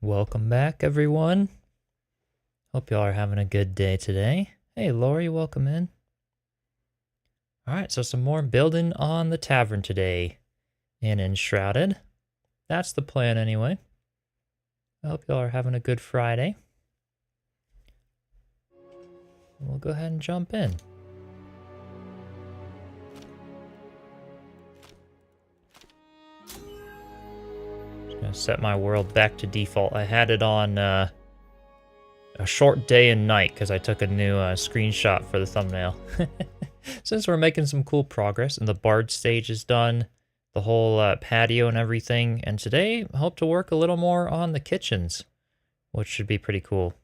Welcome back, everyone. Hope y'all are having a good day today. Hey, Lori, welcome in. Alright, so some more building on the Tavern today in Enshrouded. That's the plan anyway. I hope y'all are having a good Friday. We'll go ahead and jump in. Just gonna set my world back to default. I had it on a short day and night because I took a new screenshot for the thumbnail. Since we're making some cool progress and the bard stage is done, the whole patio and everything, and today I hope to work a little more on the kitchens, which should be pretty cool.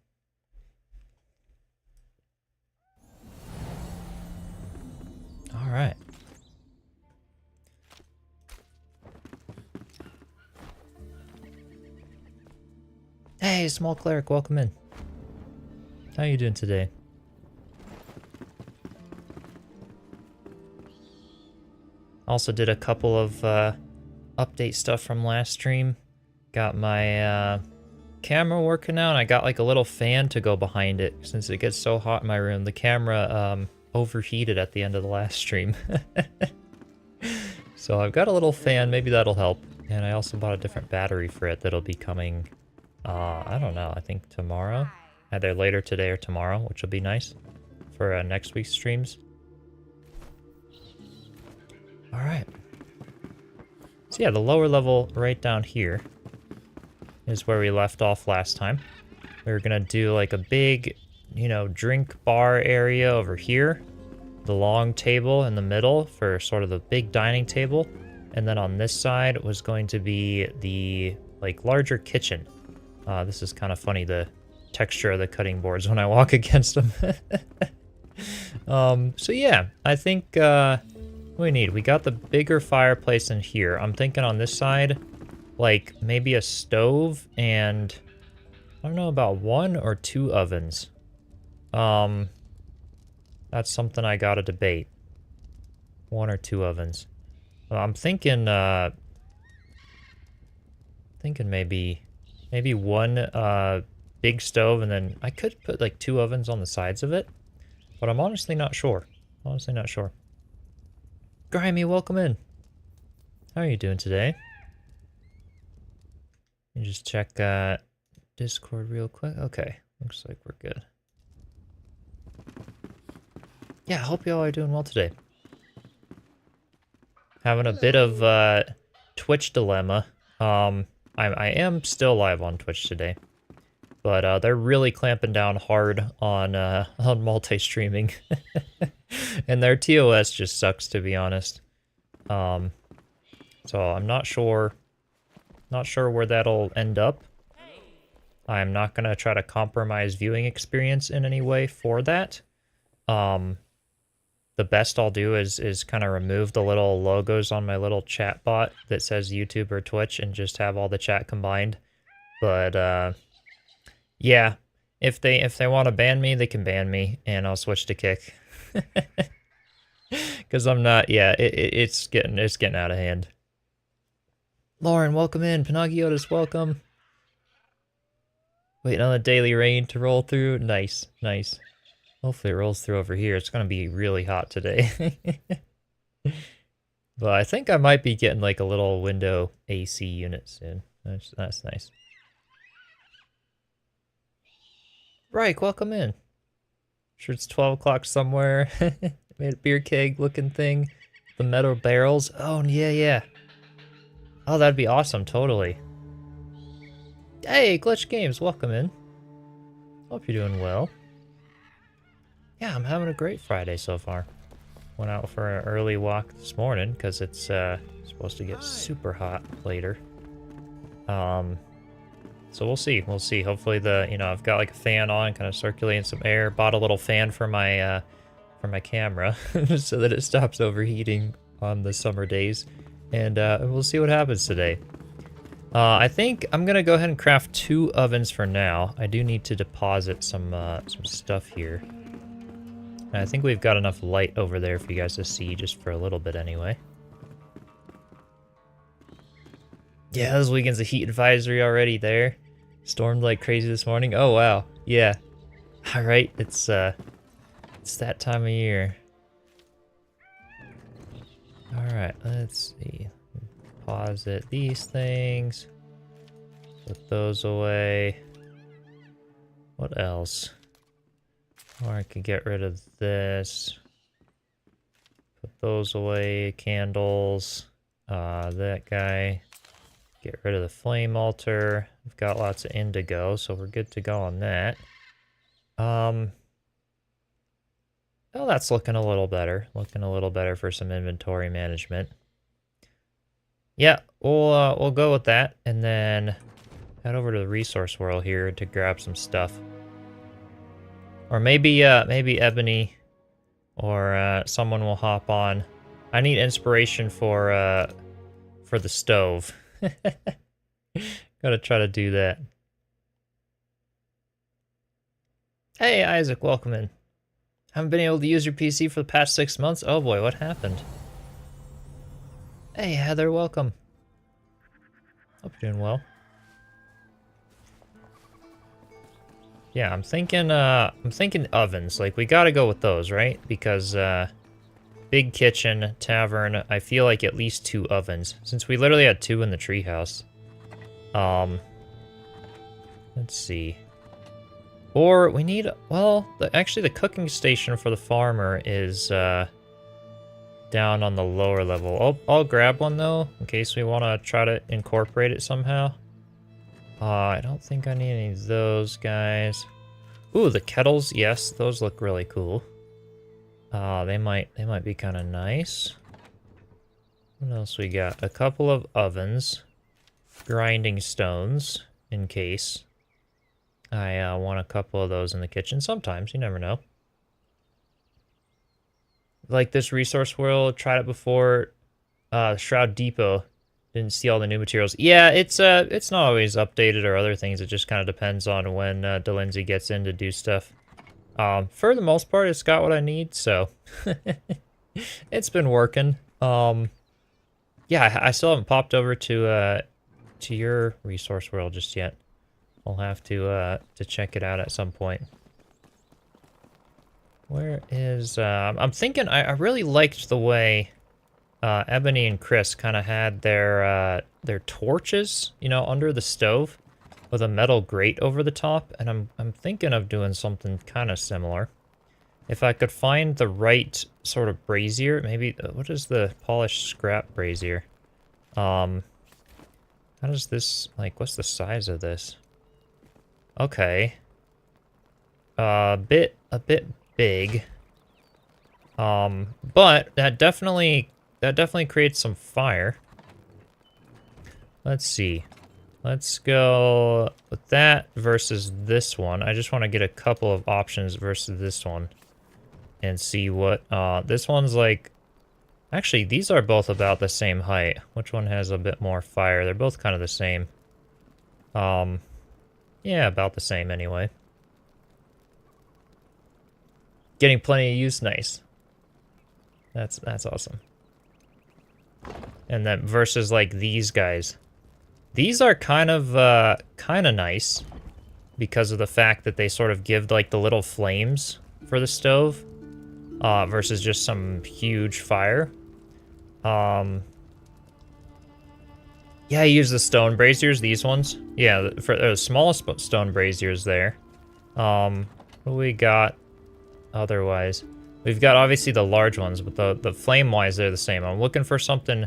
All right. Hey, small cleric, welcome in. How are you doing today? Also did a couple of update stuff from last stream. Got my camera working out, and I got like a little fan to go behind it since it gets so hot in my room. The camera overheated at the end of the last stream. So I've got a little fan, maybe that'll help. And I also bought a different battery for it that'll be coming, I don't know, I think tomorrow. Either later today or tomorrow, which will be nice for next week's streams. Alright. So yeah, the lower level right down here is where we left off last time. We were gonna do like a big, drink bar area over here. The long table in the middle for sort of the big dining table. And then on this side was going to be the larger kitchen. This is kind of funny, the texture of the cutting boards when I walk against them. So yeah, I think we got the bigger fireplace in here. I'm thinking on this side, like maybe a stove and I don't know about 1 or 2 ovens. That's something I gotta debate. 1 or 2 ovens. I'm thinking maybe 1 big stove, and then I could put like 2 ovens on the sides of it, but I'm honestly not sure. Grimy, welcome in. How are you doing today? Let me just check Discord real quick. Okay, looks like we're good. Yeah, I hope y'all are doing well today. Having a bit of Twitch dilemma. I am still live on Twitch today, but they're really clamping down hard on multi-streaming, and their TOS just sucks, to be honest. So I'm not sure where that'll end up. I'm not gonna try to compromise viewing experience in any way for that. The best I'll do is kind of remove the little logos on my little chat bot that says YouTube or Twitch and just have all the chat combined. But yeah, if they want to ban me, they can ban me, and I'll switch to Kick. Because I'm not. Yeah, it's getting out of hand. Lauren, welcome in. Pinocchiotis, welcome. Waiting on the daily rain to roll through. Nice. Hopefully it rolls through over here. It's going to be really hot today. But I think I might be getting like a little window AC unit soon. That's nice. Reich, welcome in. Sure it's 12 o'clock somewhere. Made a beer keg looking thing. The metal barrels. Oh, yeah. Oh, that'd be awesome, totally. Hey, Glitch Games, welcome in. Hope you're doing well. Yeah, I'm having a great Friday so far. Went out for an early walk this morning because it's supposed to get super hot later. So we'll see. Hopefully I've got like a fan on, kind of circulating some air. Bought a little fan for my camera so that it stops overheating on the summer days. And we'll see what happens today. I think I'm gonna go ahead and craft 2 ovens for now. I do need to deposit some stuff here. And I think we've got enough light over there for you guys to see just for a little bit anyway. Yeah, this weekend's a heat advisory already there. Stormed like crazy this morning. Oh wow, yeah. All right, it's that time of year. All right, let's see. Deposit these things. Put those away. What else? Or I could get rid of this. Put those away. Candles. That guy. Get rid of the flame altar. We've got lots of indigo, so we're good to go on that. Oh, that's looking a little better. Looking a little better for some inventory management. Yeah, we'll go with that, and then head over to the resource world here to grab some stuff. Or maybe Ebony or someone will hop on. I need inspiration for the stove. Gotta try to do that. Hey Isaac, welcome in. Haven't been able to use your PC for the past 6 months? Oh boy, what happened? Hey Heather, welcome. Hope you're doing well. Yeah, I'm thinking ovens. Like, we gotta go with those, right? Because big kitchen, tavern, I feel like at least 2 ovens. Since we literally had 2 in the treehouse. Let's see. Or we need, well, actually the cooking station for the farmer is down on the lower level. I'll grab one though, in case we want to try to incorporate it somehow. I don't think I need any of those guys. Ooh, the kettles, yes, those look really cool. They might be kind of nice. What else we got? A couple of ovens, grinding stones, in case I want a couple of those in the kitchen. Sometimes, you never know. Like this resource world, tried it before. Shroud Depot didn't see all the new materials. Yeah, it's not always updated or other things. It just kind of depends on when DeLindsay gets in to do stuff. For the most part, it's got what I need, so it's been working. Yeah, I still haven't popped over to your resource world just yet. I'll have to check it out at some point. Where is I'm thinking I really liked the way Ebony and Chris kind of had their torches, you know, under the stove with a metal grate over the top, and I'm thinking of doing something kind of similar. If I could find the right sort of brazier, maybe what is the polished scrap brazier? How does this, like, what's the size of this? Okay. A bit big. But that definitely creates some fire. Let's see. Let's go with that versus this one. I just want to get a couple of options versus this one and see what this one's like. Actually, these are both about the same height. Which one has a bit more fire? They're both kind of the same. Yeah, about the same anyway. Getting plenty of use, nice. That's awesome. And then versus like these guys. These are kind of nice because of the fact that they sort of give like the little flames for the stove versus just some huge fire. Yeah, I use the stone braziers, these ones. Yeah, for the smallest stone braziers there. What do we got otherwise? We've got obviously the large ones, but the flame-wise, they're the same. I'm looking for something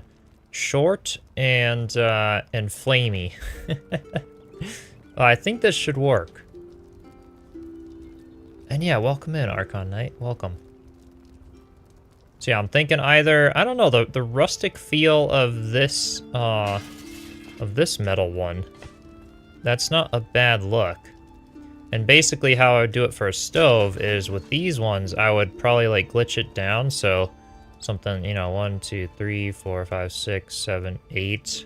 short and flamey. I think this should work. And yeah, welcome in, Archon Knight. Welcome. So yeah, I'm thinking either, I don't know, the rustic feel of this metal one. That's not a bad look. And basically how I would do it for a stove is with these ones, I would probably like glitch it down. So something, you know, 1, 2, 3, 4, 5, 6, 7, 8,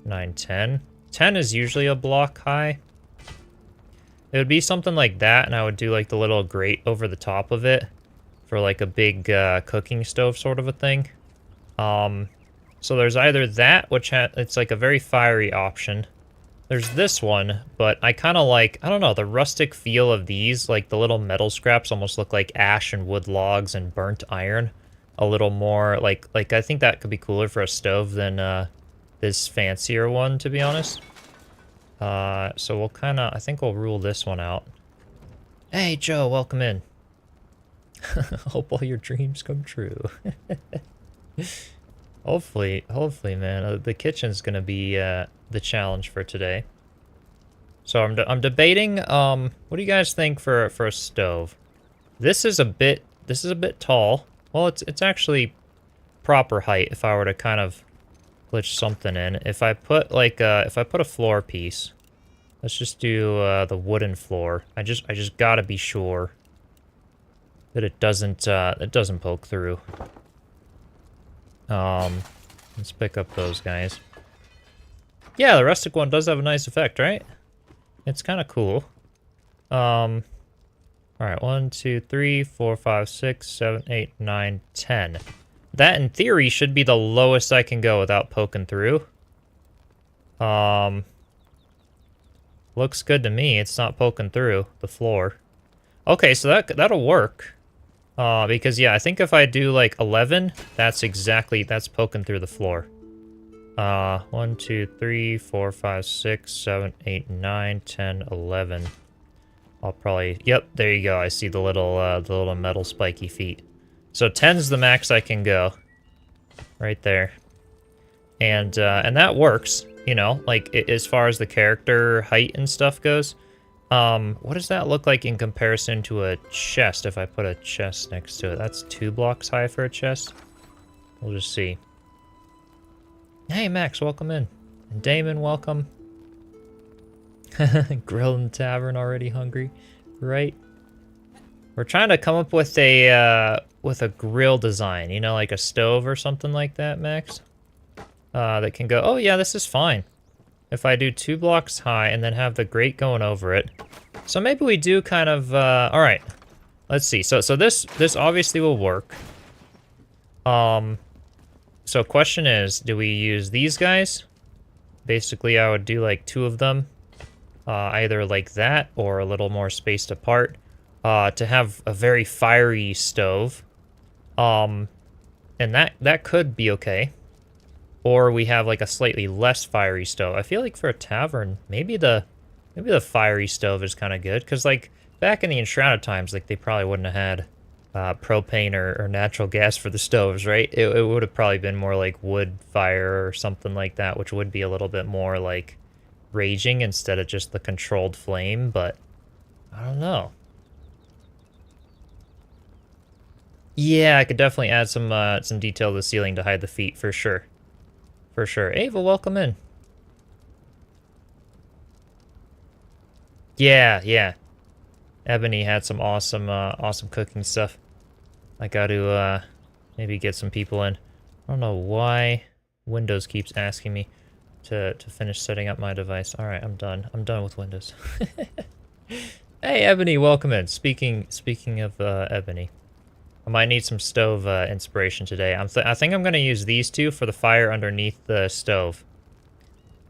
9, 10. 10 is usually a block high. It would be something like that, and I would do like the little grate over the top of it for like a big cooking stove sort of a thing. So there's either that, which it's like a very fiery option, there's this one, but I kind of like, I don't know, the rustic feel of these, like the little metal scraps almost look like ash and wood logs and burnt iron. A little more, like I think that could be cooler for a stove than this fancier one, to be honest. So we'll kind of, I think we'll rule this one out. Hey, Joe, welcome in. Hope all your dreams come true. Hopefully, man. The kitchen's gonna be the challenge for today. So I'm debating. What do you guys think for a stove? This is a bit tall. Well, it's actually proper height if I were to kind of glitch something in. If I put like if I put a floor piece, let's just do the wooden floor. I just gotta be sure that it doesn't poke through. Let's pick up those guys. Yeah, the rustic one does have a nice effect, right? It's kind of cool. All right, 1, 2, 3, 4, 5, 6, 7, 8, 9, 10. That, in theory, should be the lowest I can go without poking through. Looks good to me. It's not poking through the floor. Okay, so that'll work. Because, yeah, I think if I do, like, 11, that's poking through the floor. 1, 2, 3, 4, 5, 6, 7, 8, 9, 10, 11. I'll probably... Yep, there you go. I see the little metal spiky feet. So 10's the max I can go. Right there. And that works, you know, like, as far as the character height and stuff goes. What does that look like in comparison to a chest if I put a chest next to it? That's 2 blocks high for a chest. We'll just see. Hey, Max, welcome in. And Damon, welcome. Grill in the tavern, already hungry, right? We're trying to come up with a grill design, you know, like a stove or something like that, Max. That can go, oh yeah, this is fine. If I do 2 blocks high and then have the grate going over it. So maybe we do kind of, all right. Let's see, so this obviously will work. So question is, do we use these guys? Basically, I would do like 2 of them. Either like that or a little more spaced apart. To have a very fiery stove. And that could be okay. Or we have like a slightly less fiery stove. I feel like for a tavern, maybe the fiery stove is kind of good. Because like back in the Enshrouded times, like they probably wouldn't have had propane or natural gas for the stoves, right? It would have probably been more like wood fire or something like that, which would be a little bit more like raging instead of just the controlled flame, but I don't know. Yeah, I could definitely add some detail to the ceiling to hide the feet for sure. For sure. Ava, welcome in. Yeah. Ebony had some awesome cooking stuff. I got to maybe get some people in. I don't know why Windows keeps asking me to finish setting up my device. All right, I'm done. I'm done with Windows. Hey, Ebony, welcome in. Speaking of Ebony, I might need some stove inspiration today. I think I'm gonna use these 2 for the fire underneath the stove,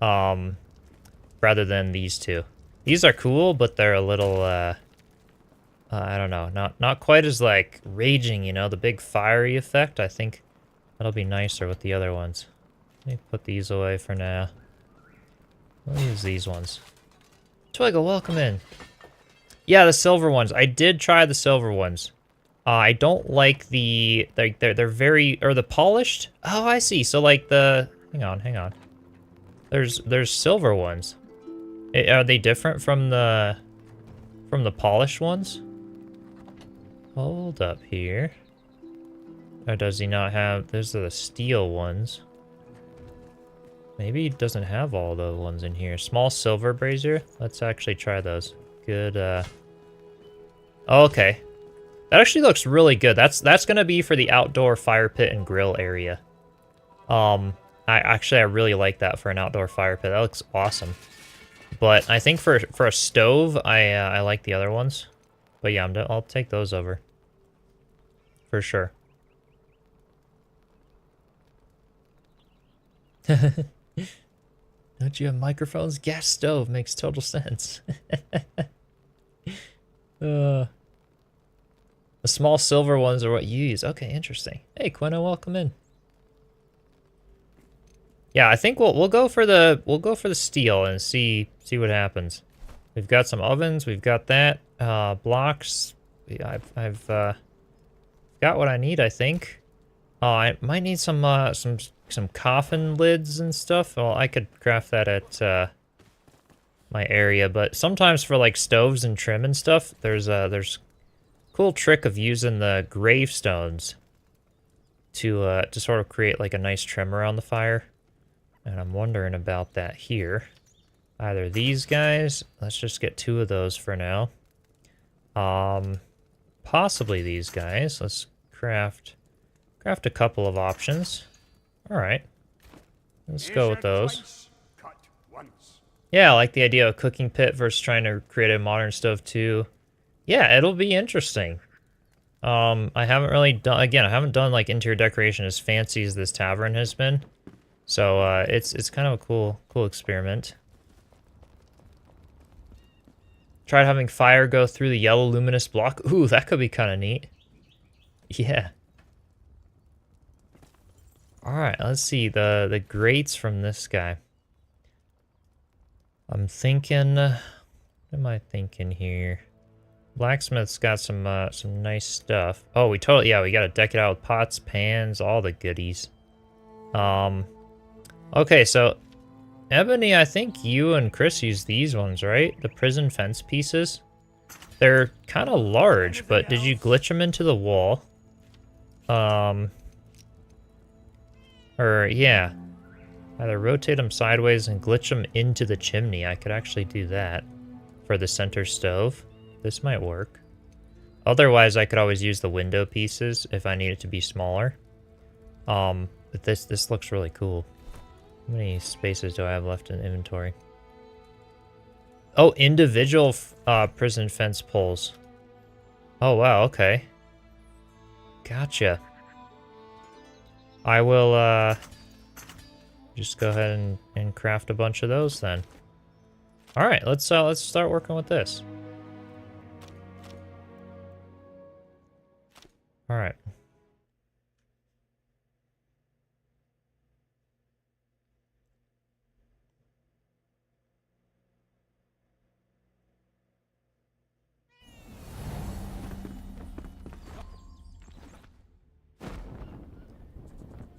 rather than these 2. These are cool, but they're a little I don't know, not quite as like raging, you know, the big fiery effect. I think that'll be nicer with the other ones. Let me put these away for now. I'll use these ones. Twiggle, welcome in. Yeah, the silver ones. I did try the silver ones. I don't like the... They're very... Or the polished? Oh, I see. So, like, the... Hang on. There's silver ones. Are they different from the polished ones? Hold up here. Or does he not have... Those are the steel ones. Maybe he doesn't have all the ones in here. Small silver brazier? Let's actually try those. Good, Oh, okay. That actually looks really good. That's gonna be for the outdoor fire pit and grill area. I really like that for an outdoor fire pit. That looks awesome. But I think for a stove, I like the other ones. But yeah, I'll take those over. For sure. Don't you have microphones? Gas stove makes total sense. The small silver ones are what you use. Okay, interesting. Hey, Quino, welcome in. Yeah, I think we'll go for the steel and see what happens. We've got some ovens. We've got that blocks. I've got what I need, I think. I might need some coffin lids and stuff. Well, I could craft that at my area, but sometimes for like stoves and trim and stuff, there's cool trick of using the gravestones to sort of create like a nice trim around the fire. And I'm wondering about that here. Either these guys, let's just get 2 of those for now. Possibly these guys. Let's craft a couple of options. All right. Let's go with those. Yeah, I like the idea of a cooking pit versus trying to create a modern stove too. Yeah, it'll be interesting. I haven't really done, again, I haven't done like interior decoration as fancy as this tavern has been. So it's kind of a cool experiment. Tried having fire go through the yellow luminous block. Ooh, that could be kind of neat. Yeah. All right, let's see the grates from this guy. I'm thinking, what am I thinking here? Blacksmith's got some nice stuff. Oh, we gotta deck it out with pots, pans, all the goodies. Okay, so Ebony, I think you and Chris use these ones, right? The prison fence pieces. They're kind of large, but did you glitch them into the wall? Or yeah, either rotate them sideways and glitch them into the chimney. I could actually do that for the center stove. This might work. Otherwise, I could always use the window pieces if I need it to be smaller. But this looks really cool. How many spaces do I have left in inventory? Oh, individual prison fence poles. Oh, wow, okay. Gotcha. I will just go ahead and craft a bunch of those then. All right, let's start working with this. All right.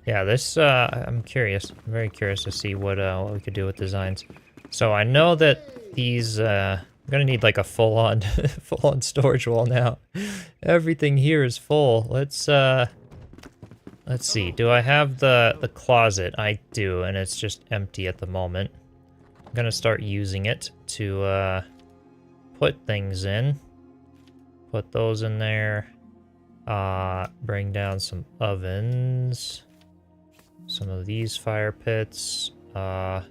Yeah, this, I'm curious. I'm very curious to see what we could do with designs. So I know that these, I'm gonna need like a full-on, full-on storage wall now. Everything here is full. Let's see. Do I have the closet? I do, and it's just empty at the moment. I'm gonna start using it to, put things in. Put those in there. Bring down some ovens. Some of these fire pits. Yeah,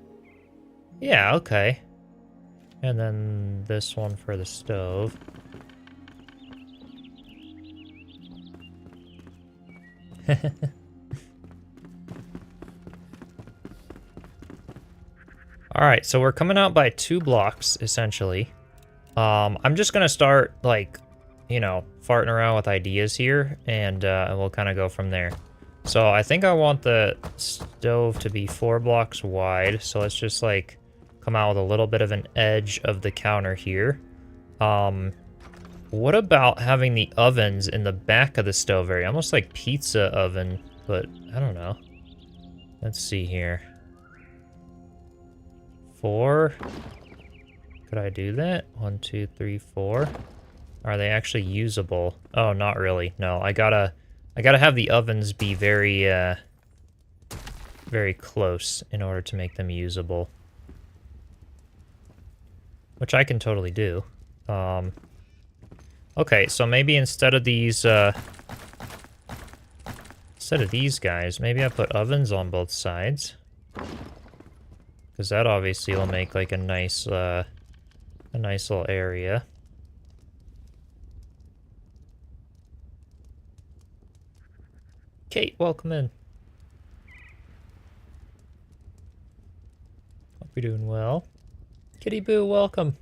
okay. And then this one for the stove. Alright, so we're coming out by 2 blocks, essentially. I'm just gonna start, like, you know, farting around with ideas here, and we'll kind of go from there. So I think I want the stove to be 4 blocks wide, so let's just, like, come out with a little bit of an edge of the counter here. What about having the ovens in the back of the stove area? Almost like pizza oven, but I don't know. Let's see here. 4. Could I do that? 1, 2, 3, 4. Are they actually usable? Oh, not really. No, I gotta have the ovens be very, very close in order to make them usable. Which I can totally do. Okay, so maybe instead of these guys, maybe I put ovens on both sides. Because that obviously will make like a nice little area. Kate, welcome in. Hope you're doing well. Kitty Boo, welcome.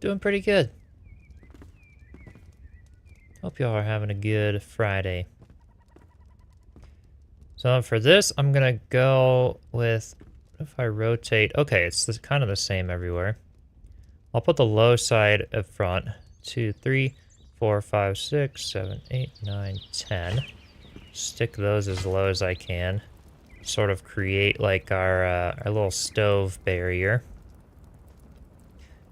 Doing pretty good. Hope y'all are having a good Friday. So for this, I'm gonna go with, what if I rotate? Okay, it's kind of the same everywhere. I'll put the low side up front. 2, 3, 4, 5, 6, 7, 8, 9, 10. Stick those as low as I can. Sort of create like our little stove barrier.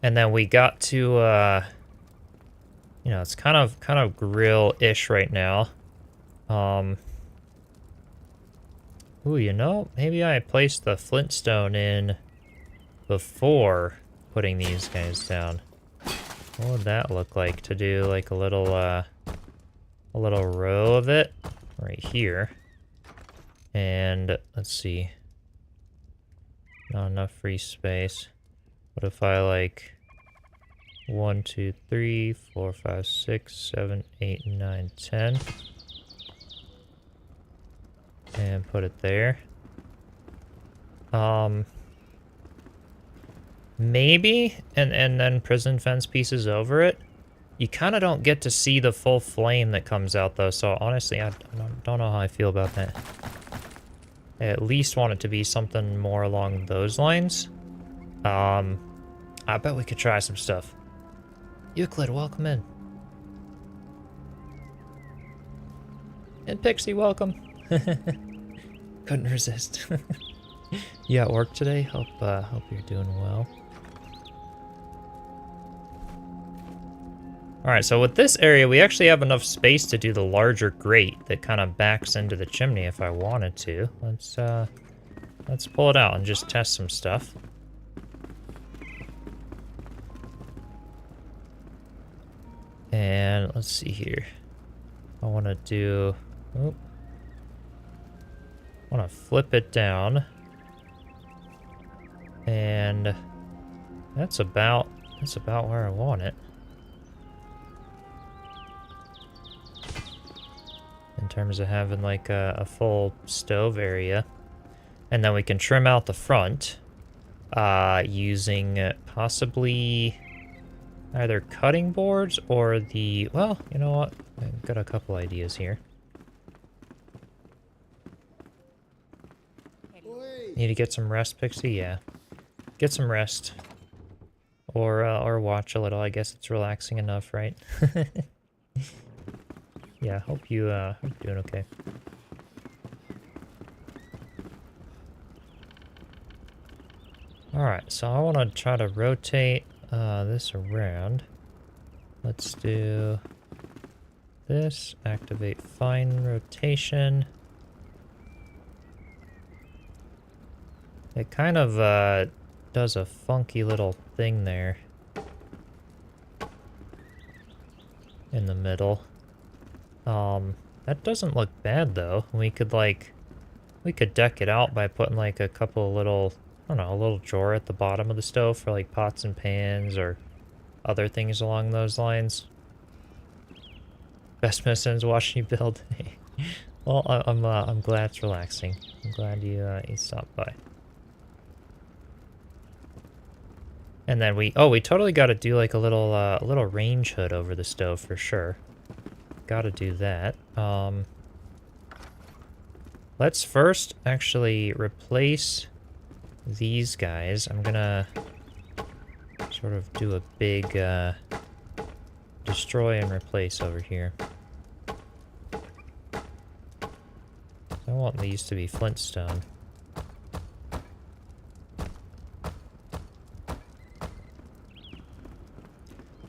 And then we got to, you know, it's kind of grill-ish right now. Ooh, you know, maybe I placed the flintstone in before putting these guys down. What would that look like to do like a little row of it right here? And let's see. Not enough free space. What if I like 1, 2, 3, 4, 5, 6, 7, 8, 9, 10. And put it there. Maybe, and then prison fence pieces over it. You kind of don't get to see the full flame that comes out though, so honestly, I don't know how I feel about that. I at least want it to be something more along those lines. I bet we could try some stuff. Euclid, welcome in. And Pixie, welcome. Couldn't resist. You at work today? Hope you're doing well. Alright, so with this area, we actually have enough space to do the larger grate that kind of backs into the chimney if I wanted to. Let's pull it out and just test some stuff. And let's see here. I want to do... Oh. I want to flip it down. And that's about where I want it. In terms of having like a full stove area. And then we can trim out the front using possibly either cutting boards or the, well, you know what? I've got a couple ideas here. Need to get some rest, Pixie? Yeah. Get some rest. Or watch a little. I guess it's relaxing enough, right? Yeah, hope you're doing okay. Alright, so I want to try to rotate this around. Let's do this. Activate fine rotation. It kind of does a funky little thing there in the middle. That doesn't look bad though. We could deck it out by putting like a couple of little, I don't know, a little drawer at the bottom of the stove for like pots and pans or other things along those lines. Best Missins watching you build. Well, I'm glad it's relaxing. I'm glad you stopped by. And then we totally got to do like a little range hood over the stove for sure. Got to do that. Let's first actually replace these guys. I'm gonna sort of do a big destroy and replace over here. I want these to be flintstone.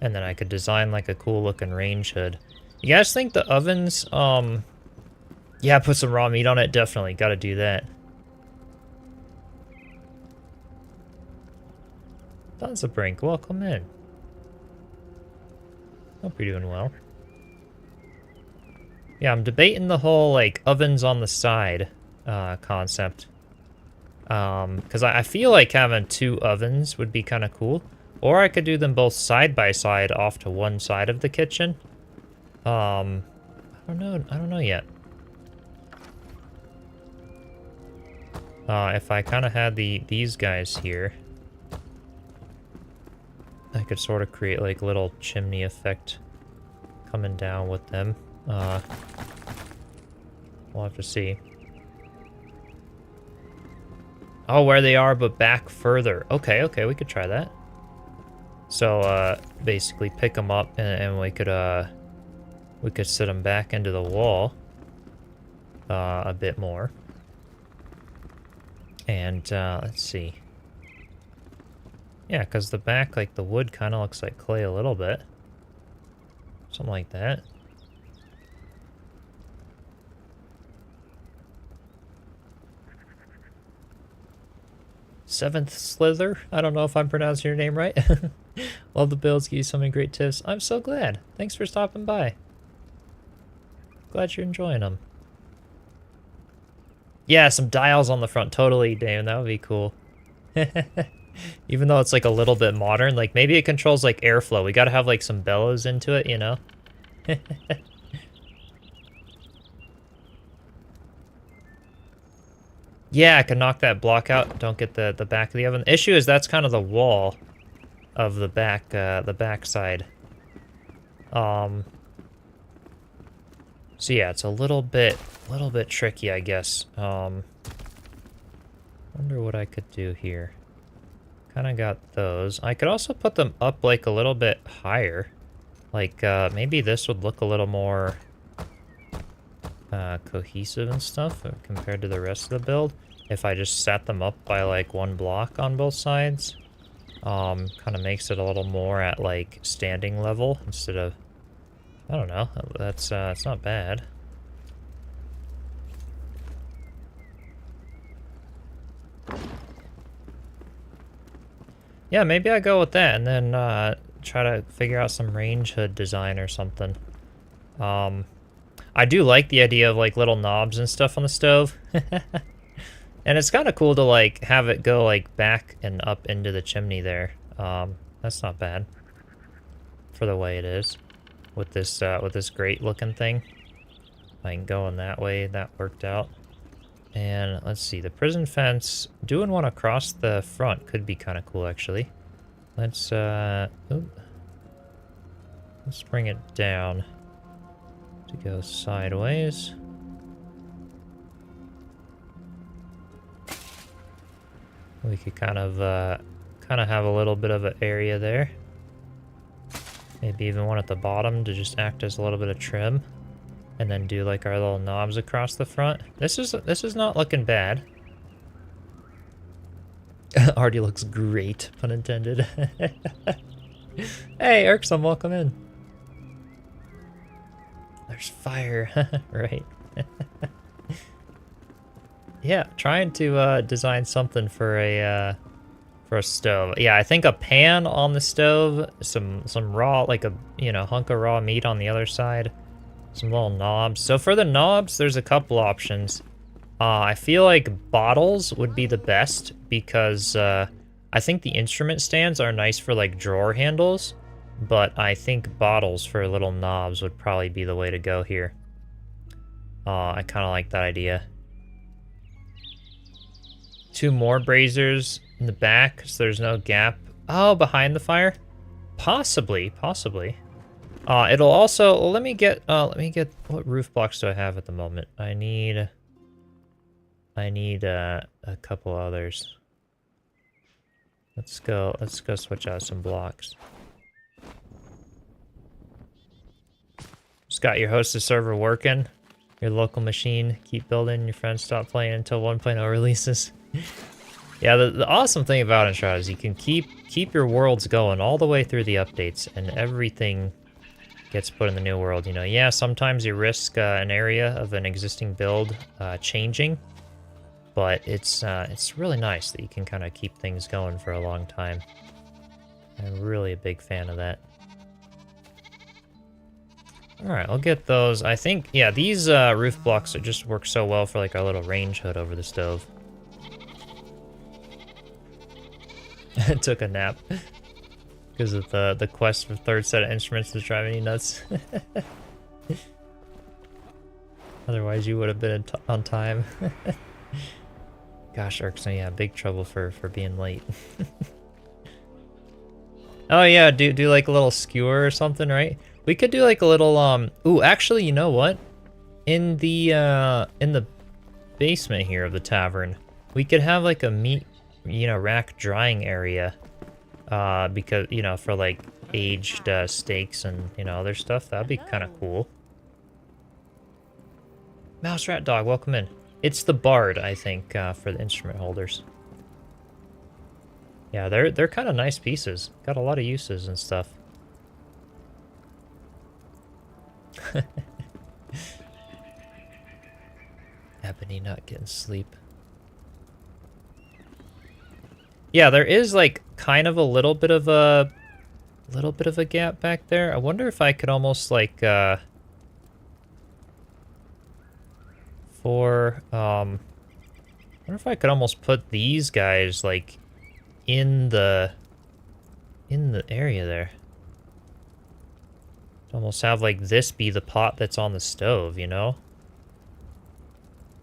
And then I could design like a cool looking range hood. You guys think the ovens, yeah, put some raw meat on it, definitely, gotta do that. Tons of Brink, welcome in. Hope you're doing well. Yeah, I'm debating the whole, like, ovens on the side, concept. Because I feel like having 2 ovens would be kind of cool. Or I could do them both side by side off to one side of the kitchen. I don't know yet. If I kind of had these guys here, I could sort of create like a little chimney effect coming down with them. We'll have to see. Oh, where they are, but back further. Okay, okay, we could try that. So, basically pick them up and we could sit them back into the wall a bit more. And, let's see. Yeah, because the back, like, the wood kind of looks like clay a little bit. Something like that. Seventh Slither? I don't know if I'm pronouncing your name right. Love the builds, give you so many great tips. I'm so glad. Thanks for stopping by. Glad you're enjoying them. Yeah, some dials on the front. Totally, Dave. That would be cool. Even though it's like a little bit modern, like maybe it controls like airflow. We gotta have like some bellows into it, you know? Yeah, I can knock that block out. Don't get the back of the oven. The issue is that's kind of the wall of the back side. So yeah, it's a little bit tricky, I guess. Wonder what I could do here. Kind of got those. I could also put them up like a little bit higher. Like maybe this would look a little more cohesive and stuff compared to the rest of the build. If I just set them up by like one block on both sides, kind of makes it a little more at like standing level instead of, I don't know, that's it's not bad. Yeah, maybe I go with that and then try to figure out some range hood design or something. I do like the idea of like little knobs and stuff on the stove. And it's kind of cool to like have it go like back and up into the chimney there. That's not bad for the way it is with this great looking thing. I can go in that way. That worked out. And let's see, the prison fence, doing one across the front could be kind of cool actually. Let's bring it down to go sideways. We could kind of have a little bit of an area there. Maybe even one at the bottom to just act as a little bit of trim. And then do like our little knobs across the front. This is not looking bad. Already looks great, pun intended. Hey, Irksome, welcome in. There's fire, right? Yeah, trying to design something for a stove. Yeah, I think a pan on the stove, some raw, like a hunk of raw meat on the other side, some little knobs. So for the knobs, there's a couple options. I feel like bottles would be the best because I think the instrument stands are nice for like drawer handles, but I think bottles for little knobs would probably be the way to go here. I kind of like that idea. 2 more braziers in the back, so there's no gap. Oh, behind the fire? Possibly. It'll also, let me get, what roof blocks do I have at the moment? I need a couple others. Let's go switch out some blocks. Just got your hostess server working. Your local machine, keep building, your friends stop playing until 1.0 releases. Yeah, the awesome thing about Enshrouded is you can keep your worlds going all the way through the updates, and everything gets put in the new world. Yeah, sometimes you risk an area of an existing build changing, but it's really nice that you can kind of keep things going for a long time. I'm really a big fan of that. All right, I'll get those. I think, yeah, these roof blocks just work so well for like our little range hood over the stove. Took a nap because of the quest for third set of instruments is driving you nuts. Otherwise, you would have been on time. Gosh, Erkson, yeah, big trouble for being late. Oh yeah, do like a little skewer or something, right? We could do like a little ooh, actually, you know what? In the basement here of the tavern, we could have like a meat, rack drying area. Because, for like aged steaks and, other stuff. That'd be kind of cool. Mouse Rat Dog, welcome in. It's the Bard, I think, for the instrument holders. Yeah, they're kind of nice pieces. Got a lot of uses and stuff. Ebony not getting sleep. Yeah, there is like kind of a little bit of a gap back there. I wonder if I could almost like I wonder if I could almost put these guys like in the area there. Almost have like this be the pot that's on the stove, you know?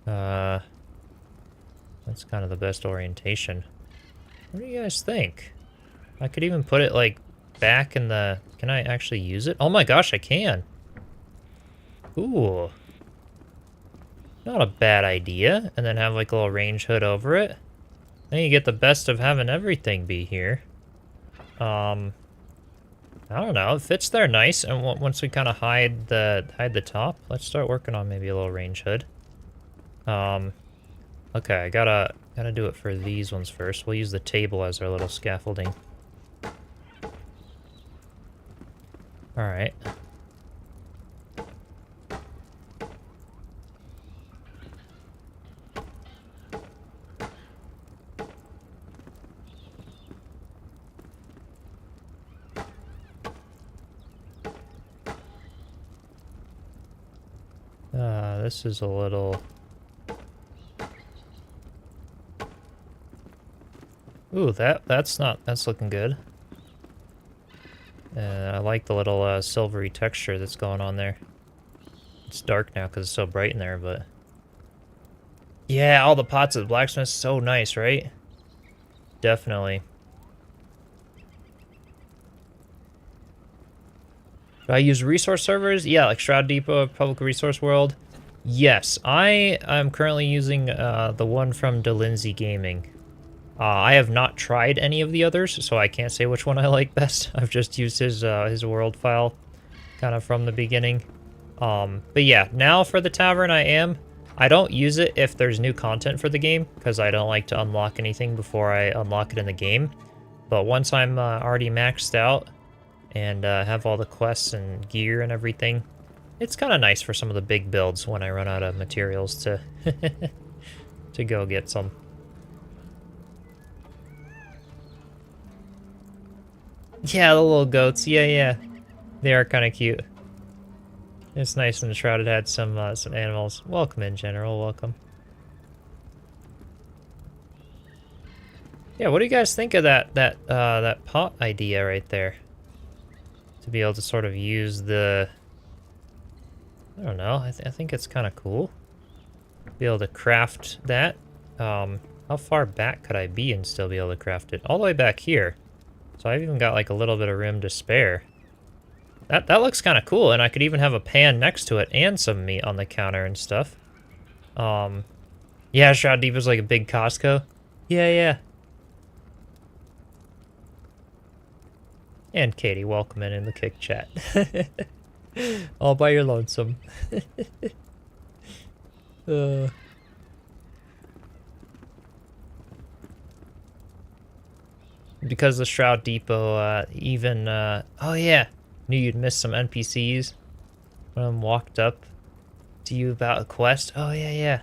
That's kind of the best orientation. What do you guys think? I could even put it like back in the... Can I actually use it? Oh my gosh, I can. Ooh. Not a bad idea. And then have like a little range hood over it. Then you get the best of having everything be here. I don't know. It fits there nice. And once we kind of hide the top, let's start working on maybe a little range hood. Okay, I gotta do it for these ones first. We'll use the table as our little scaffolding. All right. This is a little... Ooh, that's looking good. I like the little silvery texture that's going on there. It's dark now because it's so bright in there, but... Yeah, all the pots at the blacksmith, so nice, right? Definitely. Do I use resource servers? Yeah, like Shroud Depot, Public Resource World. Yes, I am currently using the one from DeLindsay Gaming. I have not tried any of the others, so I can't say which one I like best. I've just used his world file kind of from the beginning. But yeah, now for the Tavern I don't use it if there's new content for the game, because I don't like to unlock anything before I unlock it in the game. But once I'm already maxed out and have all the quests and gear and everything, it's kind of nice for some of the big builds when I run out of materials to to go get some. Yeah, the little goats. Yeah. They are kind of cute. It's nice when Enshrouded had some animals. Welcome in, General. Welcome. Yeah, what do you guys think of that pot idea right there? To be able to sort of use the... I don't know. I think it's kind of cool. Be able to craft that. How far back could I be and still be able to craft it? All the way back here. So I've even got like a little bit of room to spare. That looks kind of cool, and I could even have a pan next to it and some meat on the counter and stuff. Yeah, Shroud Deep is like a big Costco. Yeah. And Katie, welcome in the Kick Chat. All by your lonesome. Because the Shroud Depot, oh yeah, knew you'd miss some NPCs when I walked up to you about a quest. Oh yeah.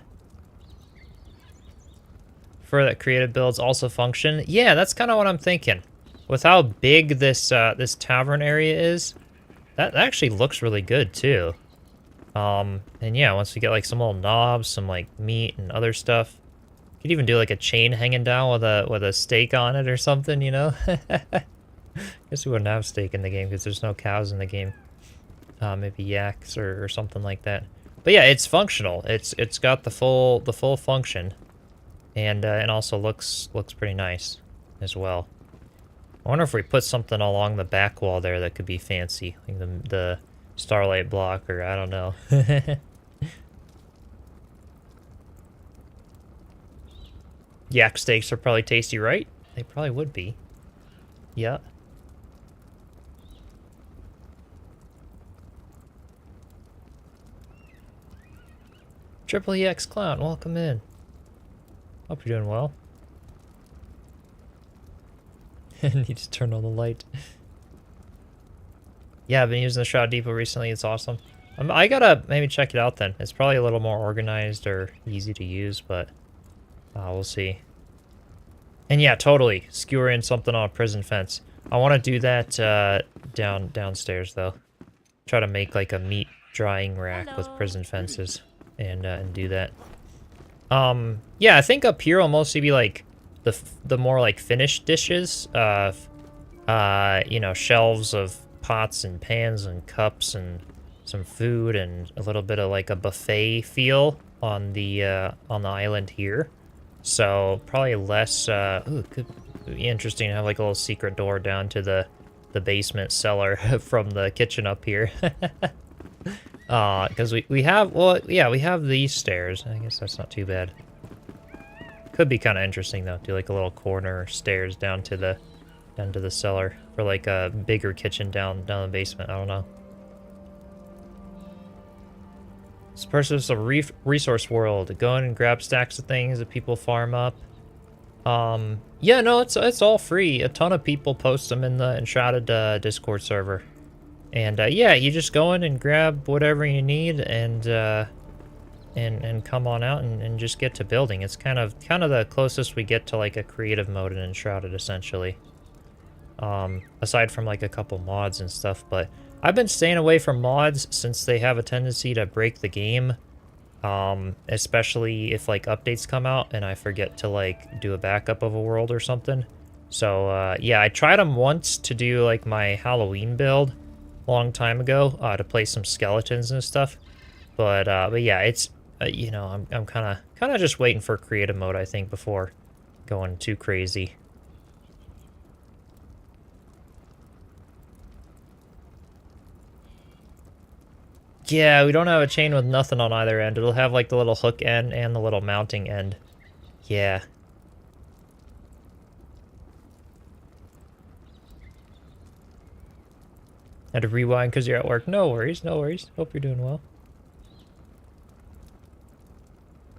For that creative builds also function. Yeah, that's kind of what I'm thinking. With how big this this tavern area is, that actually looks really good too. And yeah, once we get like some little knobs, some like meat and other stuff. Could even do like a chain hanging down with a steak on it or something, you know? Guess we wouldn't have steak in the game because there's no cows in the game. Maybe yaks or something like that. But yeah, it's functional. It's got the full function. and also looks pretty nice as well. I wonder if we put something along the back wall there that could be fancy, like the starlight block, or I don't know. Yak steaks are probably tasty, right? They probably would be. Yeah. Triple EX Clown, welcome in. Hope you're doing well. Need to turn on the light. Yeah, I've been using the Shroud Depot recently. It's awesome. I gotta maybe check it out then. It's probably a little more organized or easy to use, but we'll see. And yeah, totally. Skewer in something on a prison fence. I want to do that downstairs though. Try to make like a meat drying rack with prison fences and do that. Yeah, I think up here will mostly be like the more like finished dishes. You know, shelves of pots and pans and cups and some food and a little bit of like a buffet feel on the island here. So probably less. Ooh, it could be interesting to have like a little secret door down to the basement cellar from the kitchen up here. Because we have, well, yeah, we have these stairs. I guess that's not too bad. Could be kind of interesting though. Do like a little corner stairs down to the cellar for like a bigger kitchen down the basement. I don't know. This person is a resource world. Go in and grab stacks of things that people farm up. Yeah, no, it's all free. A ton of people post them in the Enshrouded Discord server. And yeah, you just go in and grab whatever you need and come on out and just get to building. It's kind of the closest we get to like a creative mode in Enshrouded, essentially. Aside from like a couple mods and stuff, but I've been staying away from mods since they have a tendency to break the game. Especially if like updates come out and I forget to like do a backup of a world or something. So yeah, I tried them once to do like my Halloween build a long time ago to play some skeletons and stuff. But yeah, it's you know, I'm kind of just waiting for creative mode, I think, before going too crazy. Yeah, we don't have a chain with nothing on either end. It'll have like the little hook end and the little mounting end. Yeah. Had to rewind because you're at work. No worries, no worries. Hope you're doing well.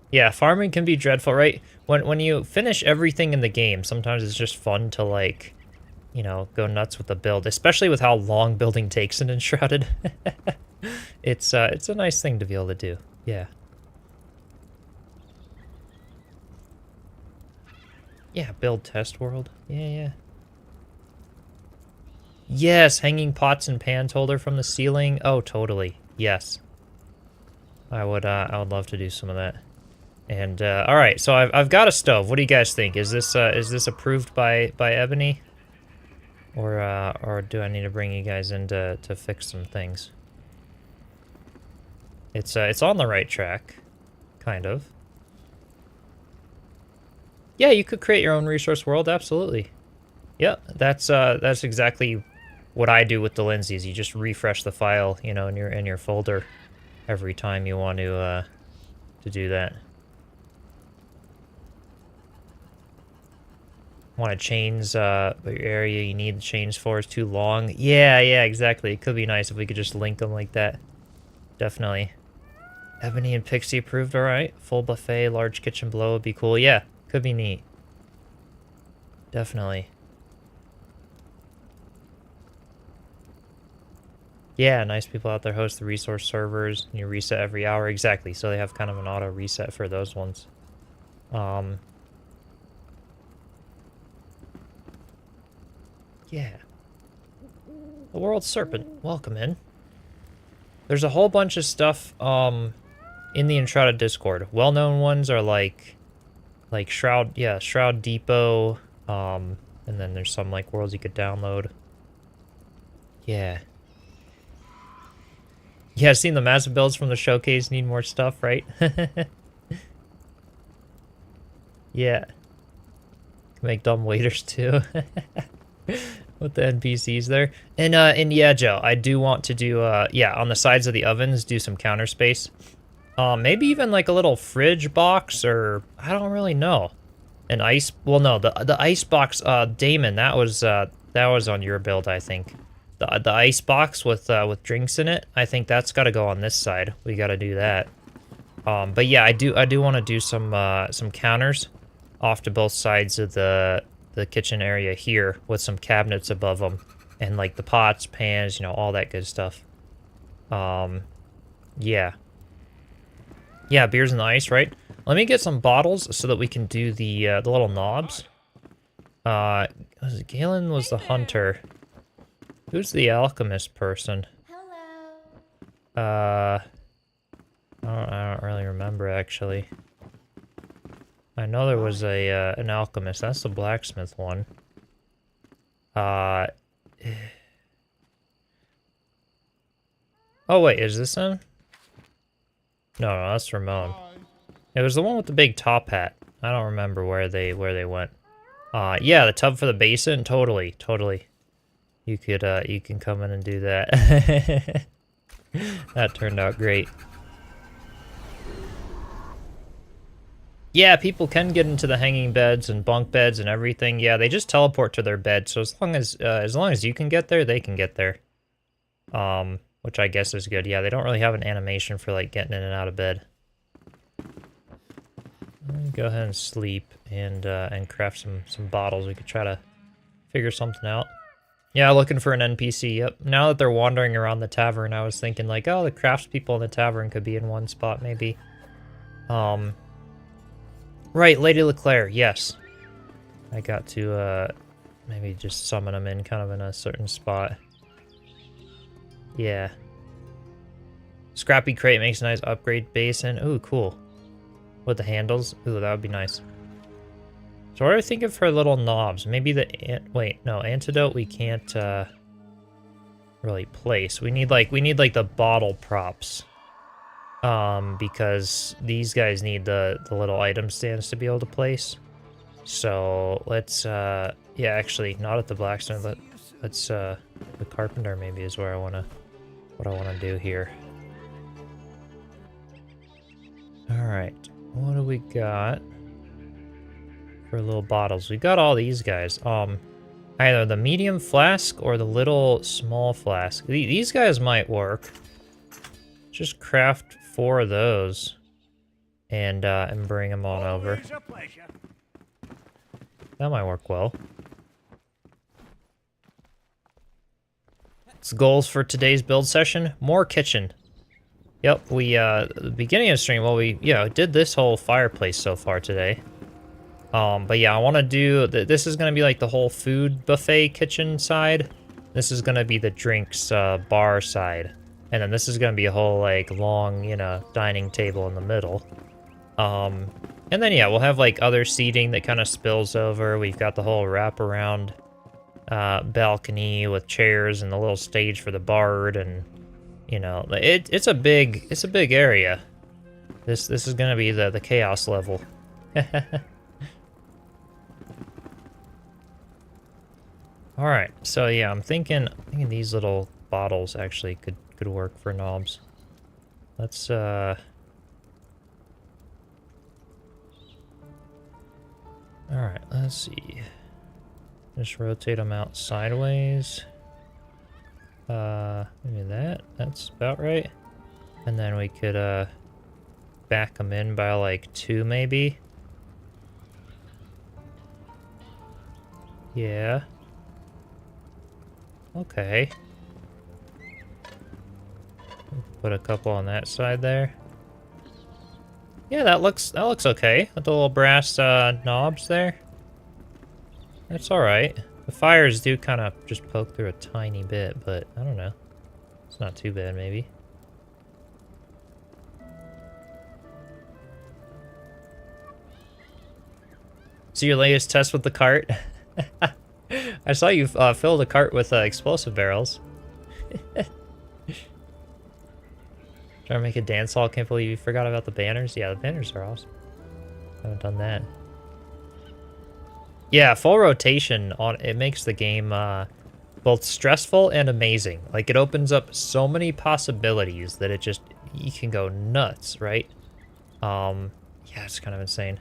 Yeah, farming can be dreadful, right? When you finish everything in the game, sometimes it's just fun to like, you know, go nuts with the build, especially with how long building takes in Enshrouded. It's a nice thing to be able to do. Yeah. Yeah, build test world. Yeah. Yes, hanging pots and pans holder from the ceiling. Oh, totally. Yes. I would love to do some of that. And all right, so I've got a stove. What do you guys think? Is this approved by Ebony? Or do I need to bring you guys in to fix some things? It's on the right track, kind of. Yeah, you could create your own resource world, absolutely. Yep, that's exactly what I do with the Lindsays. You just refresh the file, you know, in your folder every time you want to do that. Want to chains the area you need the chains for is too long. Yeah, exactly. It could be nice if we could just link them like that. Definitely. Ebony and Pixie approved, alright. Full buffet, large kitchen below would be cool. Yeah, could be neat. Definitely. Yeah, nice people out there host the resource servers, and you reset every hour. Exactly, so they have kind of an auto reset for those ones. Yeah. The World Serpent, welcome in. There's a whole bunch of stuff, in the Enshrouded Discord. Well-known ones are like Shroud Depot, and then there's some like worlds you could download. Yeah. Yeah, seeing the massive builds from the showcase need more stuff, right? Yeah. Make dumb waiters too. With the NPCs there. And yeah, Joe, I do want to do, yeah, on the sides of the ovens, do some counter space. Maybe even like a little fridge box, or I don't really know. An ice, well, no, the ice box, Damon, that was on your build, I think. The ice box with drinks in it, I think that's got to go on this side. We got to do that. But yeah, I do want to do some counters off to both sides of the kitchen area here with some cabinets above them and like the pots, pans, you know, all that good stuff. Yeah. Yeah, beers in the ice, right? Let me get some bottles so that we can do the little knobs. Galen was the hunter. Who's the alchemist person? Hello. I don't really remember, actually. I know there was an alchemist. That's the blacksmith one. Oh, wait, is this him? No, that's Ramon. It was the one with the big top hat. I don't remember where they went. Yeah, the tub for the basin, totally. You can come in and do that. That turned out great. Yeah, people can get into the hanging beds and bunk beds and everything. Yeah, they just teleport to their bed. So as long as you can get there, they can get there. Which I guess is good. Yeah, they don't really have an animation for like getting in and out of bed. Go ahead and sleep and craft some bottles. We could try to figure something out. Yeah, looking for an NPC. Yep. Now that they're wandering around the tavern, I was thinking like, oh, the craftspeople in the tavern could be in one spot maybe. Right, Lady LeClaire, yes. I got to, maybe just summon them in kind of in a certain spot. Yeah. Scrappy crate makes a nice upgrade basin. Ooh, cool. With the handles. Ooh, that would be nice. So what are we thinking for little knobs? Maybe wait, no, antidote we can't, really place. We need like the bottle props. Because these guys need the little item stands to be able to place. So let's yeah, actually not at the blacksmith, but let's the carpenter maybe is where what I wanna do here. Alright, what do we got for little bottles? We got all these guys. Either the medium flask or the little small flask. These guys might work. Just craft 4 of those and bring them on over. That might work well. It's goals for today's build session. More kitchen. Yep, we at the beginning of the stream, well, we did this whole fireplace so far today. But yeah, I want to do this is gonna be like the whole food buffet kitchen side. This is gonna be the drinks bar side. And then this is going to be a whole, like, long, you know, dining table in the middle. And then, yeah, we'll have, like, other seating that kind of spills over. We've got the whole wraparound balcony with chairs and the little stage for the bard. And, you know, it's a big area. This is going to be the chaos level. Alright, so, yeah, I'm thinking these little bottles actually could work for knobs. Let's alright, let's see. Just rotate them out sideways. Maybe that's about right. And then we could back them in by like 2 maybe. Yeah. Okay. Put a couple on that side there. Yeah, that looks okay with the little brass knobs there. That's all right. The fires do kind of just poke through a tiny bit, but I don't know. It's not too bad, maybe. So your latest test with the cart? I saw you fill the cart with explosive barrels. Trying to make a dance hall. Can't believe you forgot about the banners. Yeah, the banners are awesome. Haven't done that. Yeah, full rotation on it makes the game both stressful and amazing. Like it opens up so many possibilities that it just you can go nuts, right? Yeah, it's kind of insane.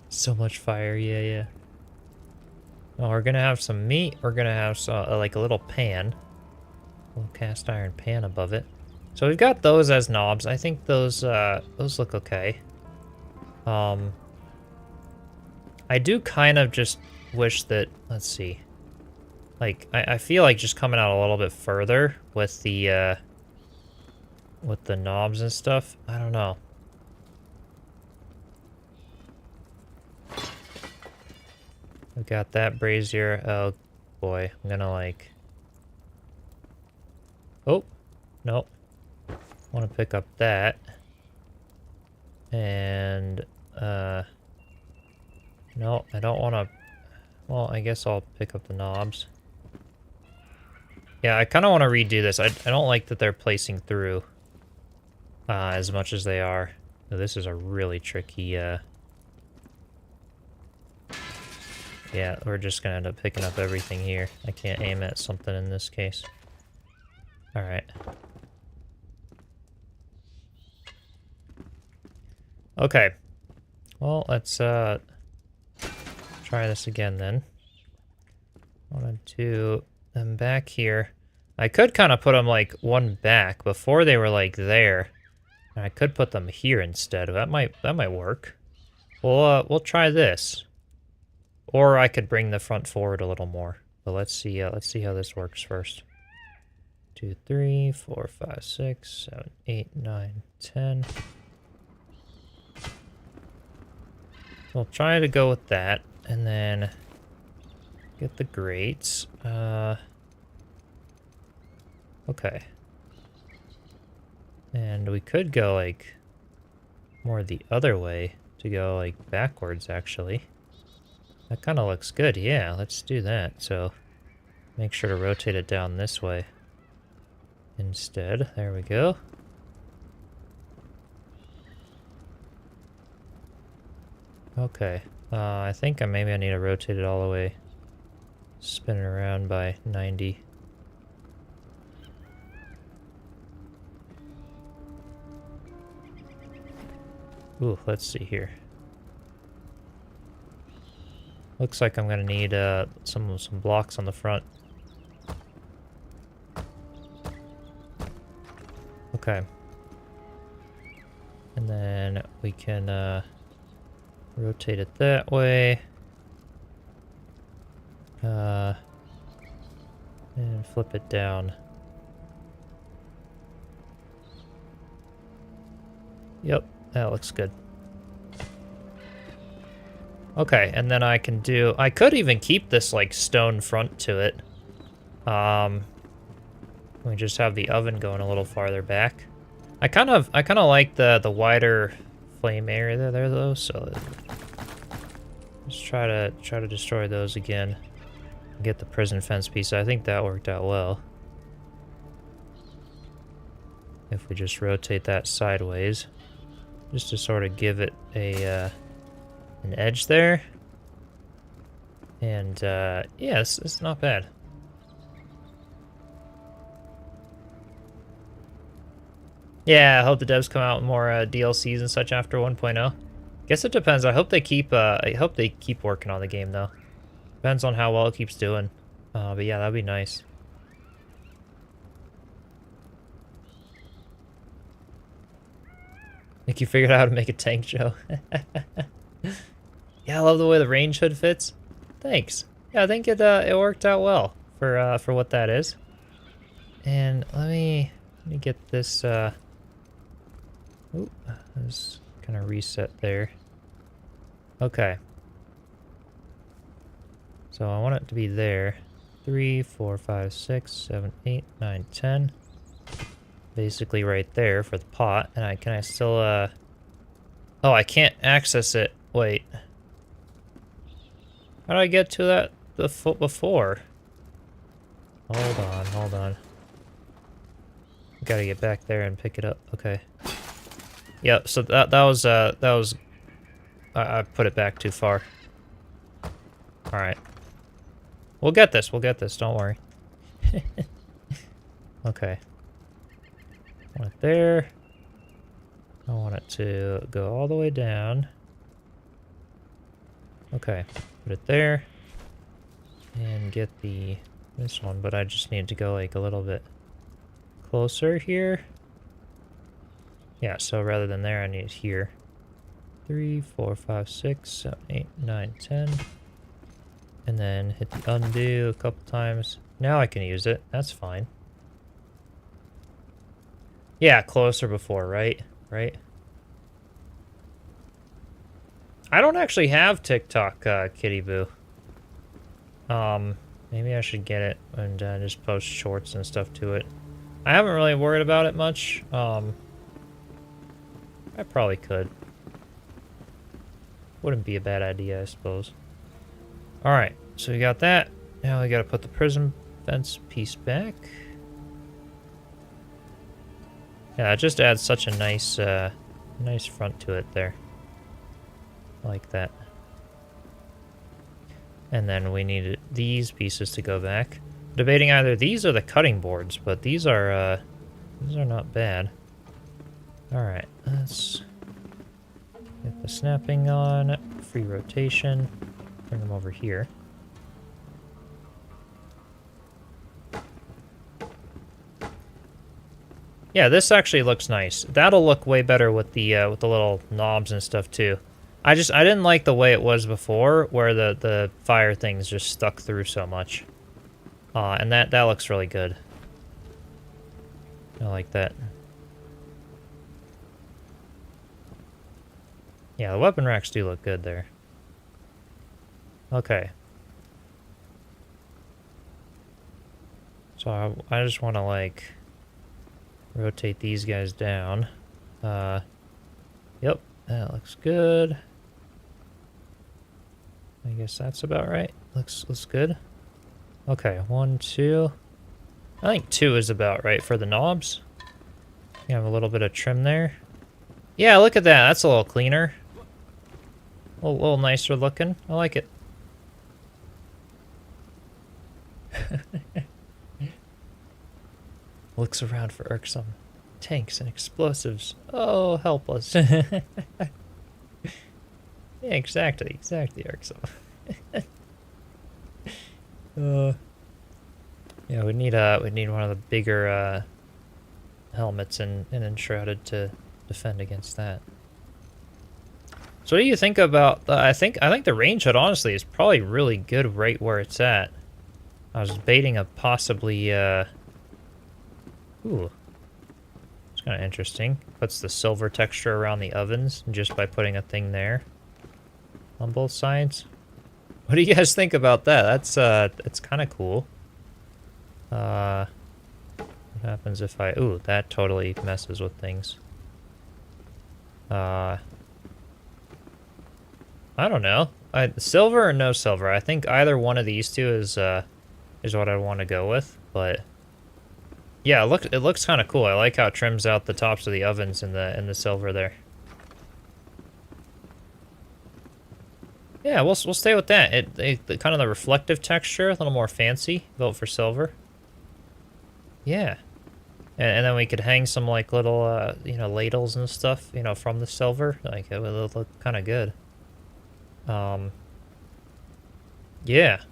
So much fire, yeah. Oh, we're gonna have some meat. We're gonna have some, like a little pan. A little cast iron pan above it. So we've got those as knobs. I think those look okay. I do kind of just wish that, let's see. Like, I feel like just coming out a little bit further with the knobs and stuff. I don't know. We got that brazier. Oh, boy. I'm gonna, like... Oh, no. Want to pick up that. And, no, I don't want to... Well, I guess I'll pick up the knobs. Yeah, I kind of want to redo this. I don't like that they're placing through as much as they are. So this is a really tricky... Yeah, we're just gonna end up picking up everything here. I can't aim at something in this case. Alright. Okay. Well, let's try this again then. 1 and 2. Them back here. I could kind of put them like one back. Before they were like there. And I could put them here instead. That might work. We'll try this. Or I could bring the front forward a little more. But let's see how this works first. 2, 3, 4, 5, 6, 7, 8, 9, 10. We'll try to go with that, and then get the grates. Okay. And we could go like more the other way to go like backwards actually. That kind of looks good. Yeah, let's do that. So make sure to rotate it down this way instead. There we go. Okay. I think maybe I need to rotate it all the way. Spin it around by 90. Ooh, let's see here. Looks like I'm gonna need some blocks on the front. Okay. And then we can rotate it that way. And flip it down. Yep, that looks good. Okay, and then I could even keep this like stone front to it. We just have the oven going a little farther back. I kind of like the wider flame area there though, so let's try to destroy those again. Get the prison fence piece. I think that worked out well. If we just rotate that sideways, just to sort of give it a an edge there. And yeah, it's not bad. Yeah, I hope the devs come out with more DLCs and such after 1.0. Guess it depends. I hope they keep working on the game though. Depends on how well it keeps doing. But yeah, that'd be nice. Think you figured out how to make a tank, Joe? Yeah, I love the way the range hood fits. Thanks. Yeah, I think it worked out well for what that is. And let me get this. Ooh, let's kind of reset there. Okay. So I want it to be there. 3, 4, 5, 6, 7, 8, 9, 10. Basically right there for the pot. And can I still oh, I can't access it. Wait. How do I get to that before? Hold on. Gotta get back there and pick it up. Okay. Yep, so that was I put it back too far. Alright. We'll get this, don't worry. Okay. Want it there. I want it to go all the way down. Okay, put it there. And get this one, but I just need to go like a little bit closer here. Yeah, so rather than there, I need it here. 3, 4, 5, 6, 7, 8, 9, 10. And then hit the undo a couple times. Now I can use it. That's fine. Yeah, closer before, right? Right? I don't actually have TikTok, Kitty Boo. Maybe I should get it and just post shorts and stuff to it. I haven't really worried about it much. I probably could. Wouldn't be a bad idea, I suppose. Alright, so we got that. Now we gotta put the prison fence piece back. Yeah, it just adds such a nice, nice front to it there. I like that. And then we need these pieces to go back. Debating either these or the cutting boards, but these are not bad. Alright, let's get the snapping on. Free rotation. Bring them over here. Yeah, this actually looks nice. That'll look way better with the little knobs and stuff too. I didn't like the way it was before, where the fire things just stuck through so much. And that looks really good. I like that. Yeah, the weapon racks do look good there. Okay. So I just want to, like, rotate these guys down. Yep, that looks good. I guess that's about right. Looks good. Okay, 1, 2. I think 2 is about right for the knobs. You have a little bit of trim there. Yeah, look at that. That's a little cleaner. A little nicer looking. I like it. Looks around for irksome tanks and explosives. Oh, help us. Yeah, exactly, irksome. Yeah, we need one of the bigger helmets in Enshrouded to defend against that. So what do you think about? I think the range hood honestly is probably really good right where it's at. I was debating a possibly. Ooh, it's kind of interesting. Puts the silver texture around the ovens just by putting a thing there on both sides. What do you guys think about that? That's kind of cool. What happens if I... Ooh, that totally messes with things. I don't know. Silver or no silver? I think either one of these two is what I want to go with, but... Yeah, it looks kind of cool. I like how it trims out the tops of the ovens in the silver there. Yeah, we'll stay with that. The kind of the reflective texture, a little more fancy. Vote for silver. Yeah, and then we could hang some like little you know, ladles and stuff, you know, from the silver. Like it would look kind of good. Yeah.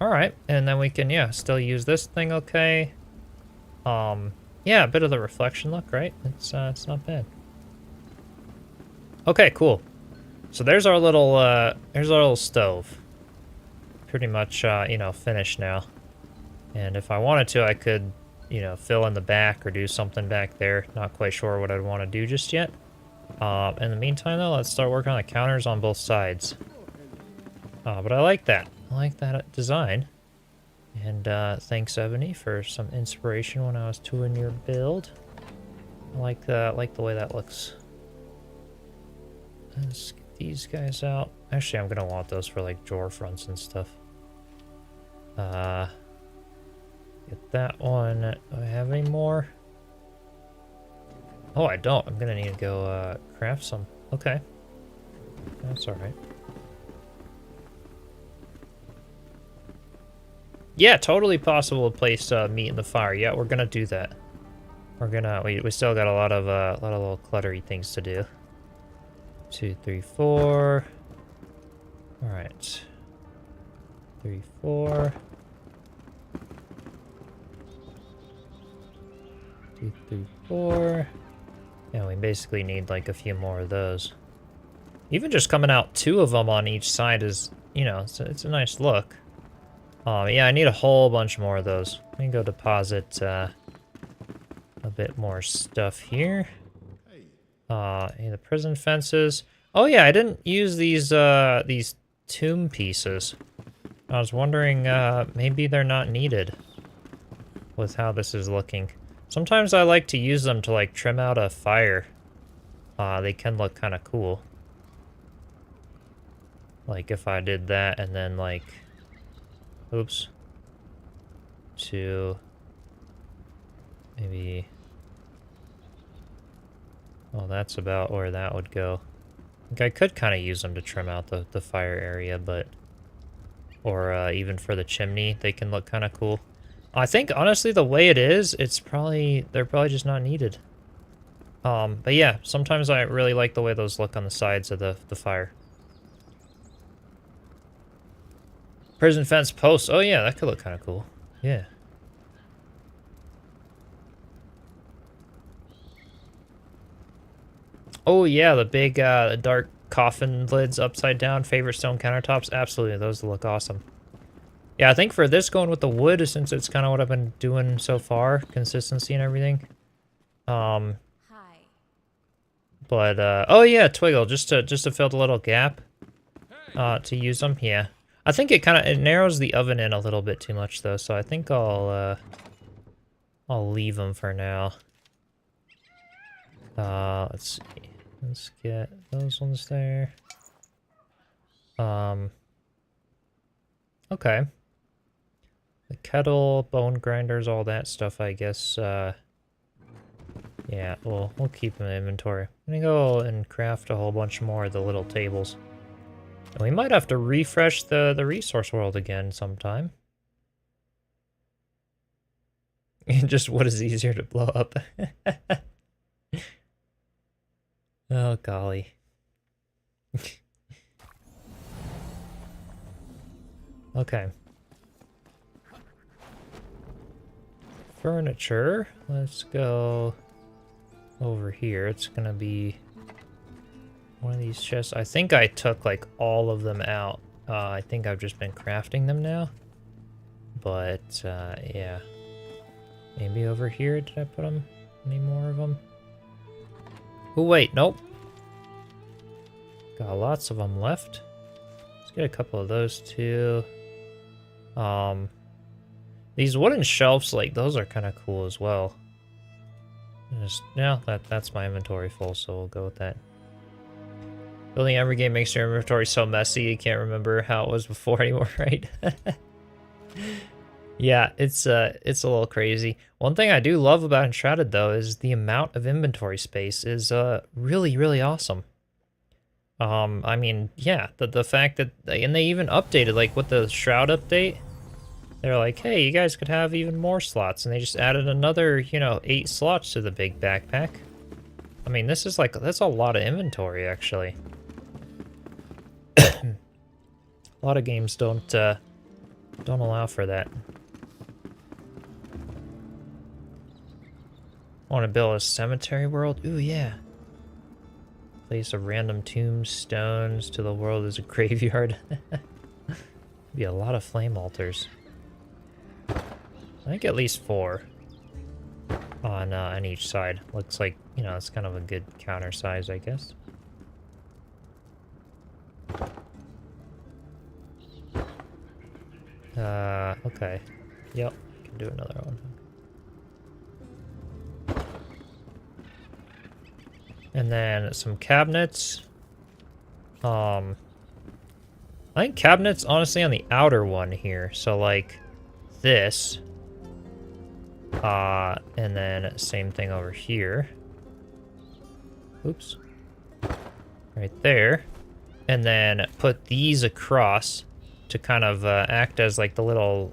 All right, and then we can still use this thing. Okay. Yeah, a bit of the reflection look, right? It's not bad. Okay, cool. So there's our little stove. Pretty much, you know, finished now. And if I wanted to, I could, you know, fill in the back or do something back there. Not quite sure what I'd want to do just yet. In the meantime, though, let's start working on the counters on both sides. But I like that. I like that design. And thanks, Ebony, for some inspiration when I was doing your build. I like the way that looks. Let's get these guys out. Actually, I'm gonna want those for like drawer fronts and stuff. Get that one. Do I have any more? Oh, I don't. I'm gonna need to go craft some. Okay. That's alright. Yeah, totally possible to place meat in the fire. Yeah, we're gonna do that. We're gonna we still got a lot of little cluttery things to do. 2, 3, 4. Alright. 3, 4. 2, 3, 4. Yeah, we basically need like a few more of those. Even just coming out 2 of them on each side is, you know, it's a nice look. Yeah, I need a whole bunch more of those. Let me go deposit a bit more stuff here. The prison fences. Oh yeah, I didn't use these tomb pieces. I was wondering, maybe they're not needed with how this is looking. Sometimes I like to use them to like trim out a fire. They can look kind of cool. Like if I did that and then like, oops, to maybe, well, that's about where that would go. I think I could kind of use them to trim out the fire area, but, or even for the chimney, they can look kind of cool. I think honestly the way it is, they're probably just not needed. But yeah, sometimes I really like the way those look on the sides of the fire. Prison fence posts. Oh yeah, that could look kind of cool. Yeah. Oh yeah, the big dark coffin lids upside down, favorite stone countertops. Absolutely, those look awesome. Yeah, I think for this, going with the wood, since it's kind of what I've been doing so far, consistency and everything. Hi. But oh yeah, Twiggle, just to fill the little gap, to use them. Yeah, I think it narrows the oven in a little bit too much though, so I think I'll leave them for now. Let's see. Let's get those ones there. Okay. The kettle, bone grinders, all that stuff, I guess, yeah, we'll keep them in inventory. I'm gonna go and craft a whole bunch more of the little tables. And we might have to refresh the resource world again sometime. Just what is easier to blow up? Oh, golly. Okay. Furniture. Let's go over here. It's gonna be one of these chests. I think I took like all of them out. I think I've just been crafting them now. But yeah. Maybe over here, did I put them? Any more of them? Oh wait, nope. Got lots of them left. Let's get a couple of those too. These wooden shelves, like, those are kind of cool as well. Yeah, that's my inventory full, so we'll go with that. Building every game makes your inventory so messy you can't remember how it was before anymore, right? Yeah, it's a little crazy. One thing I do love about Enshrouded, though, is the amount of inventory space is really, really awesome. I mean, yeah, the fact that, and they even updated, like, with the Shroud update, they're like, hey, you guys could have even more slots, and they just added another, you know, 8 slots to the big backpack. I mean, this is like, that's a lot of inventory, actually. A lot of games don't allow for that. Want to build a cemetery world? Ooh, yeah. Place of random tombstones to the world as a graveyard. Be a lot of flame altars. I think at least 4 on each side. Looks like, you know, it's kind of a good counter size, I guess. Okay. Yep, can do another one. And then some cabinets. I think cabinets, honestly, on the outer one here. So, like, this. And then same thing over here. Oops. Right there. And then put these across to kind of act as like the little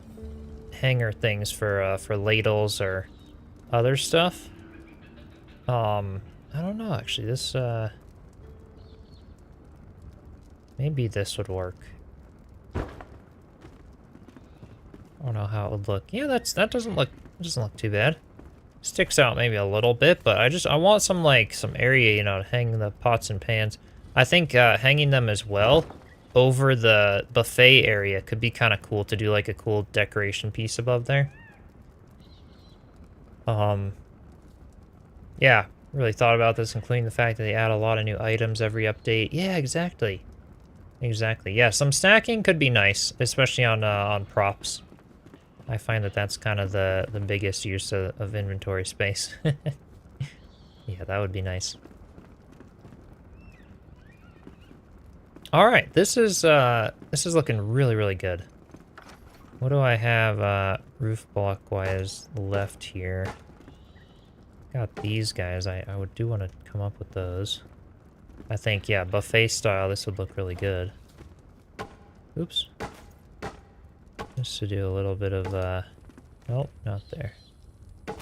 hanger things for ladles or other stuff. I don't know, actually. This, maybe this would work. I don't know how it would look. Yeah, that doesn't look too bad. Sticks out maybe a little bit, but I want some area, you know, to hang the pots and pans. I think hanging them as well over the buffet area could be kind of cool to do like a cool decoration piece above there. Yeah, really thought about this, including the fact that they add a lot of new items every update. Yeah, exactly. Exactly. Yeah, some stacking could be nice, especially on props. I find that that's kind of the biggest use of inventory space. Yeah, that would be nice. All right, this is looking really, really good. What do I have roof block-wise left here? Got these guys. I do want to come up with those. I think, yeah, buffet style, this would look really good. Oops. Just to do a little bit of, nope, not there. A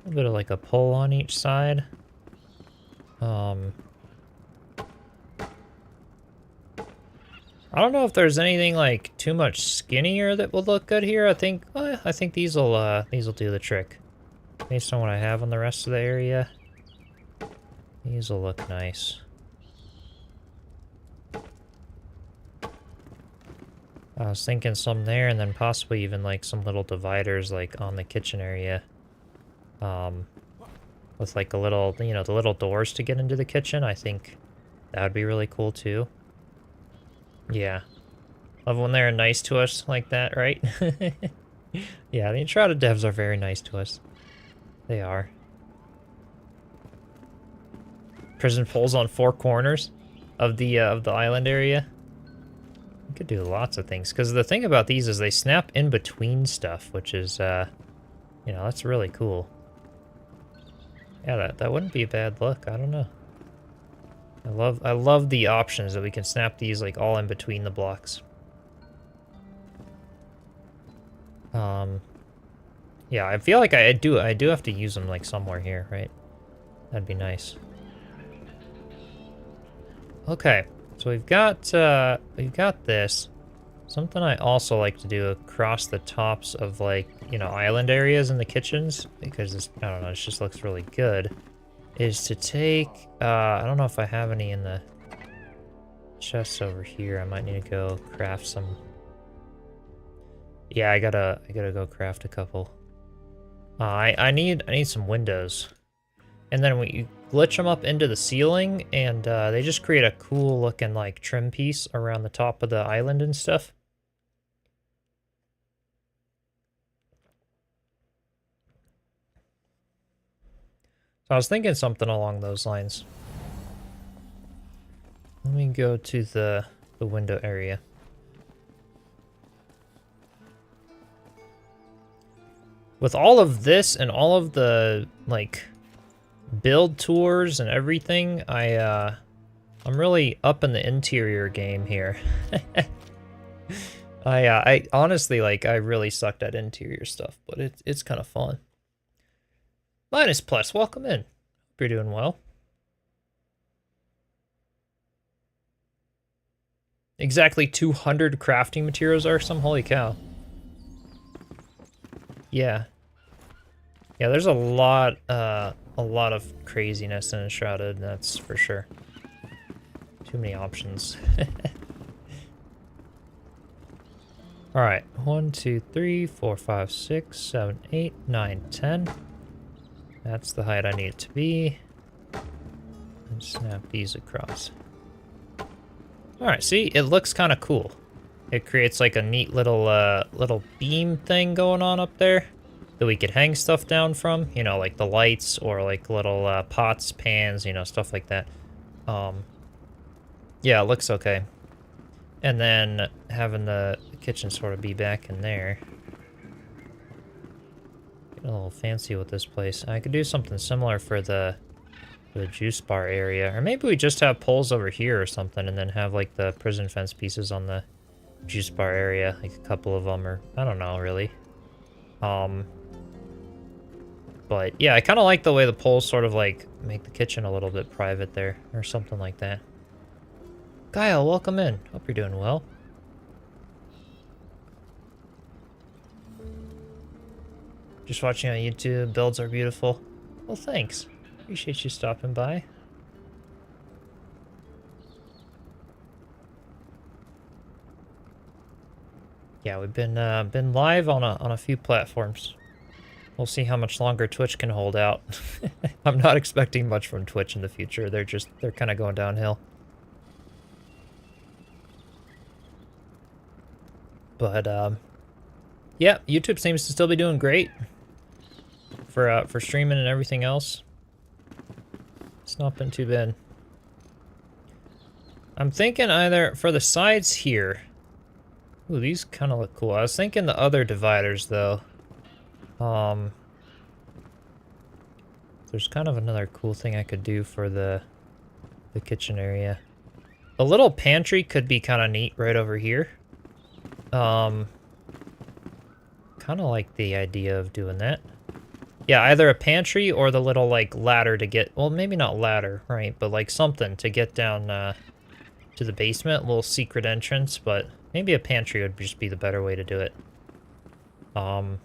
little bit of like a pole on each side. I don't know if there's anything like too much skinnier that would look good here. I think these will do the trick. Based on what I have on the rest of the area. These will look nice. I was thinking some there, and then possibly even like some little dividers like on the kitchen area. With like a little, you know, the little doors to get into the kitchen. I think that would be really cool too. Yeah. Love when they're nice to us like that, right? Yeah, the Enshrouded devs are very nice to us. They are. Prison poles on 4 corners of the island area. You could do lots of things, because the thing about these is they snap in between stuff, which is, you know, that's really cool. Yeah, that wouldn't be a bad look. I don't know. I love the options that we can snap these like all in between the blocks. Yeah, I feel like I do have to use them like somewhere here, right? That'd be nice. Okay, so we've got this. Something I also like to do across the tops of like, you know, island areas in the kitchens, because this, I don't know, it just looks really good, is to take, I don't know if I have any in the chests over here. I might need to go craft some. Yeah, I gotta go craft a couple. I need some windows. And then you glitch them up into the ceiling, and they just create a cool looking like trim piece around the top of the island and stuff. So I was thinking something along those lines. Let me go to the window area. With all of this and all of the like build tours and everything, I'm really up in the interior game here. I honestly, like, I really sucked at interior stuff, but it's kind of fun. Linus Plus, welcome in. Hope you're doing well. Exactly 200 crafting materials are some, holy cow. Yeah. Yeah, there's a lot of craziness in Enshrouded, that's for sure. Too many options. Alright, 1, 2, 3, 4, 5, 6, 7, 8, 9, 10. That's the height I need it to be. And snap these across. Alright, see, it looks kind of cool. It creates like a neat little little beam thing going on up there that we could hang stuff down from, you know, like the lights or like little pots, pans, you know, stuff like that. Yeah, it looks okay. And then having the kitchen sort of be back in there. Get a little fancy with this place. I could do something similar for the juice bar area. Or maybe we just have poles over here or something and then have like the prison fence pieces on the juice bar area. Like a couple of them, or I don't know really. But yeah, I kind of like the way the poles sort of like make the kitchen a little bit private there or something like that. Kyle, welcome in. Hope you're doing well. Just watching on YouTube. Builds are beautiful. Well, thanks. Appreciate you stopping by. Yeah, we've been live on a few platforms. We'll see how much longer Twitch can hold out. I'm not expecting much from Twitch in the future. They're kind of going downhill. But yeah, YouTube seems to still be doing great for streaming and everything else. It's not been too bad. I'm thinking either for the sides here. Ooh, these kind of look cool. I was thinking the other dividers though. There's kind of another cool thing I could do for the kitchen area. A little pantry could be kind of neat right over here. Kind of like the idea of doing that. Yeah, either a pantry or the little like ladder to get, well, maybe not ladder, right? But like something to get down to the basement, a little secret entrance, but maybe a pantry would just be the better way to do it. Or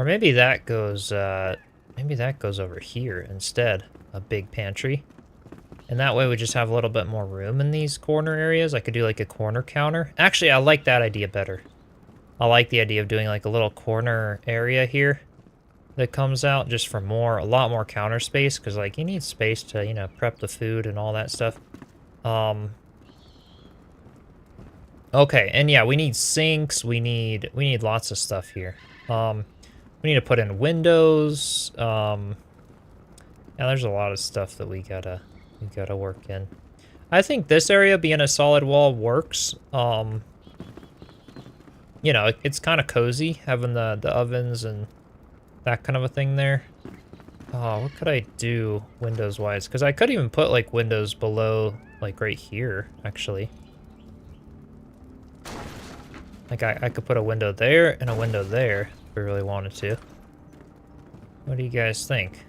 maybe that goes over here instead, a big pantry. And that way we just have a little bit more room in these corner areas. I could do like a corner counter. Actually, I like that idea better. I like the idea of doing like a little corner area here that comes out just for a lot more counter space, because like you need space to, you know, prep the food and all that stuff. Okay, and yeah, we need sinks, we need lots of stuff here. We need to put in windows. Yeah, there's a lot of stuff that we gotta work in. I think this area being a solid wall works. You know, it's kind of cozy having the ovens and that kind of a thing there. Oh, what could I do windows wise? Because I could even put like windows below, like right here, actually. Like I could put a window there and a window there if we really wanted to. What do you guys think?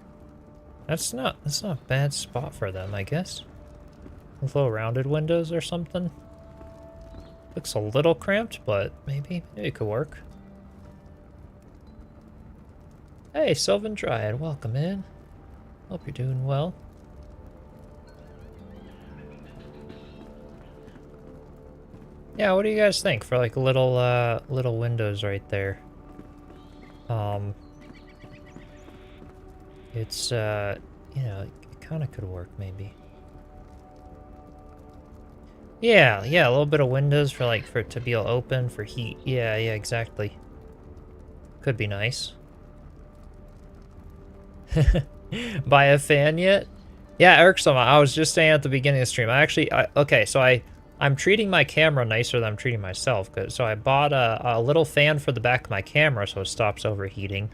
That's not a bad spot for them, I guess. With little rounded windows or something. Looks a little cramped, but maybe it could work. Hey, Sylvan Dryad, welcome in. Hope you're doing well. Yeah, what do you guys think for like little windows right there? It's you know, it kind of could work maybe. Yeah, a little bit of windows for it to be able to open for heat. Yeah, exactly. Could be nice. Buy a fan yet? Yeah, Irksome, I was just saying at the beginning of the stream. Okay, so I'm treating my camera nicer than I'm treating myself. So I bought a little fan for the back of my camera so it stops overheating.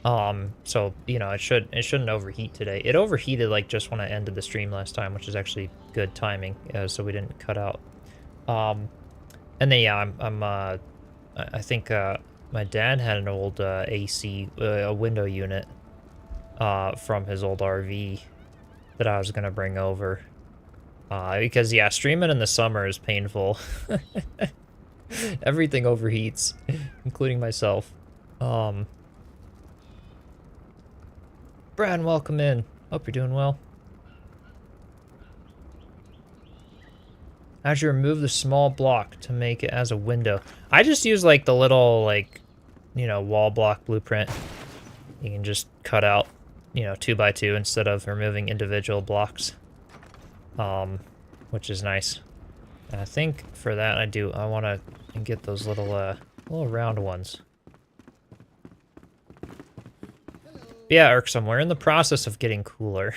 So, you know, it shouldn't overheat today. It overheated like just when I ended the stream last time, which is actually good timing, so we didn't cut out. And then yeah, I think my dad had an old AC, a window unit from his old RV that I was gonna bring over. Because yeah, streaming in the summer is painful. Everything overheats, including myself. Brad, welcome in. Hope you're doing well. How'd you remove the small block to make it as a window? I just use like the little like, you know, wall block blueprint. You can just cut out, you know, 2 by 2 instead of removing individual blocks. Which is nice. And I think for that I want to get those little round ones. Yeah, Irksome, we're in the process of getting cooler.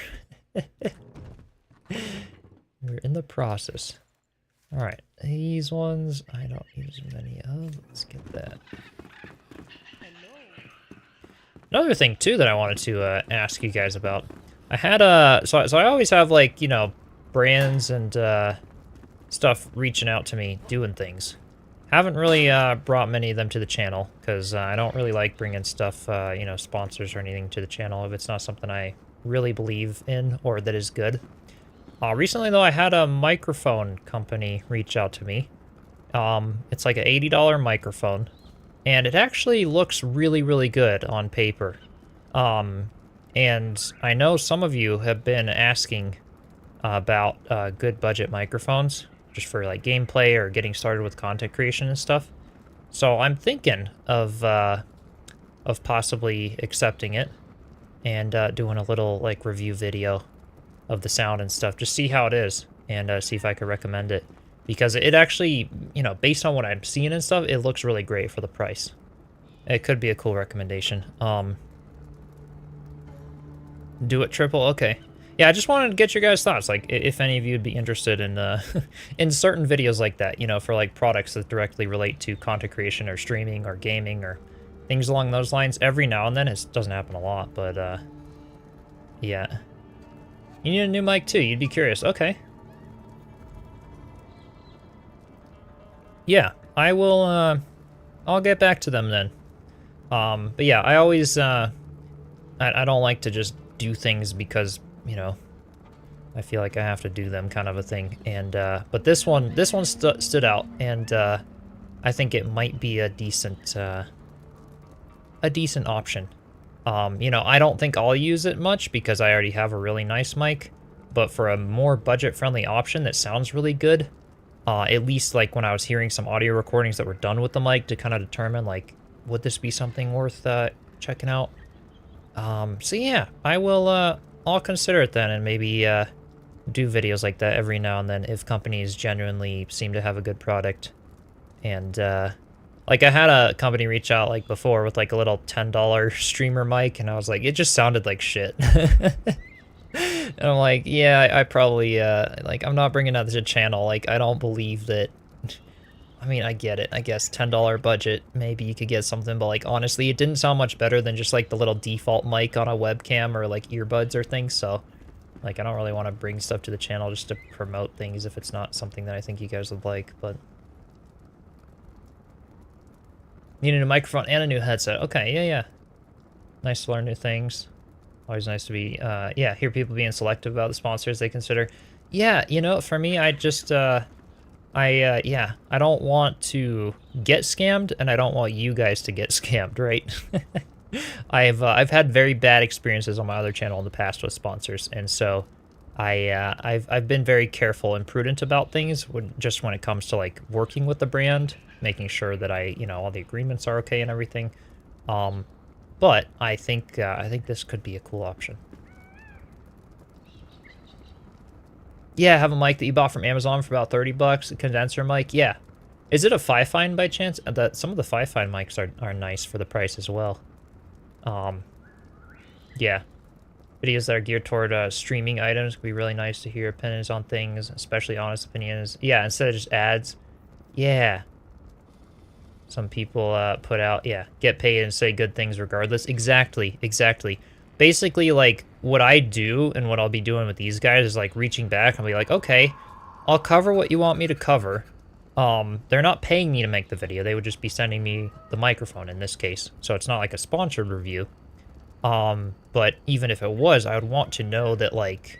We're in the process. Alright, these ones I don't use many of. Let's get that. Another thing too that I wanted to ask you guys about. I had so I always have like, you know, brands and stuff reaching out to me doing things. Haven't really brought many of them to the channel because I don't really like bringing stuff, you know, sponsors or anything to the channel if it's not something I really believe in or that is good. Recently though, I had a microphone company reach out to me. It's like an $80 microphone, and it actually looks really, really good on paper. And I know some of you have been asking about good budget microphones, just for like gameplay or getting started with content creation and stuff. So I'm thinking of possibly accepting it and doing a little like review video of the sound and stuff, just see how it is and see if I could recommend it. Because it actually, you know, based on what I'm seeing and stuff, it looks really great for the price. It could be a cool recommendation. Do it triple, okay. Yeah, I just wanted to get your guys' thoughts, like, if any of you would be interested in, in certain videos like that, you know, for, like, products that directly relate to content creation or streaming or gaming or things along those lines. Every now and then, it doesn't happen a lot, but, yeah. You need a new mic, too, you'd be curious, okay. Yeah, I will, I'll get back to them then. But yeah, I always, I don't like to just do things because, you know, I feel like I have to do them kind of a thing. And, but this one stood out, and, I think it might be a decent option. You know, I don't think I'll use it much because I already have a really nice mic, but for a more budget-friendly option that sounds really good, at least like when I was hearing some audio recordings that were done with the mic to kind of determine like, would this be something worth checking out? So yeah, I will, I'll consider it then and maybe do videos like that every now and then if companies genuinely seem to have a good product. And like I had a company reach out like before with like a little $10 streamer mic, and I was like, it just sounded like shit. And I'm like, yeah, I probably, like, I'm not bringing that to the channel. Like, I don't believe that. I mean, I get it. I guess $10 budget, maybe you could get something, but, like, honestly, it didn't sound much better than just, like, the little default mic on a webcam or, like, earbuds or things, so, like, I don't really want to bring stuff to the channel just to promote things if it's not something that I think you guys would like, but... Need a new microphone and a new headset. Okay, yeah. Nice to learn new things. Always nice to be, yeah, hear people being selective about the sponsors they consider. Yeah, you know, for me, I just, yeah, I don't want to get scammed, and I don't want you guys to get scammed, right? I've had very bad experiences on my other channel in the past with sponsors, and so I've been very careful and prudent about things just when it comes to like working with the brand, making sure that you know, all the agreements are okay and everything. But I think this could be a cool option. Yeah, have a mic that you bought from Amazon for about 30 bucks, a condenser mic. Yeah. Is it a Fi-Fine by chance? Some of the Fi-Fine mics are nice for the price as well. Yeah. Videos that are geared toward streaming items could be really nice to hear opinions on things, especially honest opinions. Yeah, instead of just ads. Yeah. Some people put out, yeah, get paid and say good things regardless. Exactly. Basically, like, what I do and what I'll be doing with these guys is, like, reaching back and be like, okay, I'll cover what you want me to cover. They're not paying me to make the video. They would just be sending me the microphone in this case. So it's not like a sponsored review. But even if it was, I would want to know that, like,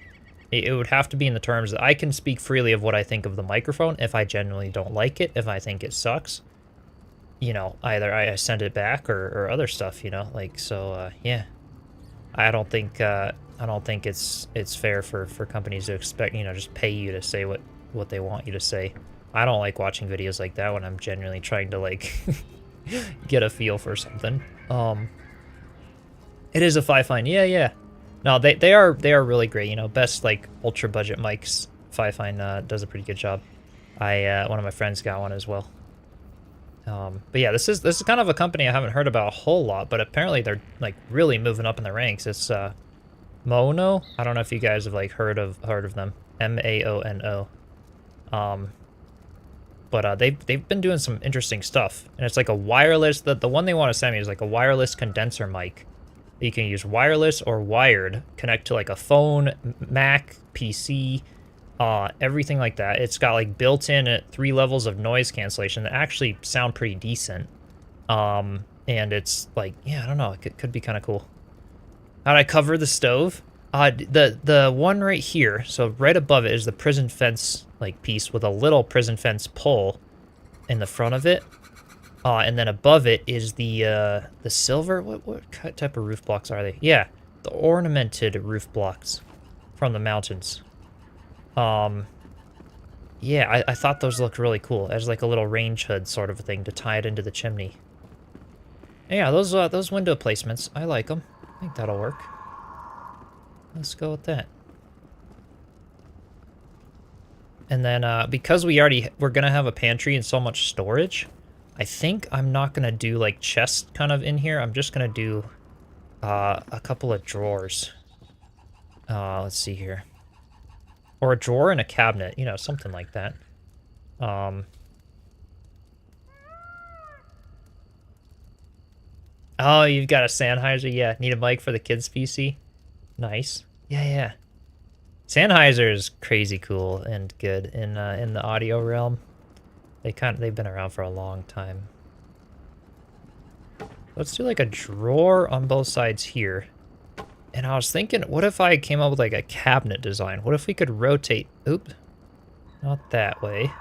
it would have to be in the terms that I can speak freely of what I think of the microphone if I genuinely don't like it, if I think it sucks. You know, either I send it back or other stuff, you know, like, so, yeah. I don't think it's fair for companies to expect, you know, just pay you to say what they want you to say. I don't like watching videos like that when I'm genuinely trying to, like, get a feel for something. It is a Fi-Fine, yeah. No, they are really great, you know, best, like, ultra budget mics. Fi-Fine does a pretty good job. One of my friends got one as well. But yeah, this is kind of a company I haven't heard about a whole lot, but apparently they're like really moving up in the ranks. It's Mono. I don't know if you guys have like heard of them. Maono. But they've been doing some interesting stuff, and it's like a wireless. The one they want to send me is like a wireless condenser mic, You can use wireless or wired, connect to like a phone, Mac, PC, everything like that. It's got like built-in 3 levels of noise cancellation that actually sound pretty decent. And it's like, yeah, I don't know, it could be kind of cool. How'd I cover the stove? The one right here, so right above it is the prison fence like piece with a little prison fence pole in the front of it. And then above it is the silver. What type of roof blocks are they? Yeah, the ornamented roof blocks from the mountains. Yeah, I thought those looked really cool as like a little range hood sort of thing to tie it into the chimney. Yeah, those window placements, I like them. I think that'll work. Let's go with that. And then because we're gonna have a pantry and so much storage, I think I'm not gonna do like chests kind of in here. I'm just gonna do a couple of drawers. Let's see here. Or a drawer and a cabinet, you know, something like that. Oh, you've got a Sennheiser? Yeah, need a mic for the kids' PC? Nice. Yeah. Sennheiser is crazy cool and good in the audio realm. They've been around for a long time. Let's do like a drawer on both sides here. And I was thinking, what if I came up with like a cabinet design? What if we could rotate, oops, not that way.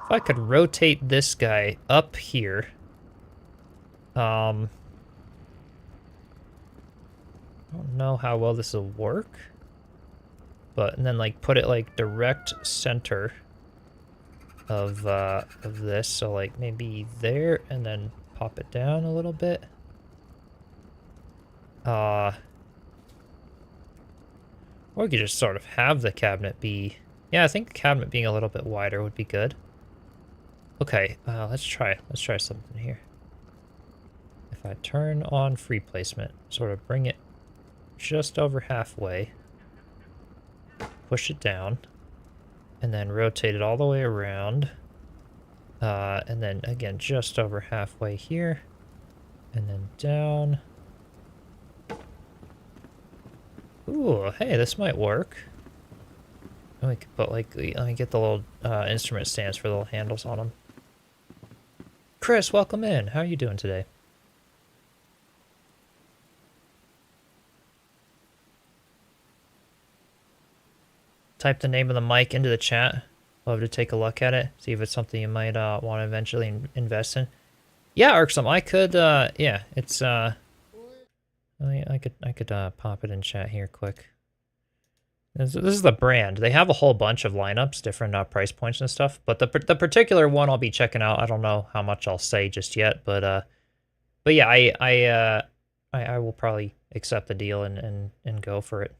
If I could rotate this guy up here. I don't know how well this will work. And then like put it like direct center of this, so like maybe there, and then pop it down a little bit. Or we could just sort of have the cabinet be, yeah, I think the cabinet being a little bit wider would be good. Okay, let's try something here. If I turn on free placement, sort of bring it just over halfway, push it down, and then rotate it all the way around. And then again, just over halfway here, and then down. Ooh, hey, this might work. And we could put like, let me get the little instrument stands for the little handles on them. Chris, welcome in. How are you doing today? Type the name of the mic into the chat. Love to take a look at it, see if it's something you might want to eventually invest in. Yeah, Irksome, I could, yeah, it's, I could pop it in chat here quick. This is the brand. They have a whole bunch of lineups, different price points and stuff, but the particular one I'll be checking out, I don't know how much I'll say just yet, but yeah, I will probably accept the deal and go for it.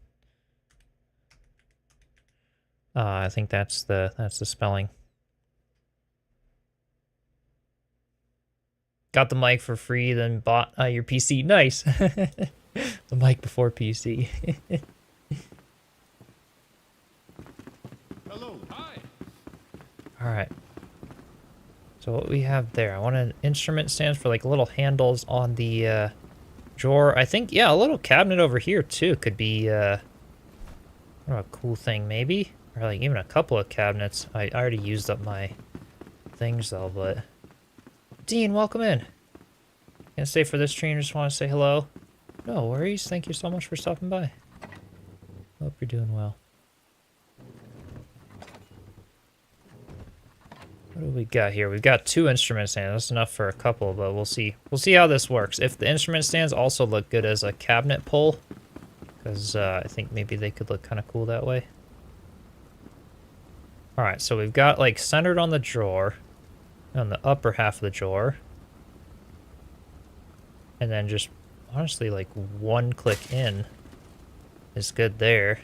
I think that's the spelling. Got the mic for free, then bought your PC. Nice. The mic before PC. Hello. Hi. All right. So what we have there, I want an instrument stands for like little handles on the drawer. I think, yeah, a little cabinet over here too could be a cool thing maybe. Or like even a couple of cabinets. I already used up my things though, but... Dean, welcome in. Gonna stay for this stream, just want to say hello. No worries, thank you so much for stopping by. Hope you're doing well. What do we got here? We've got 2 instrument stands. That's enough for a couple, but we'll see. We'll see how this works. If the instrument stands also look good as a cabinet pole, because I think maybe they could look kind of cool that way. Alright, so we've got like centered on the drawer, on the upper half of the drawer. And then just honestly like one click in is good there.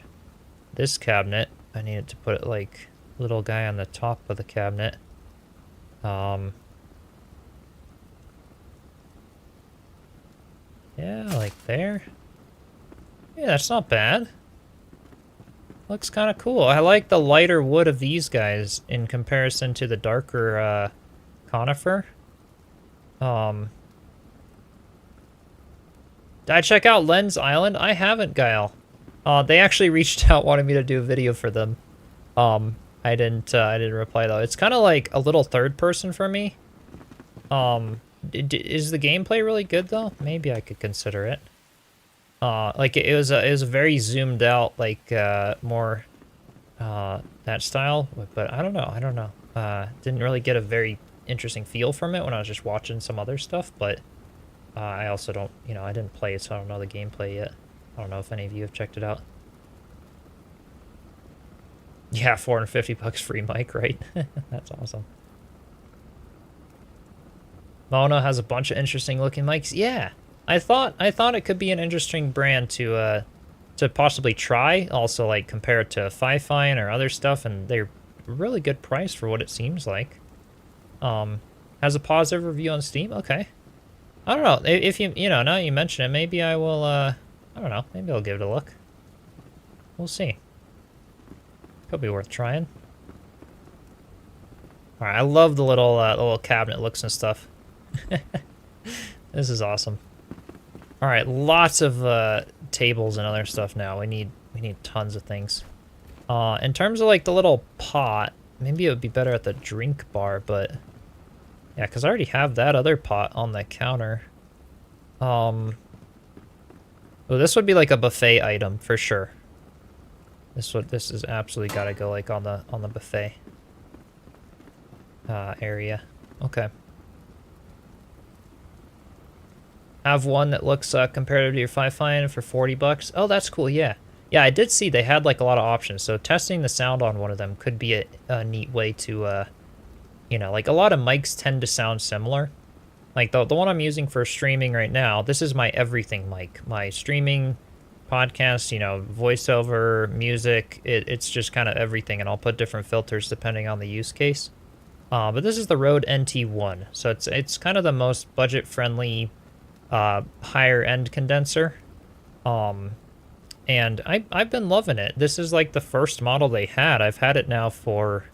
This cabinet, I needed to put it like little guy on the top of the cabinet. Yeah, like there. Yeah, that's not bad. Looks kind of cool. I like the lighter wood of these guys in comparison to the darker conifer. Did I check out Lens Island? I haven't, Guile. They actually reached out wanting me to do a video for them. I didn't reply though. It's kind of like a little third person for me. Is the gameplay really good though? Maybe I could consider it. Like it was a very zoomed out, like more that style, but I don't know. Didn't really get a very interesting feel from it when I was just watching some other stuff, but I also don't, I didn't play it, so I don't know the gameplay yet. I don't know if any of you have checked it out. Yeah, $450 free mic, right? That's awesome. Mono has a bunch of interesting looking mics. Yeah, I thought it could be an interesting brand to possibly try. Also, like compare it to Fi-Fi or other stuff, and they're really good price for what it seems like. Has a positive review on Steam. Okay, I don't know if now that you mention it, maybe I will. I don't know. Maybe I'll give it a look. We'll see. Could be worth trying. All right, I love the little cabinet looks and stuff. This is awesome. All right, lots of tables and other stuff now. We need tons of things. In terms of like the little pot, maybe it would be better at the drink bar, but yeah, because I already have that other pot on the counter. Well, this would be like a buffet item for sure. This is absolutely gotta go like on the buffet area. Okay. Have one that looks comparative to your Fi-Fi for $40. Oh, that's cool. Yeah, I did see they had like a lot of options. So testing the sound on one of them could be a neat way to, like a lot of mics tend to sound similar. Like the one I'm using for streaming right now, this is my everything mic. My streaming, podcast, voiceover, music. It's just kind of everything, and I'll put different filters depending on the use case. But this is the Rode NT1, so it's kind of the most budget-friendly. Higher end condenser, and I've been loving it. This is like the first model they had. I've had it now for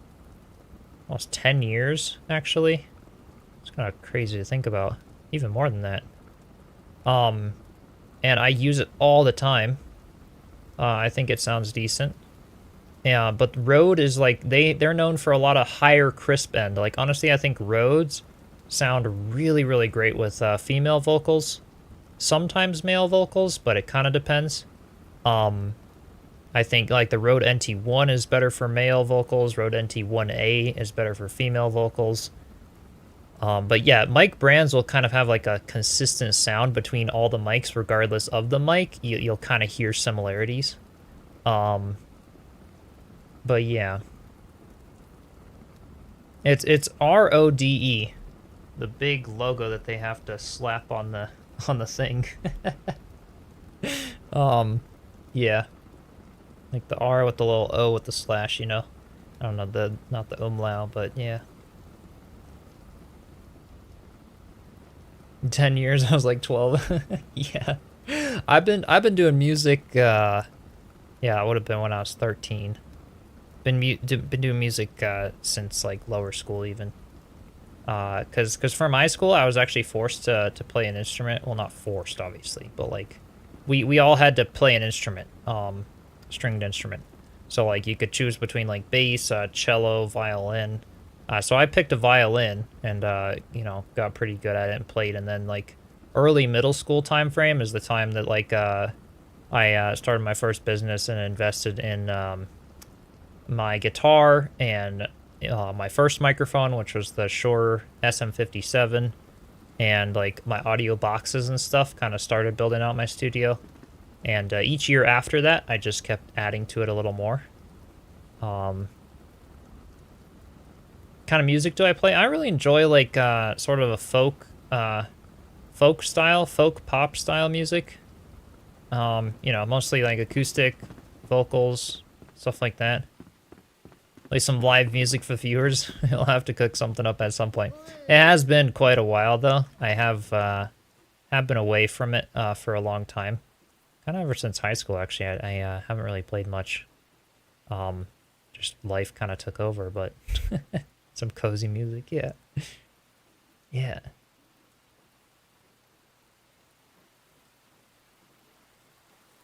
almost 10 years actually. It's kind of crazy to think about, even more than that. And I use it all the time. I think it sounds decent. Yeah, but Rode is like they're known for a lot of higher crisp end. Like honestly, I think Rodes sound really, really great with female vocals, sometimes male vocals, but it kind of depends. I think like the Rode NT1 is better for male vocals, Rode NT1A is better for female vocals. But yeah, mic brands will kind of have like a consistent sound between all the mics regardless of the mic. You'll kind of hear similarities. But yeah. It's RODE. The big logo that they have to slap on the thing. Yeah. Like the R with the little O with the slash, I don't know, not the umlaut, but yeah. 10 years, I was like 12. Yeah. I've been doing music, yeah, it would have been when I was 13. Been doing music since like lower school even. Because from high school, I was actually forced to play an instrument. Well, not forced, obviously, but like we all had to play an instrument, stringed instrument. So like you could choose between like bass, cello, violin. So I picked a violin and got pretty good at it and played. And then like early middle school time frame is the time that like I started my first business and invested in my guitar and my first microphone, which was the Shure SM57, and like my audio boxes and stuff, kind of started building out my studio. And each year after that, I just kept adding to it a little more. Kind of music do I play? I really enjoy like sort of a folk style, folk pop style music. Mostly like acoustic vocals, stuff like that. Play some live music for viewers. I'll have to cook something up at some point. It has been quite a while though. I have been away from it for a long time. Kind of ever since high school actually. I haven't really played much. Just life kind of took over, but some cozy music, yeah. Yeah.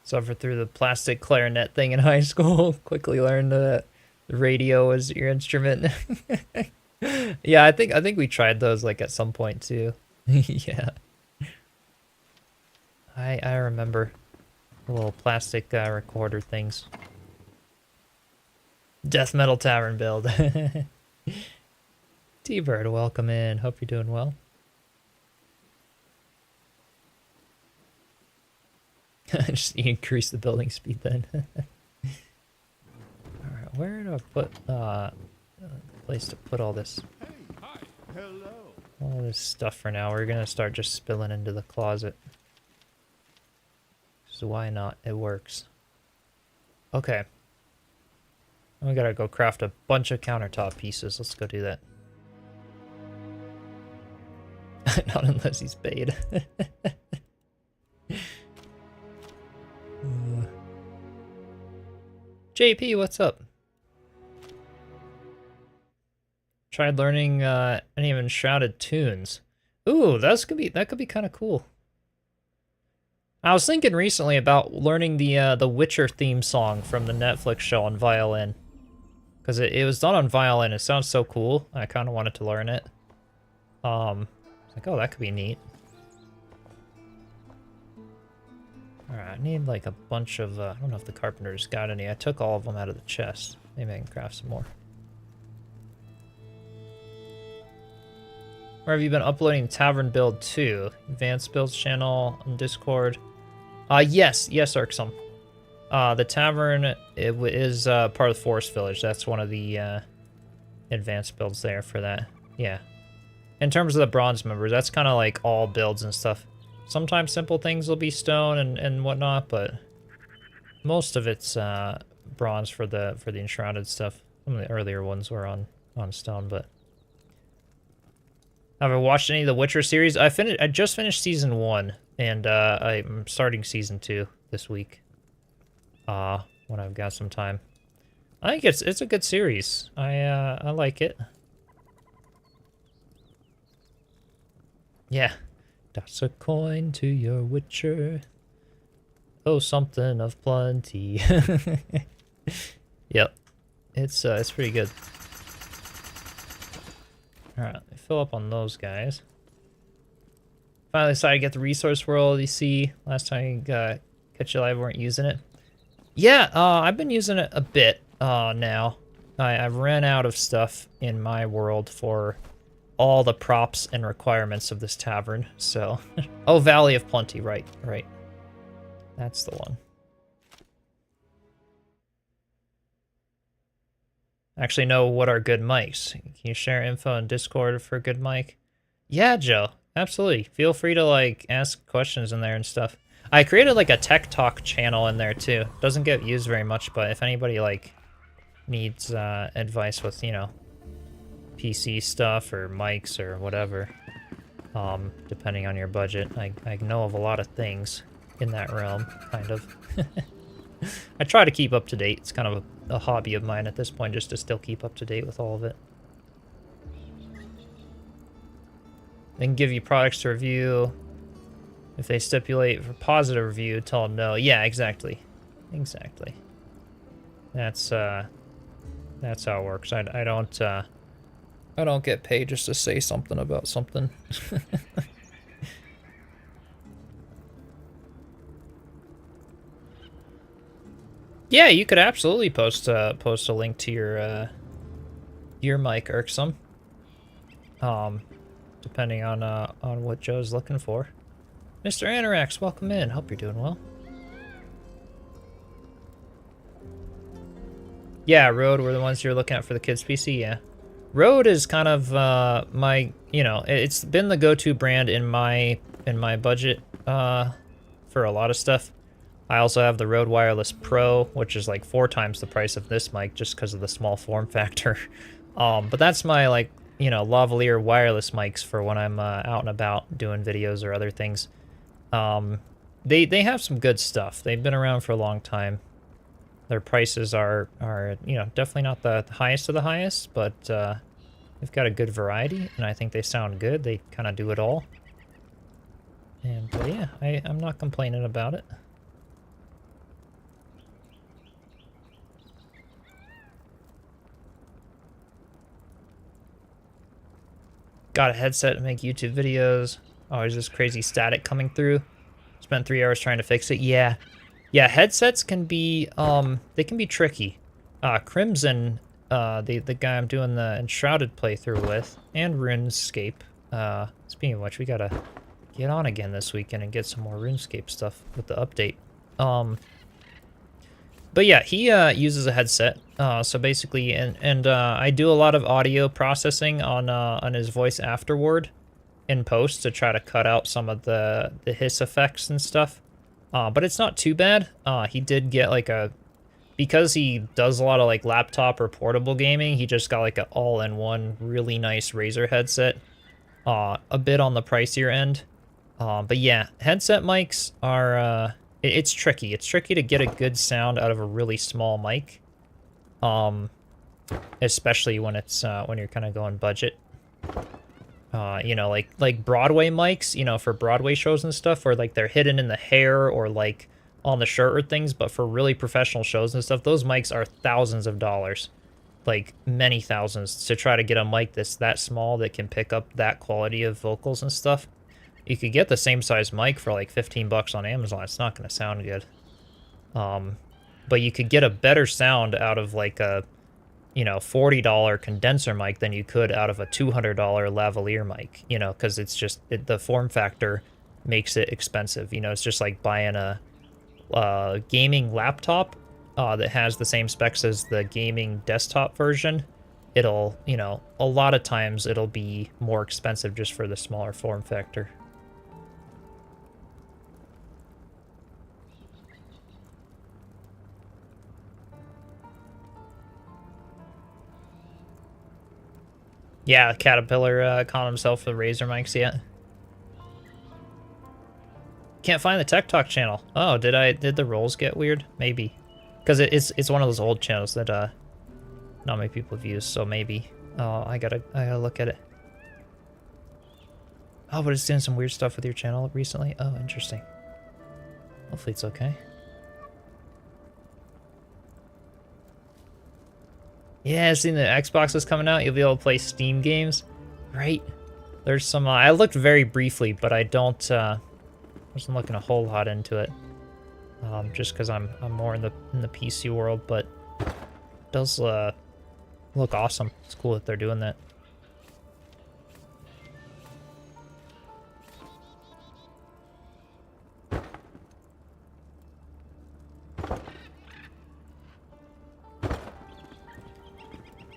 Suffered through the plastic clarinet thing in high school. Quickly learned the radio was your instrument. Yeah, I think we tried those like at some point too. Yeah. I remember the little plastic recorder things. Death metal tavern build. T-Bird, welcome in. Hope you're doing well. Just increase the building speed then. Alright, where do I put place to put all this? Hey, hi. Hello. All this stuff for now. We're gonna start just spilling into the closet. So why not? It works. Okay. We gotta go craft a bunch of countertop pieces. Let's go do that. Not unless he's paid. JP, what's up? Tried learning any of Enshrouded tunes. Ooh, that could be kind of cool. I was thinking recently about learning the Witcher theme song from the Netflix show on violin, because it was done on violin. It sounds so cool. I kind of wanted to learn it. Like, oh, that could be neat. Alright, I need like a bunch of, I don't know if the carpenter's got any. I took all of them out of the chest. Maybe I can craft some more. Where have you been uploading Tavern build to? Advanced builds channel on Discord. Yes, Irksome. The Tavern is part of the Forest Village. That's one of the advanced builds there for that. Yeah. In terms of the bronze members, that's kind of like all builds and stuff. Sometimes simple things will be stone and whatnot, but most of it's bronze for the Enshrouded stuff. Some of the earlier ones were on stone, but have I watched any of the Witcher series? I just finished season 1, and I'm starting season 2 this week. When I've got some time. I think it's a good series. I like it. Yeah. Toss a coin to your Witcher. Oh, something of plenty. Yep. It's pretty good. Alright, fill up on those guys. Finally decided to get the resource world. You see, last time you catch you live, weren't using it. Yeah, I've been using it a bit now. I've ran out of stuff in my world for all the props and requirements of this tavern, so... Oh, Valley of Plenty, right. That's the one. Actually know what are good mics. Can you share info in Discord for a good mic? Yeah, Joe, absolutely. Feel free to, like, ask questions in there and stuff. I created, like, a tech talk channel in there, too. Doesn't get used very much, but if anybody, like, needs advice with, you know, PC stuff or mics or whatever, depending on your budget. I know of a lot of things in that realm, kind of. I try to keep up to date. It's kind of a hobby of mine at this point, just to still keep up to date with all of it. They can give you products to review. If they stipulate for positive review, tell them no. Yeah, exactly. Exactly. That's how it works. I don't get paid just to say something about something. Yeah, you could absolutely post a link to your mic, Irksome. Depending on what Joe's looking for. Mr. Anorax, welcome in. Hope you're doing well. Yeah, Road were the ones you're looking at for the kids' PC, yeah. Road is kind of my, you know, it's been the go-to brand in my budget for a lot of stuff. I also have the Rode Wireless Pro, which is like 4 times the price of this mic just because of the small form factor. But that's my, like, you know, lavalier wireless mics for when I'm out and about doing videos or other things. They have some good stuff. They've been around for a long time. Their prices are you know, definitely not the highest of the highest, but they've got a good variety, and I think they sound good. They kind of do it all. And yeah, I'm not complaining about it. got a headset to make YouTube videos. Always this crazy static coming through. Spent 3 hours trying to fix it. Yeah. Yeah, headsets can be, they can be tricky. Crimson, the guy I'm doing the Enshrouded playthrough with, and RuneScape. Speaking of which, we gotta get on again this weekend and get some more RuneScape stuff with the update. But yeah, he uses a headset. So basically, I do a lot of audio processing on his voice afterward in post to try to cut out some of the hiss effects and stuff. But it's not too bad. He did get like because he does a lot of like laptop or portable gaming, he just got like an all-in-one really nice Razer headset. A bit on the pricier end. But yeah, headset mics are, it's tricky. It's tricky to get a good sound out of a really small mic. Especially when it's, when you're kind of going budget. You know, like Broadway mics, you know, for Broadway shows and stuff, where like they're hidden in the hair or like on the shirt or things, but for really professional shows and stuff, those mics are thousands of dollars. Like many thousands to try to get a mic that's that small that can pick up that quality of vocals and stuff. You could get the same size mic for like 15 bucks on Amazon. It's not going to sound good. But you could get a better sound out of like a, you know, $40 condenser mic than you could out of a $200 lavalier mic, you know, because it's just, the form factor makes it expensive. You know, it's just like buying a gaming laptop that has the same specs as the gaming desktop version. It'll, you know, a lot of times it'll be more expensive just for the smaller form factor. Yeah, Caterpillar caught himself with Razer mics yet. Can't find the Tech Talk channel. Oh, did the roles get weird? Maybe. Because it's one of those old channels that not many people have used, so maybe. Oh, I gotta look at it. Oh, but it's doing some weird stuff with your channel recently? Oh, interesting. Hopefully it's okay. Yeah, seeing the Xbox is coming out, you'll be able to play Steam games, right? There's some, I looked very briefly, but I wasn't looking a whole lot into it. Just because I'm more in the PC world, but it does look awesome. It's cool that they're doing that.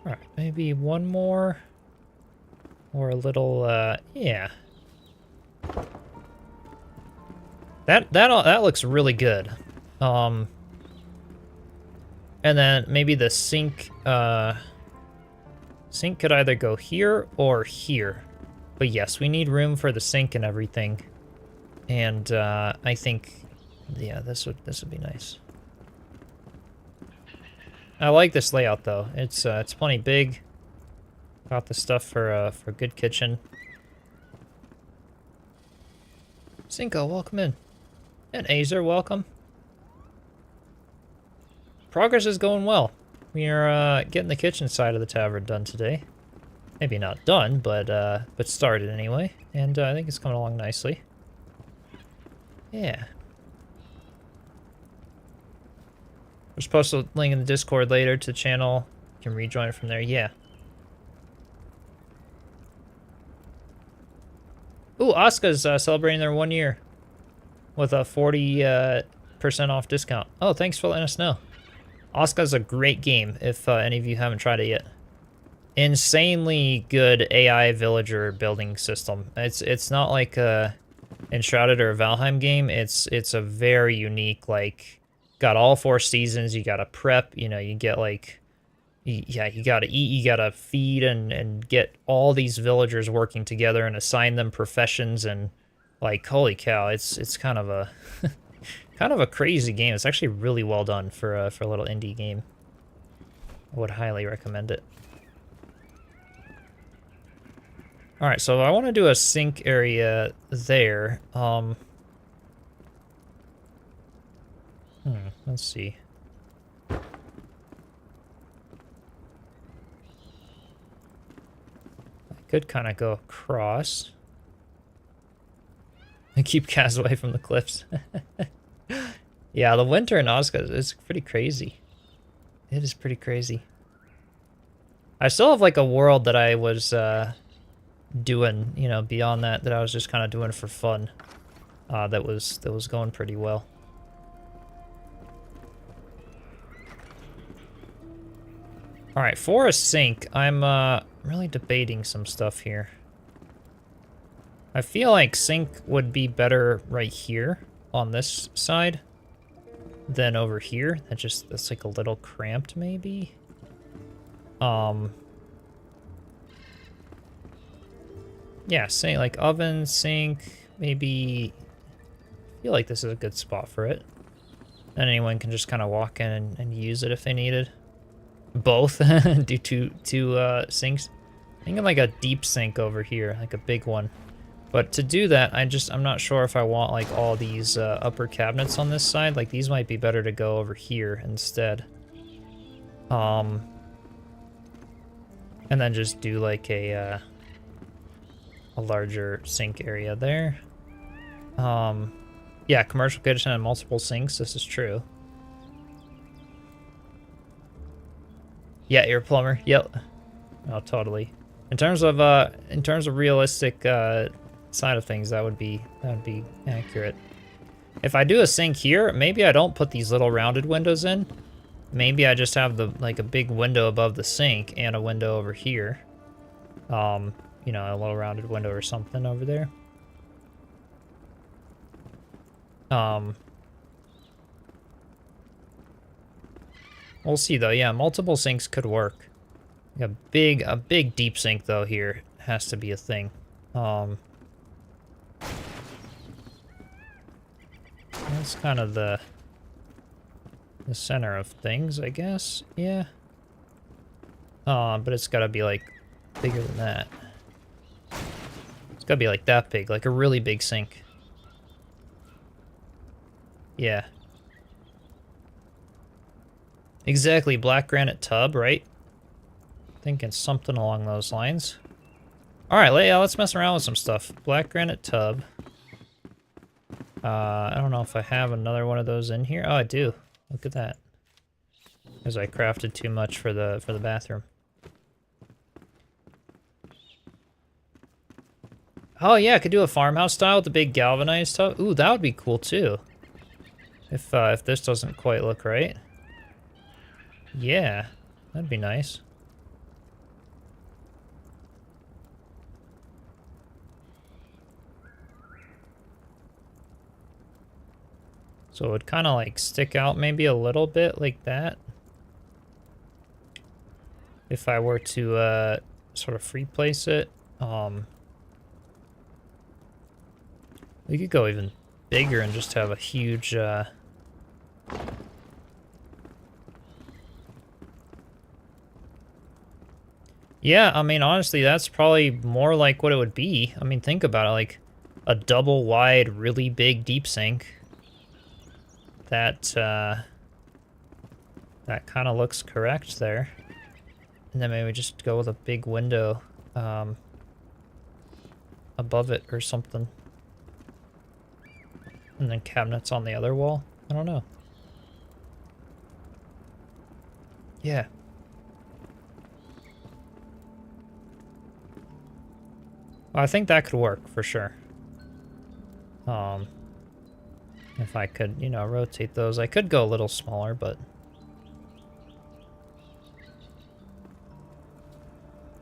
All right, maybe one more, or a little, yeah. That looks really good. And then maybe the sink could either go here or here. But yes, we need room for the sink and everything. And I think, yeah, this would be nice. I like this layout though. It's plenty big. Got the stuff for a good kitchen. Cinco, welcome in. And Azer, welcome. Progress is going well. We are getting the kitchen side of the tavern done today. Maybe not done, but started anyway. And I think it's coming along nicely. Yeah. We're supposed to link in the Discord later to the channel. You can rejoin from there. Yeah. Ooh, Asuka's celebrating their 1 year with a 40% off discount. Oh, thanks for letting us know. Asuka's a great game if any of you haven't tried it yet. Insanely good AI villager building system. It's not like a Enshrouded or a Valheim game. It's a very unique, like, got all 4 seasons. You gotta prep, you know, you get like, yeah, you gotta eat, you gotta feed, and get all these villagers working together and assign them professions, and like, holy cow, it's kind of a kind of a crazy game. It's actually really well done for a little indie game. I would highly recommend it. All right, so I want to do a sink area there. Let's see. Could kind of go across. And keep Kaz away from the cliffs. Yeah, the winter in Oscar is pretty crazy. It is pretty crazy. I still have like a world that I was doing, you know, beyond that I was just kind of doing for fun. That was going pretty well. All right, for a sink, I'm really debating some stuff here. I feel like sink would be better right here on this side than over here. That's like a little cramped maybe. Yeah, say like oven, sink, maybe. I feel like this is a good spot for it. And anyone can just kind of walk in and use it if they needed. Both. Do two sinks. Thinking like a deep sink over here, like a big one. But to do that, I'm not sure if I want like all these upper cabinets on this side. Like these might be better to go over here instead. And then just do like a larger sink area there. Yeah, commercial kitchen and multiple sinks. This is true. Yeah, you're a plumber. Yep. Oh, totally. In terms of realistic side of things, that would be accurate. If I do a sink here, maybe I don't put these little rounded windows in. Maybe I just have like a big window above the sink and a window over here. You know, a little rounded window or something over there. We'll see though. Yeah, multiple sinks could work. A big deep sink though here has to be a thing. That's kind of the center of things, I guess. Yeah. But it's gotta be like bigger than that. It's gotta be like that big, like a really big sink. Yeah. Exactly, black granite tub, right? Thinking something along those lines. Alright, yeah, let's mess around with some stuff. Black granite tub. I don't know if I have another one of those in here. Oh, I do. Look at that. Because I crafted too much for the bathroom. Oh yeah, I could do a farmhouse style with the big galvanized tub. Ooh, that would be cool too. If this doesn't quite look right. Yeah, that'd be nice. So it would kind of like stick out maybe a little bit like that. If I were to sort of free place it. We could go even bigger and just have a huge yeah, I mean, honestly, that's probably more like what it would be. I mean, think about it, like a double wide, really big deep sink. That kind of looks correct there. And then maybe just go with a big window above it or something. And then cabinets on the other wall. I don't know. Yeah. Well, I think that could work for sure. If I could, you know, rotate those. I could go a little smaller, but...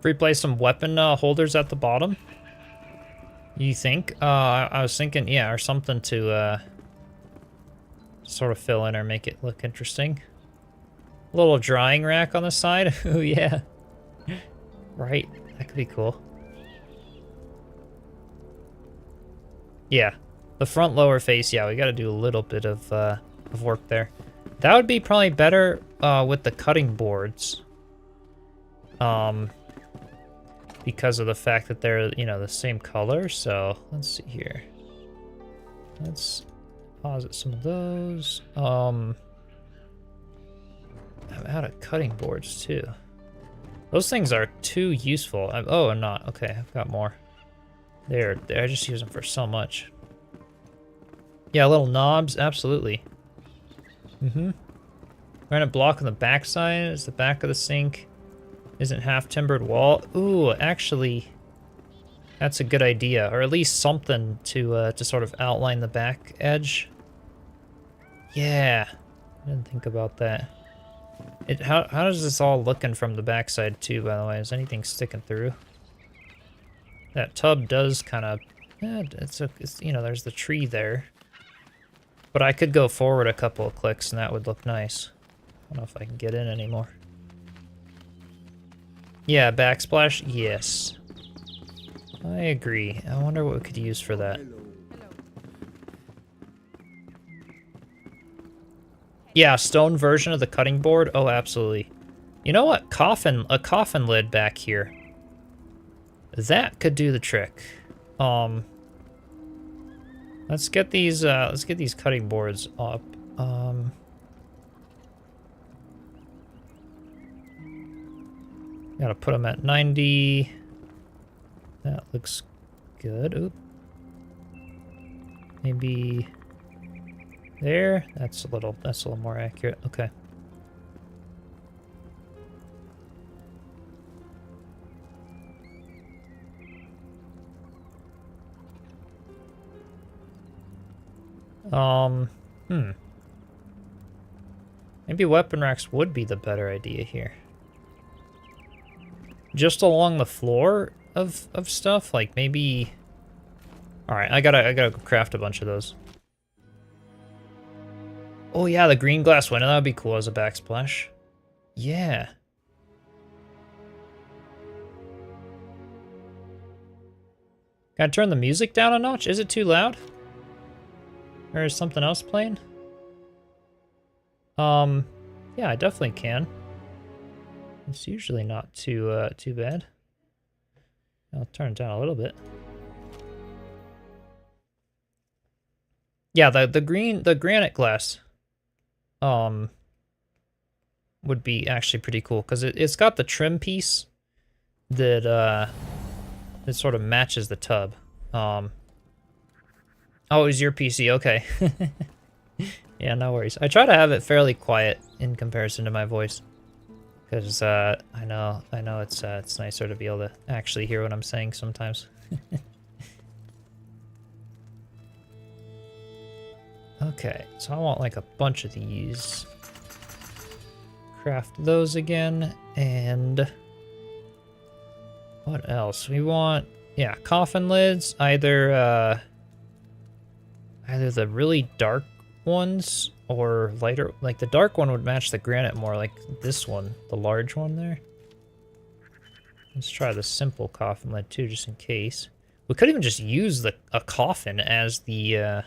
Replace some weapon holders at the bottom? You think? I was thinking, yeah, or something to sort of fill in or make it look interesting. A little drying rack on the side. Oh, yeah. Right. That could be cool. Yeah. The front lower face, yeah, we gotta do a little bit of work there. That would be probably better with the cutting boards. Because of the fact that they're, you know, the same color. So let's see here. Let's deposit some of those. I'm out of cutting boards too. Those things are too useful. Oh, I'm not. Okay, I've got more. There. I just use them for so much. Yeah, little knobs, absolutely. Granite block on the back side is the back of the sink. Isn't half timbered wall. Ooh, actually, that's a good idea, or at least something to sort of outline the back edge. Yeah, I didn't think about that. How does this all looking from the backside too? By the way, is anything sticking through? That tub does kind of, yeah, it's you know, there's the tree there. But I could go forward a couple of clicks and that would look nice. I don't know if I can get in anymore. Yeah, backsplash, yes. I agree. I wonder what we could use for that. Yeah, stone version of the cutting board. Oh, absolutely. You know what? A coffin lid back here. That could do the trick. Let's get these cutting boards up. Gotta put them at 90. That looks good. Oop. Maybe there. That's a little more accurate. Okay. Maybe weapon racks would be the better idea here. Just along the floor of stuff, like maybe. All right, I gotta craft a bunch of those. Oh yeah, the green glass window, that would be cool as a backsplash. Yeah. Can I turn the music down a notch? Is it too loud? Or is something else playing? Yeah, I definitely can. It's usually not too bad. I'll turn it down a little bit. Yeah, the granite glass would be actually pretty cool because it's got the trim piece that that sort of matches the tub. Oh, it was your PC, okay. Yeah, no worries. I try to have it fairly quiet in comparison to my voice. Because I know it's nicer to be able to actually hear what I'm saying sometimes. Okay, so I want like a bunch of these. Craft those again, and what else? We want, yeah, coffin lids, either the really dark ones or lighter, like the dark one would match the granite more, like this one, the large one there. Let's try the simple coffin lid too, just in case. We could even just use a coffin as the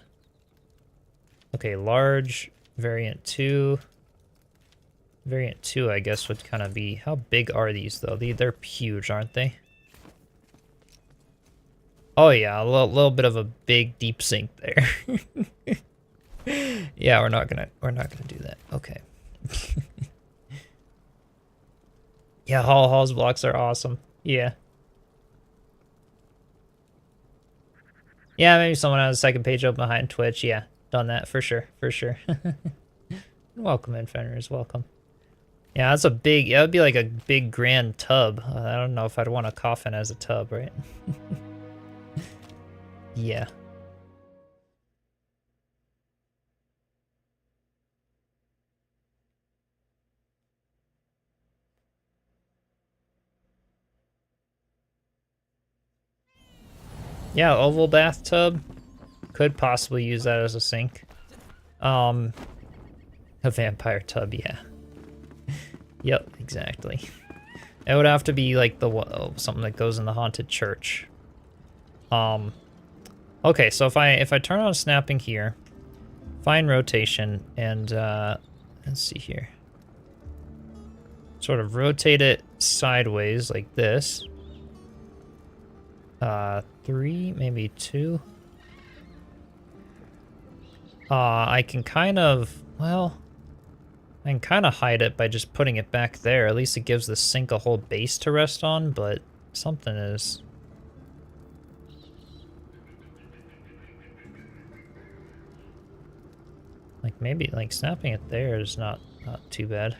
okay, large variant 2. Variant 2, I guess, would kind of be, how big are these though? They're huge, aren't they? Oh yeah, a little bit of a big deep sink there. Yeah, we're not gonna do that. Okay. Yeah, Hall's blocks are awesome. Yeah. Yeah, maybe someone has a second page open behind Twitch. Yeah, done that for sure, for sure. Welcome in, Fenrir's welcome. Yeah, that's a big, that would be like a big grand tub. I don't know if I'd want a coffin as a tub, right? Yeah. Yeah, oval bathtub. Could possibly use that as a sink. A vampire tub, yeah. Yep, exactly. It would have to be like something that goes in the haunted church. Okay, so if I turn on snapping here, find rotation, and let's see here. Sort of rotate it sideways like this. 3, maybe 2. I can kind of, well, I can kind of hide it by just putting it back there. At least it gives the sink a whole base to rest on, but something is... Like, maybe, like, snapping it there is not too bad.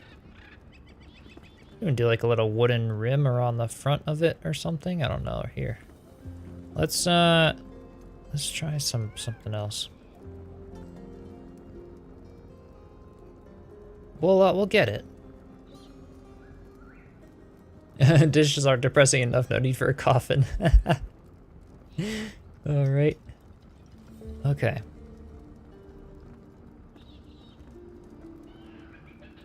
Even do, like, a little wooden rim around the front of it or something? I don't know. Here. Let's try something else. We'll get it. Dishes aren't depressing enough, no need for a coffin. Alright. Okay.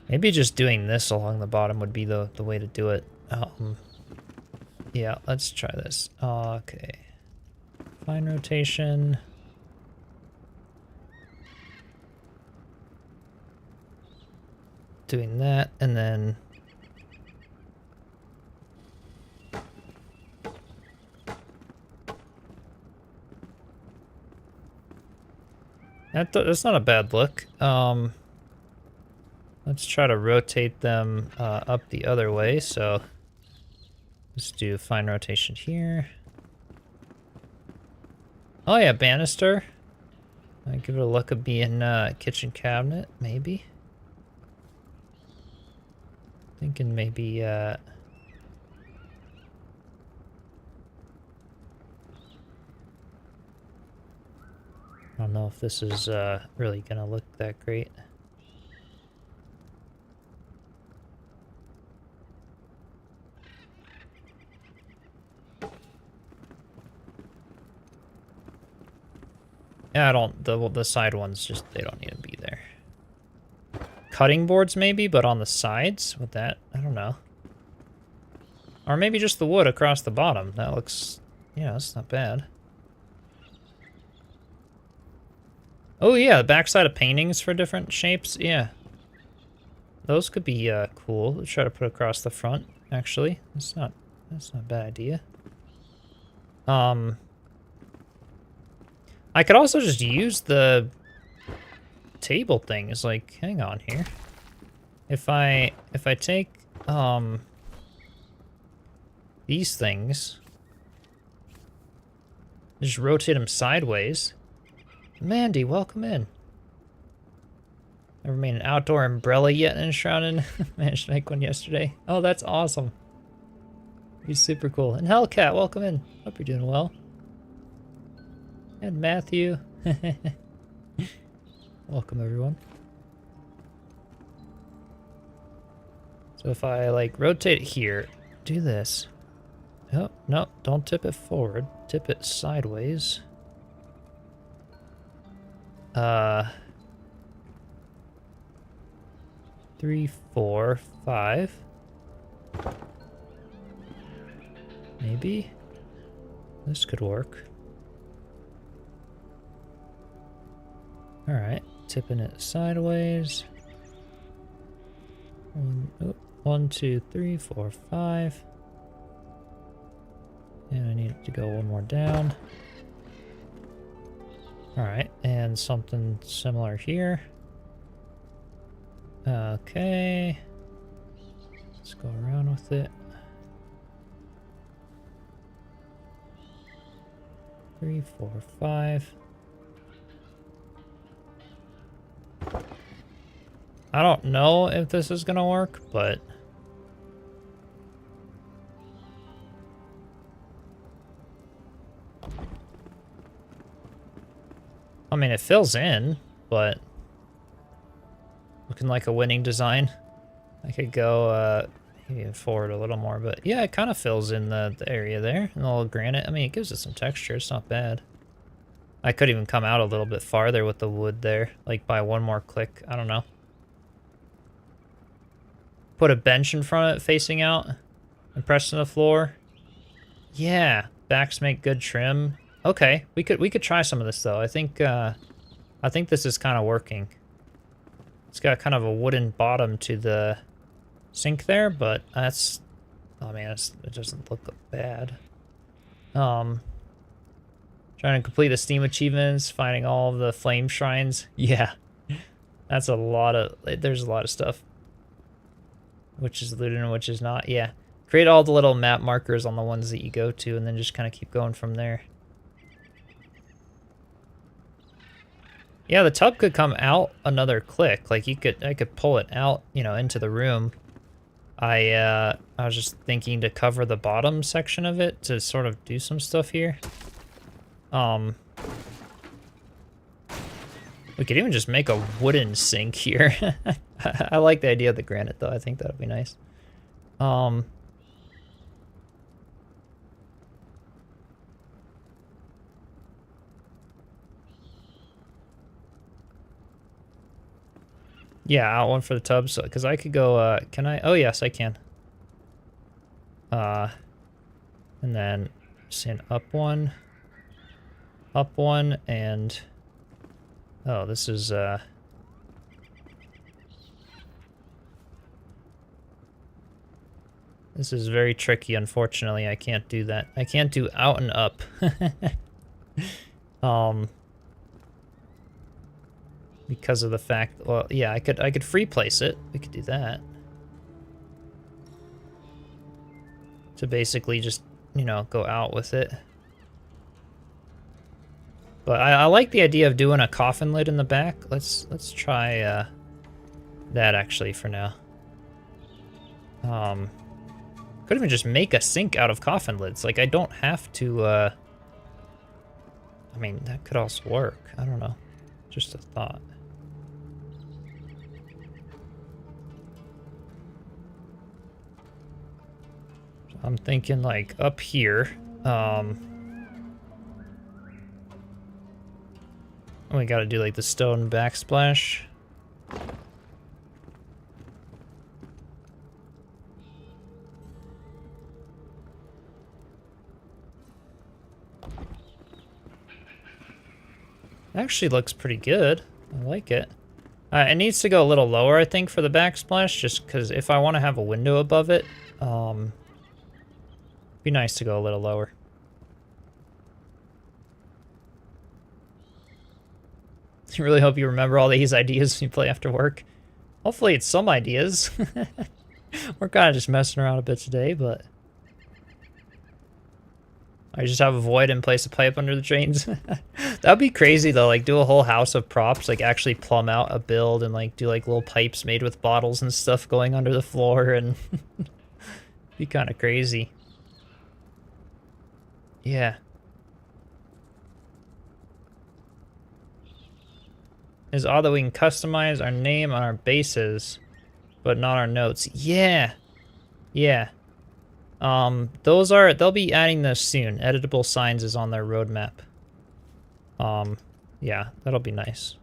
Maybe just doing this along the bottom would be the way to do it. Yeah, let's try this. Okay. Fine rotation. Doing that, and then... That's not a bad look. Let's try to rotate them up the other way, so let's do fine rotation here. Oh yeah, banister. I'll give it a look of being kitchen cabinet, maybe. Thinking maybe I don't know if this is really gonna look that great. Yeah, I don't, the side ones just, they don't need to be there. Cutting boards maybe, but on the sides with that, I don't know. Or maybe just the wood across the bottom. That looks, yeah, that's not bad. Oh yeah, the backside of paintings for different shapes, yeah. Those could be cool. Let's try to put across the front, actually. That's not a bad idea. I could also just use the table things, like, hang on here. If I take, these things, just rotate them sideways. Mandy, welcome in. Never made an outdoor umbrella yet in Enshrouded. Managed to make one yesterday. Oh, that's awesome. He's super cool. And Hellcat, welcome in. Hope you're doing well. And Matthew. Welcome, everyone. So if I, like, rotate it here, do this. Oh, no, don't tip it forward. Tip it sideways. 3, 4, 5. Maybe this could work. All right, tipping it sideways. 1, 2, 3, 4, 5. And I need it to go one more down. All right, and something similar here. Okay. Let's go around with it. 3, 4, 5. I don't know if this is gonna work, but I mean, it fills in, but looking like a winning design. I could go maybe forward a little more, but yeah, it kind of fills in the area there. And a little granite. I mean, it gives it some texture. It's not bad. I could even come out a little bit farther with the wood there, like by one more click. I don't know. Put a bench in front of it facing out and press to the floor. Yeah, backs make good trim. Okay, we could try some of this though. I think this is kind of working. It's got kind of a wooden bottom to the sink there, but that's, oh man, it doesn't look bad. Trying to complete the Steam achievements, finding all of the flame shrines. Yeah. That's a lot of, there's a lot of stuff. Which is looted and which is not. Yeah. Create all the little map markers on the ones that you go to and then just kind of keep going from there. Yeah, the tub could come out another click. Like I could pull it out, you know, into the room. I was just thinking to cover the bottom section of it to sort of do some stuff here. We could even just make a wooden sink here. I like the idea of the granite though. I think that would be nice. Yeah, out one for the tub, so because I could go. Can I? Oh yes, I can. And then send up one, and oh, this is this is very tricky. Unfortunately, I can't do that. I can't do out and up. Because of the fact, well, yeah, I could free place it. We could do that. To basically just, you know, go out with it. But I like the idea of doing a coffin lid in the back. Let's try that actually for now. Could even just make a sink out of coffin lids. Like I don't have to. I mean, that could also work. I don't know. Just a thought. I'm thinking like up here. We gotta do like the stone backsplash. Actually looks pretty good. I like it. It needs to go a little lower, I think, for the backsplash, just because if I want to have a window above it, be nice to go a little lower. I really hope you remember all these ideas when you play after work. Hopefully it's some ideas. We're kind of just messing around a bit today, but... I just have a void and place a pipe under the drains. That'd be crazy though, like do a whole house of props, like actually plumb out a build and like do like little pipes made with bottles and stuff going under the floor and be kind of crazy. Yeah. It's odd that we can customize our name on our bases, but not our notes. Yeah. Yeah. They'll be adding this soon. Editable signs is on their roadmap. Yeah, that'll be nice.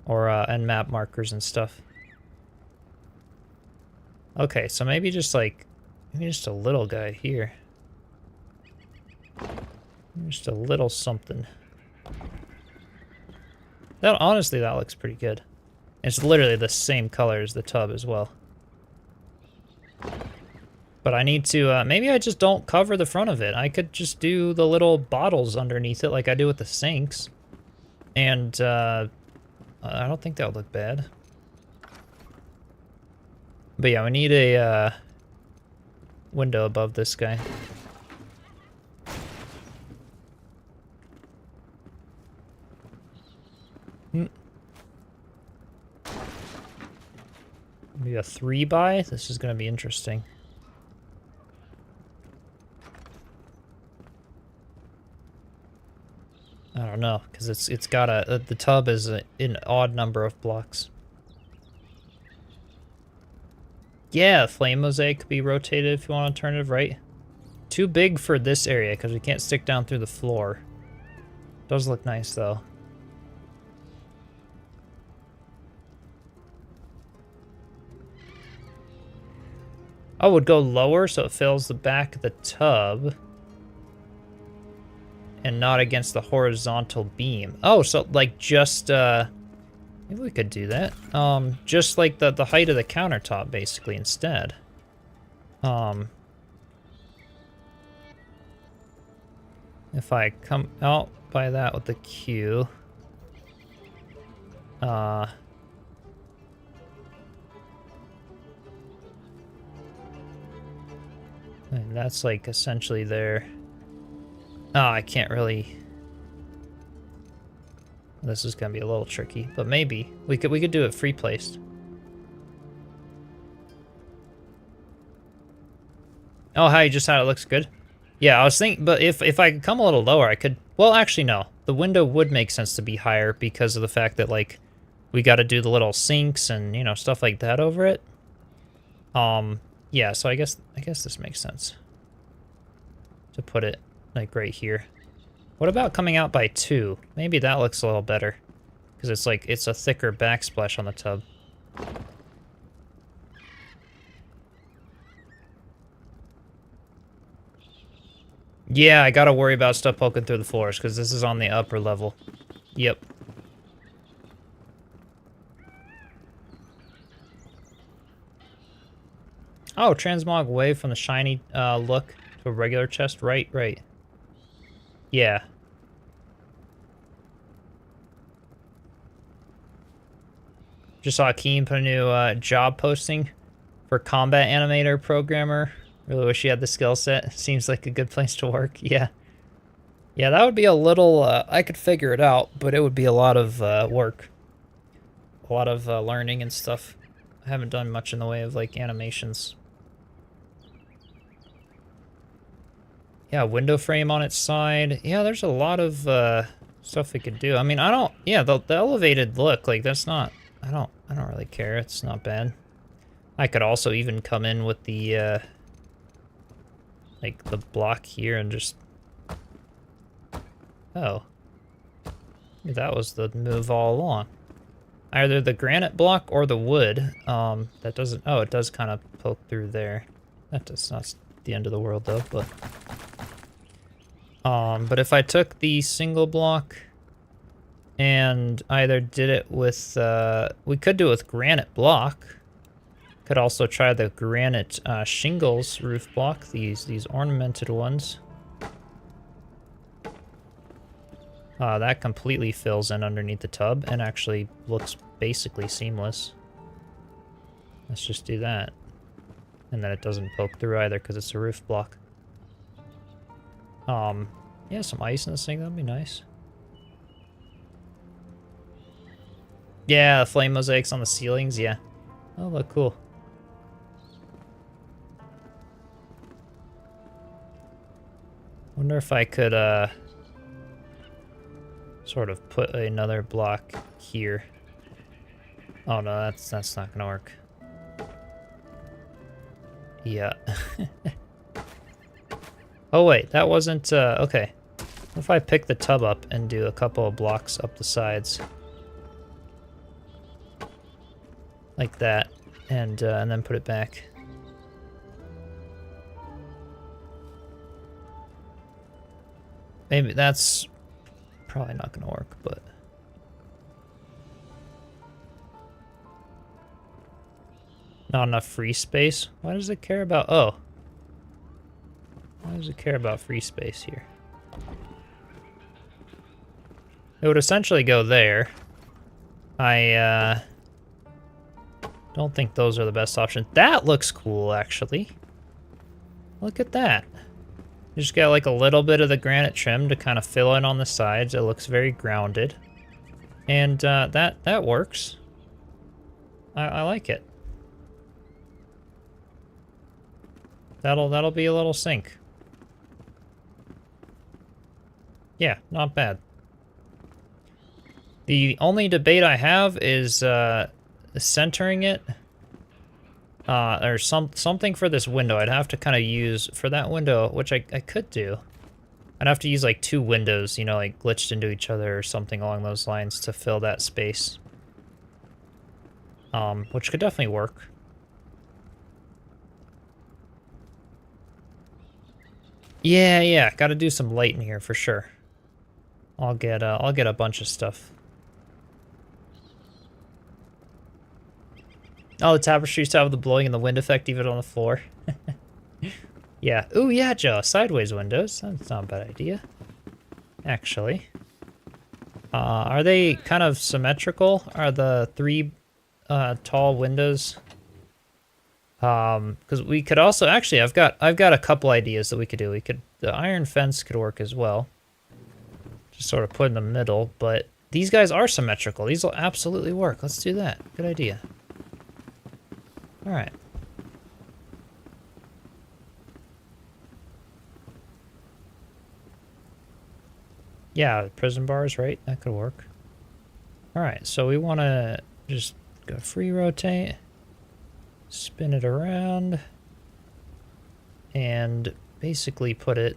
Or, and map markers and stuff. Okay, so maybe just like, maybe just a little guy here. Just a little something. That, honestly, that looks pretty good. It's literally the same color as the tub as well. But I need to, maybe I just don't cover the front of it. I could just do the little bottles underneath it like I do with the sinks. And, I don't think that would look bad. But yeah, we need a, window above this guy. Maybe a 3x? This is gonna be interesting. I don't know, because it's got a the tub is an odd number of blocks. Yeah, flame mosaic could be rotated if you want alternative, right? Too big for this area because we can't stick down through the floor. Does look nice though. I would go lower so it fills the back of the tub. And not against the horizontal beam. Oh, so like just maybe we could do that. Just like the height of the countertop basically instead. If I come out by that with the Q. And that's like essentially there. Oh, I can't really. This is gonna be a little tricky, but maybe we could do it free placed. Oh, how you just had it looks good. Yeah, I was thinking, but if I could come a little lower, I could. Well, actually, no. The window would make sense to be higher because of the fact that like we got to do the little sinks and you know stuff like that over it. Yeah. So I guess this makes sense to put it like right here. What about coming out by 2? Maybe that looks a little better because it's like it's a thicker backsplash on the tub. Yeah, I gotta worry about stuff poking through the floors because this is on the upper level. Yep. Oh, transmog away from the shiny look to a regular chest. Right, right. Yeah. Just saw Keen put a new job posting for combat animator programmer. Really wish he had the skill set. Seems like a good place to work. Yeah. Yeah, that would be a little, I could figure it out, but it would be a lot of work. A lot of learning and stuff. I haven't done much in the way of like animations. Yeah, window frame on its side. Yeah, there's a lot of stuff we could do. I mean, I don't, yeah, the elevated look, like that's not, I don't really care. It's not bad. I could also even come in with the, like the block here and just, oh, that was the move all along. Either the granite block or the wood. That doesn't, oh, it does kind of poke through there. That does not the end of the world though, but if I took the single block and either did it with, we could do it with granite block. Could also try the granite shingles roof block, these ornamented ones. That completely fills in underneath the tub and actually looks basically seamless. Let's just do that. And then it doesn't poke through either because it's a roof block. Yeah, some ice in this thing, that'd be nice. Yeah, the flame mosaics on the ceilings, yeah. Oh, look cool. Wonder if I could, sort of put another block here. Oh no, that's not gonna work. Yeah. Oh wait, that wasn't, okay. What if I pick the tub up and do a couple of blocks up the sides? Like that, and then put it back. Maybe that's probably not gonna work, but... Not enough free space? Why does it care about... Oh. Why does it care about free space here? It would essentially go there. I, don't think those are the best options. That looks cool, actually. Look at that. You just got like a little bit of the granite trim to kind of fill in on the sides. It looks very grounded. And, that works. I like it. That'll be a little sink. Yeah, not bad. The only debate I have is centering it, or something for this window. I'd have to kind of use for that window, which I could do. I'd have to use like 2 windows, you know, like glitched into each other or something along those lines to fill that space. Which could definitely work. Yeah, gotta do some light in here for sure. I'll get a bunch of stuff. Oh, the tapestries have the blowing and the wind effect even on the floor. Yeah. Ooh, yeah, Joe. Sideways windows. That's not a bad idea. Actually. Are they kind of symmetrical? Are the 3 tall windows Because we could also actually, I've got a couple ideas that we could do. The iron fence could work as well. Just sort of put in the middle, but these guys are symmetrical. These will absolutely work. Let's do that. Good idea. All right. Yeah, prison bars, right? That could work. All right, so we want to just go free rotate, spin it around, and basically put it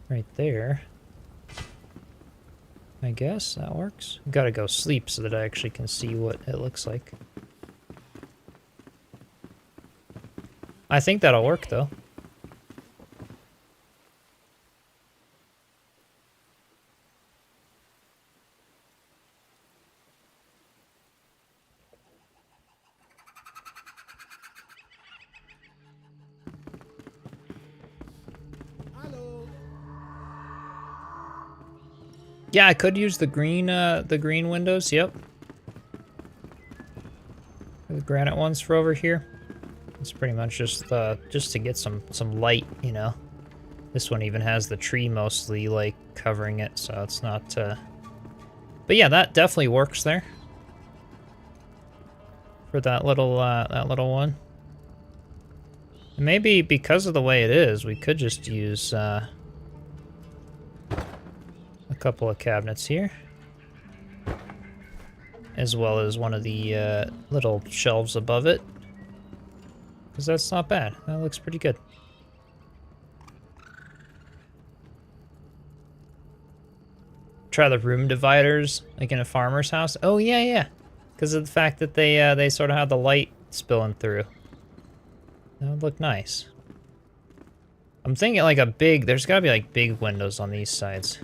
right there. I guess that works. Gotta go sleep so that I actually can see what it looks like. I think that'll work though. Yeah, I could use the green windows. Yep, the granite ones for over here. It's pretty much just to get some light, you know. This one even has the tree mostly like covering it, so it's not. But yeah, that definitely works there for that little one. And maybe because of the way it is, we could just use a couple of cabinets here, as well as one of the little shelves above it, because that's not bad. That looks pretty good. Try the room dividers like in a farmer's house. Oh yeah, yeah, because of the fact that they sort of have the light spilling through. That would look nice. I'm thinking like there's gotta be like big windows on these sides.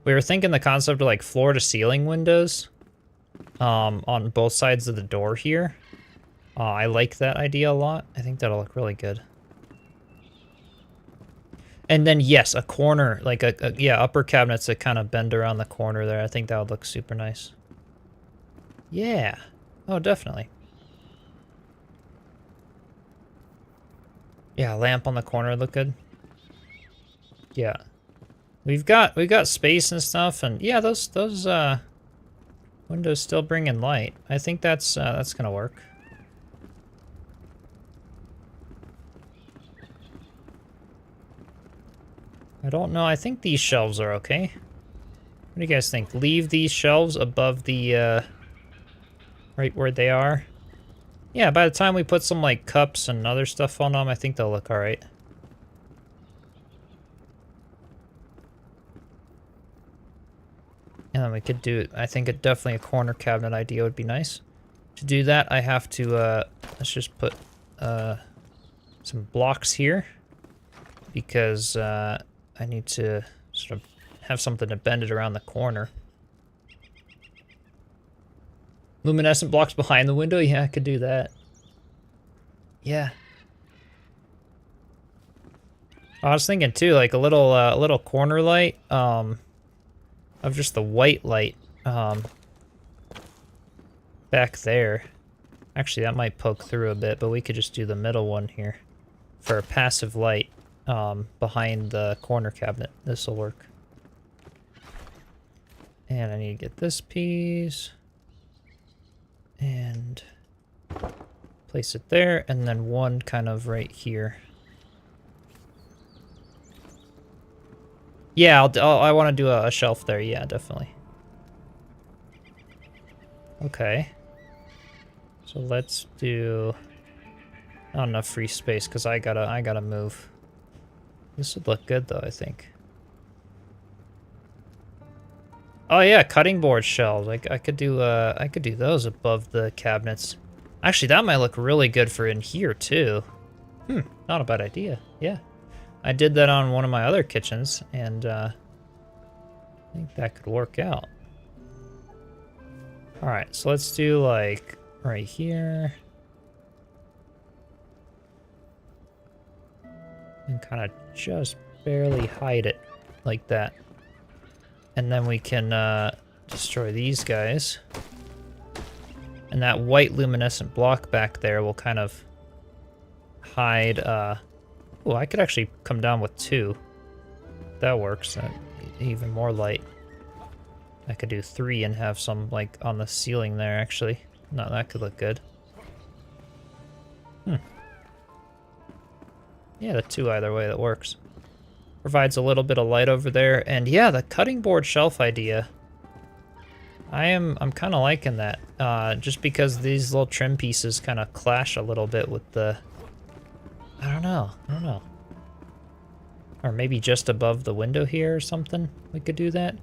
We were thinking the concept of like floor to ceiling windows on both sides of the door here. I like that idea a lot. I think that'll look really good. And then yes, a corner, like yeah, upper cabinets that kind of bend around the corner there. I think that would look super nice. Yeah. Oh, definitely. Yeah, lamp on the corner would look good. Yeah. We've got space and stuff, and yeah, those windows still bring in light. I think that's gonna work. I don't know. I think these shelves are okay. What do you guys think? Leave these shelves above the right where they are. Yeah, by the time we put some like cups and other stuff on them, I think they'll look all right. And then we could do, I think definitely a corner cabinet idea would be nice. To do that, I have to, let's just put some blocks here, because I need to sort of have something to bend it around the corner. Luminescent blocks behind the window? Yeah, I could do that. Yeah. I was thinking too, like a little corner light, of just the white light, back there. Actually, that might poke through a bit, but we could just do the middle one here for a passive light, behind the corner cabinet. This will work. And I need to get this piece and place it there, and then one kind of right here. Yeah, I want to do a shelf there. Yeah, definitely. Okay. So let's do not enough free space because I gotta move. This would look good though, I think. Oh yeah, cutting board shelves. I could do those above the cabinets. Actually, that might look really good for in here too. Not a bad idea. Yeah. I did that on one of my other kitchens, and I think that could work out. Alright, so let's do like right here. And kind of just barely hide it like that. And then we can destroy these guys. And that white luminescent block back there will kind of hide, oh, I could actually come down with 2. That works. Even more light. I could do 3 and have some, like, on the ceiling there, actually. No, that could look good. Yeah, the 2 either way, that works. Provides a little bit of light over there. And yeah, the cutting board shelf idea. I'm kind of liking that. Just because these little trim pieces kind of clash a little bit with the... I don't know. Or maybe just above the window here or something. We could do that.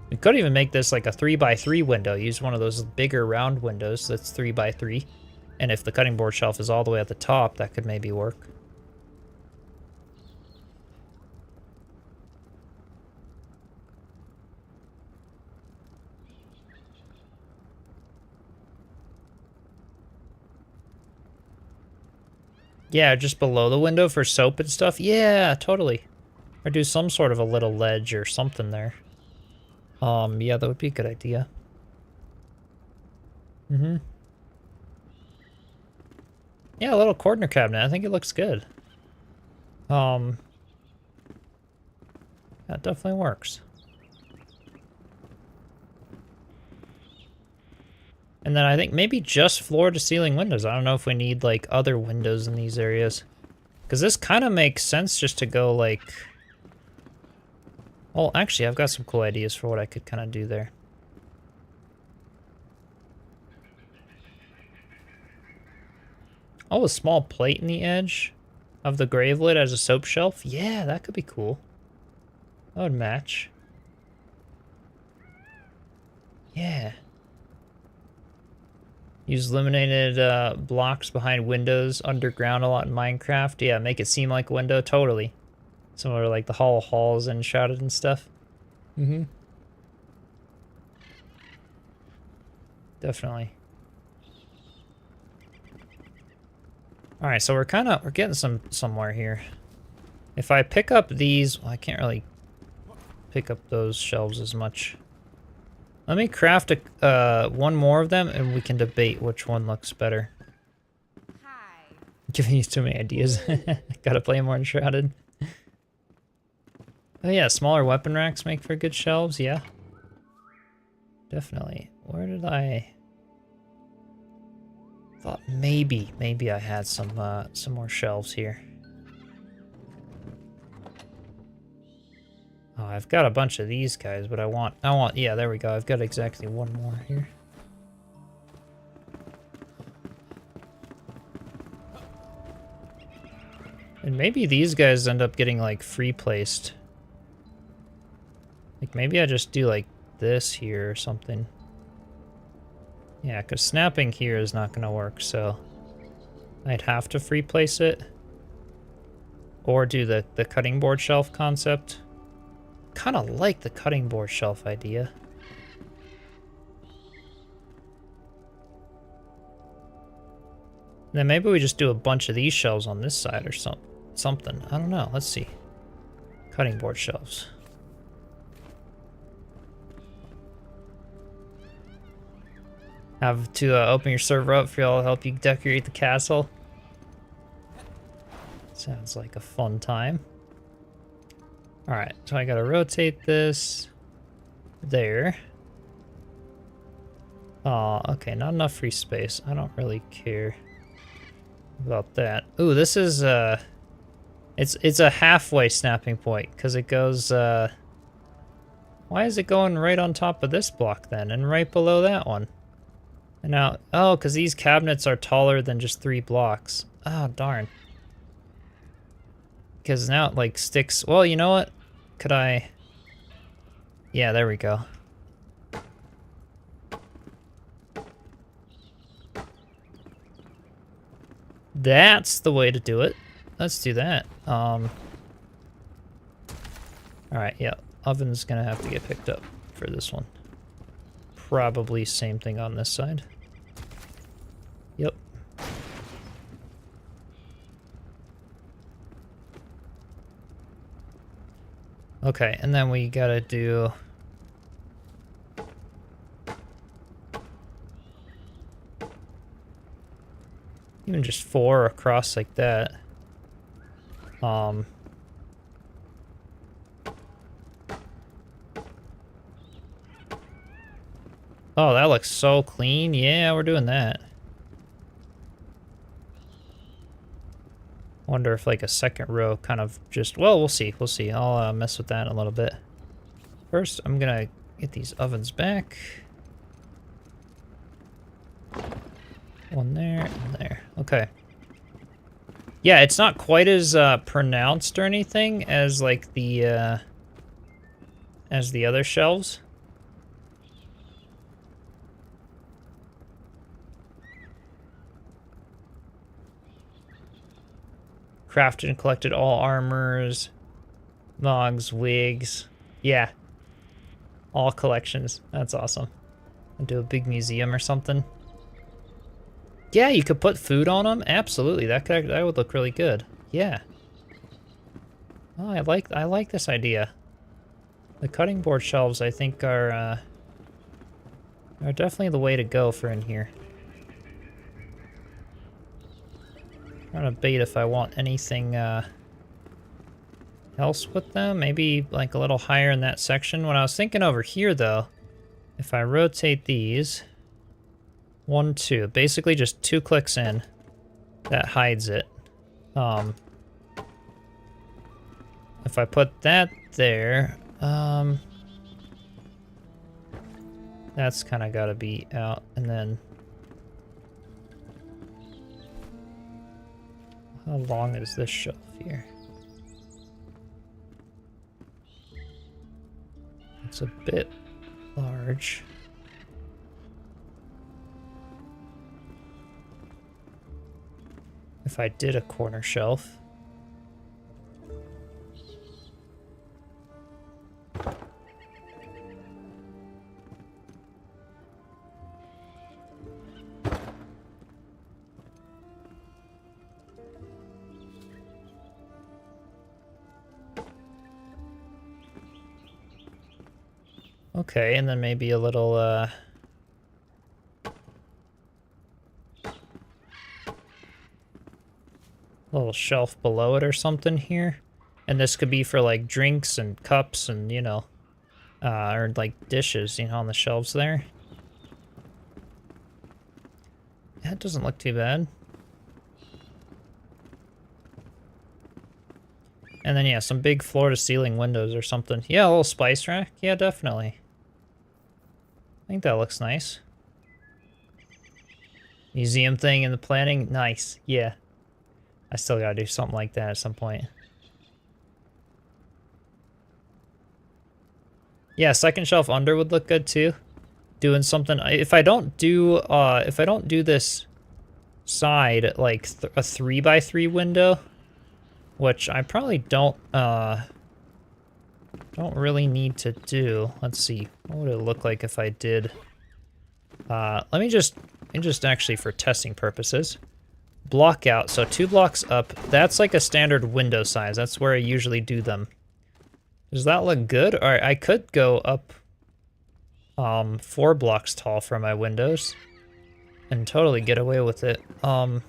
We could even make this like a 3x3 window. Use one of those bigger round windows that's 3x3. And if the cutting board shelf is all the way at the top, that could maybe work. Yeah, just below the window for soap and stuff. Yeah, totally. Or do some sort of a little ledge or something there. Yeah, that would be a good idea. Yeah, a little corner cabinet. I think it looks good. That definitely works. And then I think maybe just floor to ceiling windows. I don't know if we need like other windows in these areas. Because this kind of makes sense just to go like... Well, actually, I've got some cool ideas for what I could kind of do there. Oh, a small plate in the edge of the grave lid as a soap shelf? Yeah, that could be cool. That would match. Yeah. Use illuminated blocks behind windows underground a lot in Minecraft. Yeah, make it seem like a window. Totally. Similar to like the Hall of Halls and Enshrouded and stuff. Definitely. Alright, so we're getting somewhere here. If I pick up these, well, I can't really pick up those shelves as much. Let me craft one more of them and we can debate which one looks better. Hi. Giving you too many ideas. Gotta play more Enshrouded. Oh yeah, smaller weapon racks make for good shelves, yeah. Definitely. Where did I... Thought maybe I had some more shelves here. Oh, I've got a bunch of these guys, but I want, yeah, there we go. I've got exactly one more here. And maybe these guys end up getting like free placed. Like maybe I just do like this here or something. Yeah, because snapping here is not going to work, so I'd have to free place it. Or do the cutting board shelf concept. Kind of like the cutting board shelf idea. And then maybe we just do a bunch of these shelves on this side or something. I don't know. Let's see. Cutting board shelves. Have to open your server up for y'all to help you decorate the castle. Sounds like a fun time. Alright, so I gotta rotate this there. Okay, not enough free space. I don't really care about that. Ooh, this is it's a halfway snapping point because it goes why is it going right on top of this block then and right below that one? And now, oh, because these cabinets are taller than just 3 blocks. Oh, darn. Because now it like sticks. Well, you know what? Could I? Yeah, there we go. That's the way to do it. Let's do that. Alright, yeah. Oven's gonna have to get picked up for this one. Probably same thing on this side. Yep. Okay, and then we gotta do... Even just 4 across like that. Oh, that looks so clean. Yeah, we're doing that. Wonder if like a second row kind of just, well, we'll see. We'll see. I'll mess with that in a little bit. First, I'm gonna get these ovens back. One there and there. Okay. Yeah, it's not quite as pronounced or anything as like the other shelves. Crafted and collected all armors, logs, wigs. Yeah. All collections. That's awesome. I'll do a big museum or something. Yeah, you could put food on them. Absolutely. That would look really good. Yeah. Oh, I like this idea. The cutting board shelves I think are definitely the way to go for in here. I'm trying to debate if I want anything else with them. Maybe like a little higher in that section. What I was thinking over here though, if I rotate these, 1, 2, basically just 2 clicks in, that hides it. If I put that there, that's kind of got to be out, and then how long is this shelf here? It's a bit large. If I did a corner shelf. Okay, and then maybe a little, little shelf below it or something here. And this could be for like drinks and cups and, you know, or like dishes, you know, on the shelves there. That doesn't look too bad. And then, yeah, some big floor-to-ceiling windows or something. Yeah, a little spice rack. Yeah, definitely. I think that looks nice. Museum thing in the planning. Nice. Yeah. I still gotta do something like that at some point. Yeah, second shelf under would look good too. Doing something. If I don't do this side like a 3x3 window, which I probably don't really need to do. Let's see. What would it look like if I did? Let me just actually for testing purposes, block out. So 2 blocks up. That's like a standard window size. That's where I usually do them. Does that look good? Or I could go up 4 blocks tall for my windows and totally get away with it. And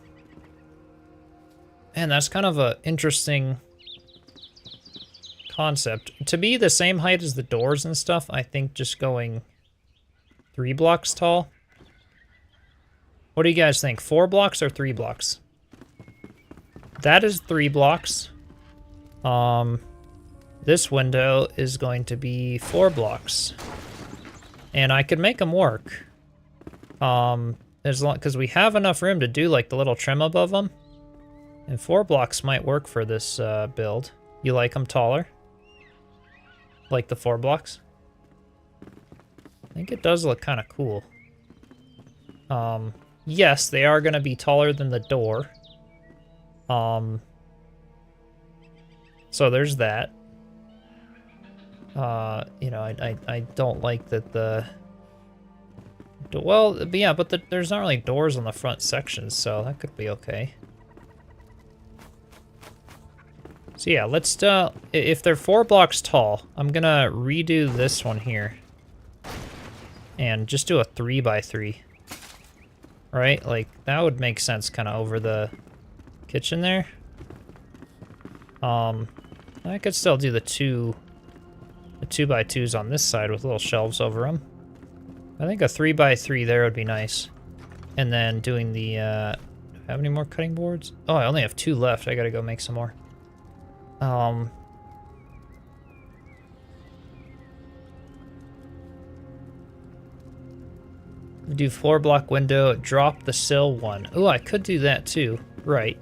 that's kind of a interesting concept. To be the same height as the doors and stuff, I think just going 3 blocks tall. What do you guys think? 4 blocks or 3 blocks? That is 3 blocks. This window is going to be 4 blocks. And I could make them work. As long, because we have enough room to do like the little trim above them. And 4 blocks might work for this build. You like them taller? Like the 4 blocks? I think it does look kind of cool. Yes, they are going to be taller than the door. So there's that. You know, I don't like that the... Well, yeah, but there's not really doors on the front sections, so that could be okay. So yeah, let's, if they're 4 blocks tall, I'm gonna redo this one here. And just do a 3x3. right? Like, that would make sense kind of over the kitchen there. I could still do the 2x2s on this side with little shelves over them. I think a 3x3 there would be nice. And then doing the, do I have any more cutting boards? Oh, I only have 2 left. I gotta go make some more. Do floor block window, drop the sill one. Oh, I could do that too. Right.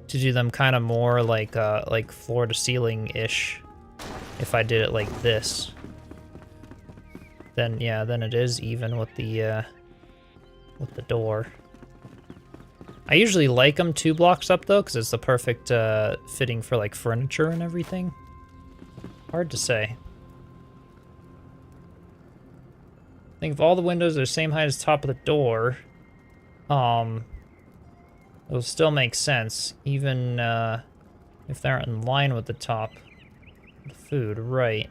To do them kind of more like floor to ceiling-ish. If I did it like this. Then, yeah, then it is even with the door. I usually like them 2 blocks up, though, because it's the perfect fitting for, like, furniture and everything. Hard to say. I think if all the windows are the same height as the top of the door, it'll still make sense, even if they aren't in line with the top of the food, right.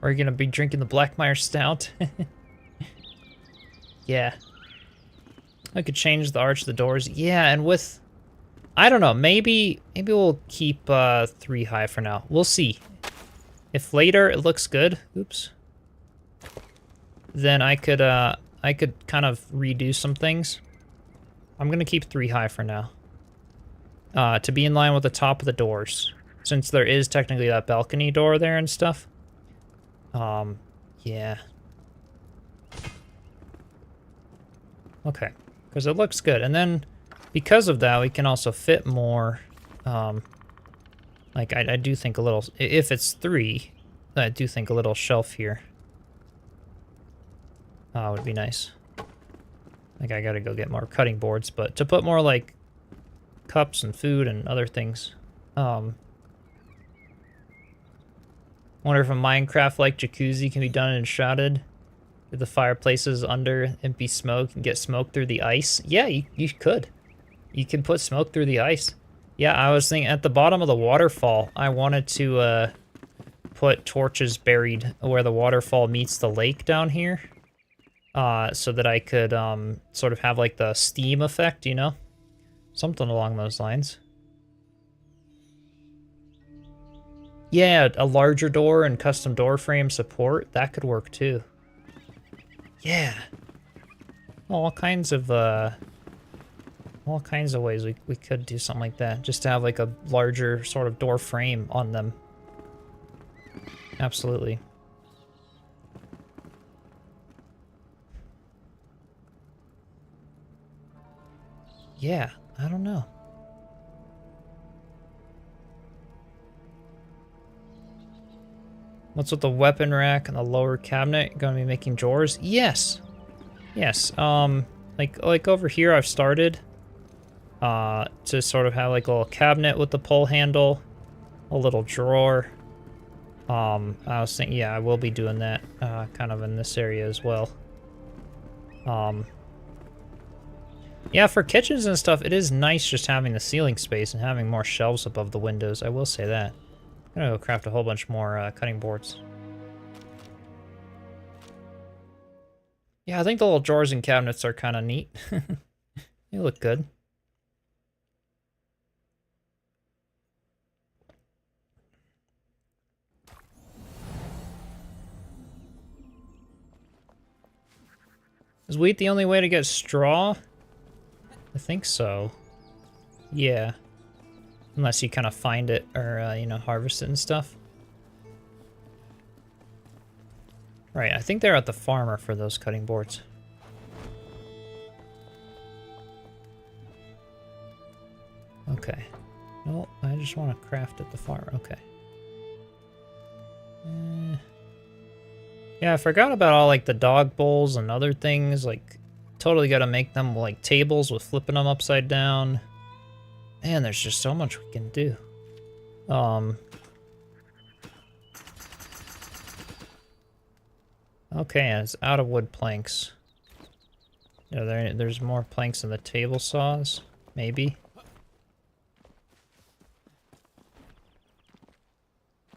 Are you gonna be drinking the Blackmire Stout? Yeah. I could change the arch of the doors. Yeah, and with... I don't know, maybe we'll keep 3 high for now. We'll see. If later it looks good, oops, then I could kind of redo some things. I'm gonna keep 3 high for now. To be in line with the top of the doors. Since there is technically that balcony door there and stuff. Yeah. Okay, because it looks good. And then, because of that, we can also fit more, like, I do think a little, if it's 3, I do think a little shelf here would be nice. Like, I gotta go get more cutting boards, but to put more, like, cups and food and other things. Wonder if a Minecraft-like jacuzzi can be done in Enshrouded. If the fireplaces under empty smoke and get smoke through the ice. Yeah, you could. You can put smoke through the ice. Yeah, I was thinking at the bottom of the waterfall, I wanted to put torches buried where the waterfall meets the lake down here. So that I could sort of have like the steam effect, you know? Something along those lines. Yeah, a larger door and custom door frame support, that could work too. Yeah. All kinds of ways we could do something like that, just to have like a larger sort of door frame on them. Absolutely. Yeah, I don't know. What's with the weapon rack and the lower cabinet? Gonna be making drawers? Yes. Yes. Like over here I've started to sort of have like a little cabinet with the pull handle, a little drawer. I was thinking, yeah, I will be doing that kind of in this area as well. Yeah, for kitchens and stuff, it is nice just having the ceiling space and having more shelves above the windows. I will say that. I'm gonna go craft a whole bunch more cutting boards. Yeah, I think the little drawers and cabinets are kind of neat. They look good. Is wheat the only way to get straw? I think so. Yeah. Unless you kind of find it or, you know, harvest it and stuff. Right, I think they're at the farmer for those cutting boards. Okay. No, I just want to craft at the farm. Okay. Yeah, I forgot about all, like, the dog bowls and other things. Like, totally got to make them, like, tables with flipping them upside down. Man, there's just so much we can do. Okay, and it's out of wood planks. Yeah, there's more planks in the table saws, maybe.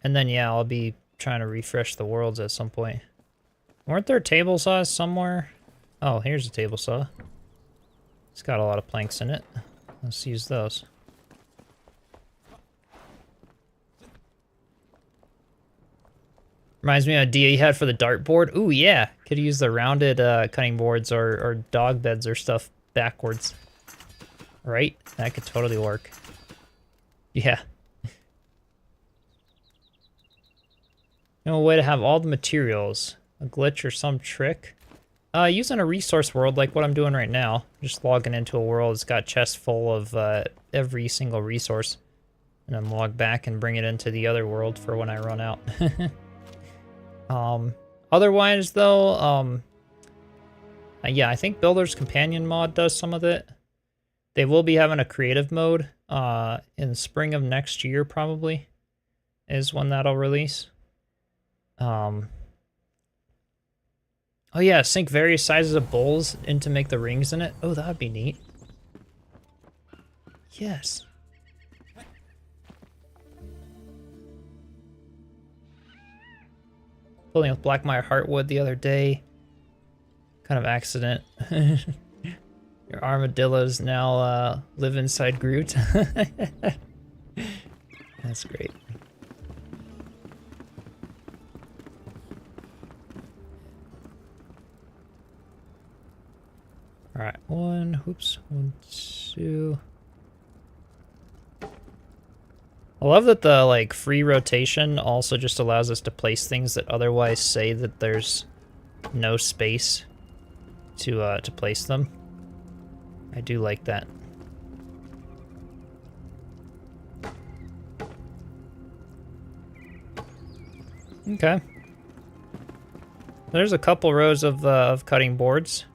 And then, yeah, I'll be trying to refresh the worlds at some point. Weren't there table saws somewhere? Oh, here's a table saw. It's got a lot of planks in it. Let's use those. Reminds me of an idea you had for the dartboard. Ooh, yeah. Could use the rounded cutting boards or dog beds or stuff backwards. Right? That could totally work. Yeah. No way to have all the materials. A glitch or some trick. Using a resource world like what I'm doing right now. Just logging into a world that's got chests full of every single resource. And then log back and bring it into the other world for when I run out. Otherwise though, yeah, I think Builder's Companion mod does some of it. They will be having a creative mode in spring of next year probably is when that'll release. Oh yeah, sink various sizes of bowls in to make the rings in it. Oh, that would be neat. Yes. Building with Blackmire Heartwood the other day. Kind of accident. Your armadillos now live inside Groot. That's great. Alright, 1, 2. I love that the like free rotation also just allows us to place things that otherwise say that there's no space to place them. I do like that. Okay. There's a couple rows of cutting boards.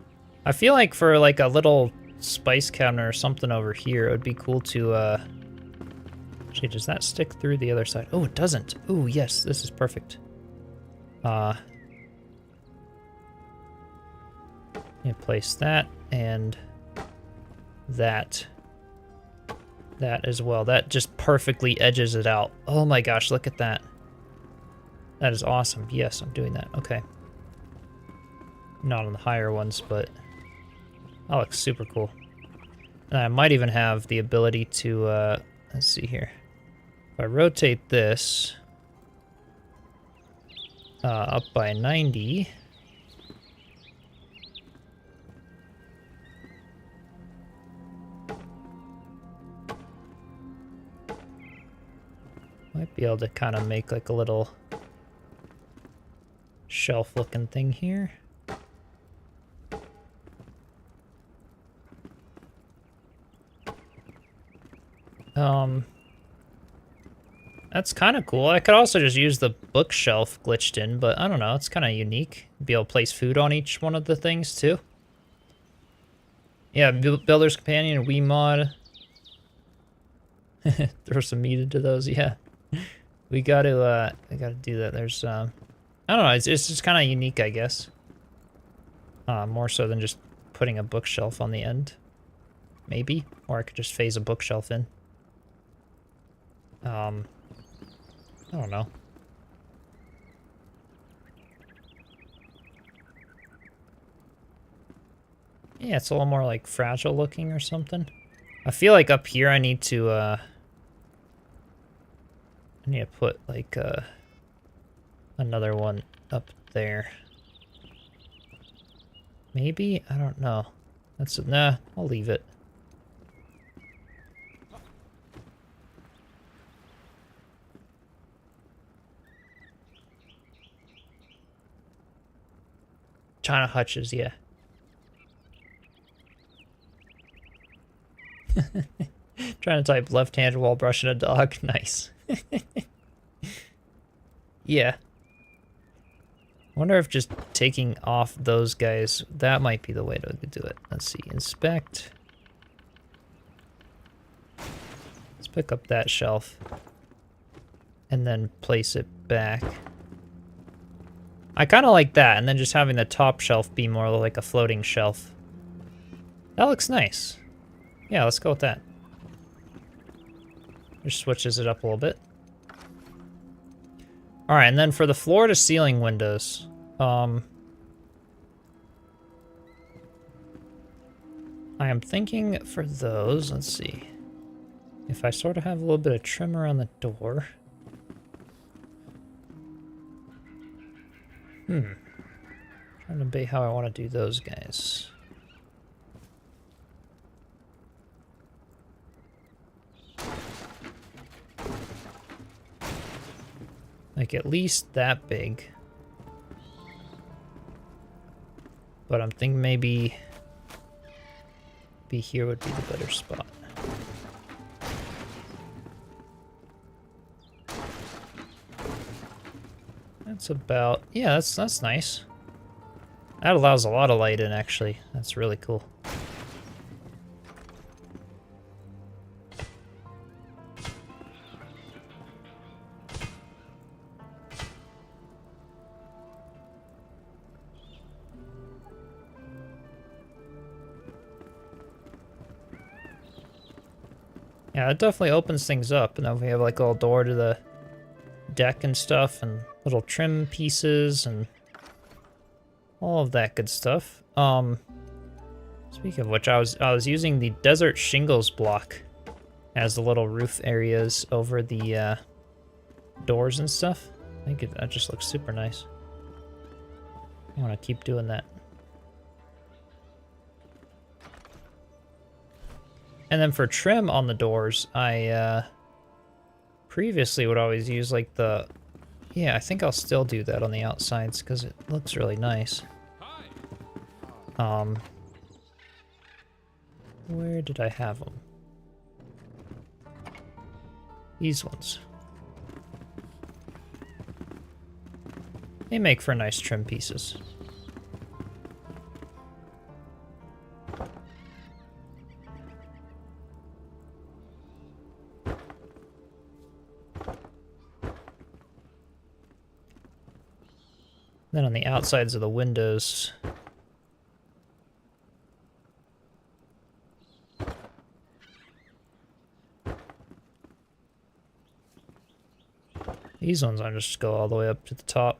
I feel like for like a little spice cabinet or something over here, it would be cool to, actually, does that stick through the other side? Oh, it doesn't. Oh, yes, this is perfect. Yeah, place that and that as well. That just perfectly edges it out. Oh my gosh, look at that. That is awesome. Yes, I'm doing that. Okay. Not on the higher ones, but that looks super cool. And I might even have the ability to, let's see here. If I rotate this up by 90, might be able to kind of make like a little shelf looking thing here. That's kind of cool. I could also just use the bookshelf glitched in, but I don't know. It's kind of unique. Be able to place food on each one of the things too. Yeah, Builder's Companion, Wii mod. Throw some meat into those. Yeah, we gotta do that. There's I don't know. It's just kind of unique, I guess. More so than just putting a bookshelf on the end, maybe. Or I could just phase a bookshelf in. I don't know. Yeah, it's a little more like fragile looking or something. I feel like up here I need to put like another one up there. Maybe? I don't know. Nah, I'll leave it. China hutches, yeah. Trying to type left-handed while brushing a dog. Nice. Yeah. Wonder if just taking off those guys, that might be the way to do it. Let's see, inspect. Let's pick up that shelf. And then place it back. I kind of like that, and then just having the top shelf be more like a floating shelf. That looks nice. Yeah, let's go with that. Just switches it up a little bit. Alright, and then for the floor to ceiling windows, I am thinking for those, let's see, if I sort of have a little bit of trim around the door. Trying to debate how I want to do those guys. Like at least that big. But I'm thinking maybe here would be the better spot. That's about, yeah, that's nice. That allows a lot of light in, actually. That's really cool. Yeah, it definitely opens things up, and then we have like a little door to the deck and stuff, and little trim pieces, and all of that good stuff. Speaking of which, I was using the desert shingles block as the little roof areas over the doors and stuff. I think that just looks super nice. I want to keep doing that. And then for trim on the doors, I previously would always use like the... Yeah, I think I'll still do that on the outsides because it looks really nice. Where did I have them? These ones. They make for nice trim pieces. Then on the outsides of the windows, these ones I just go all the way up to the top.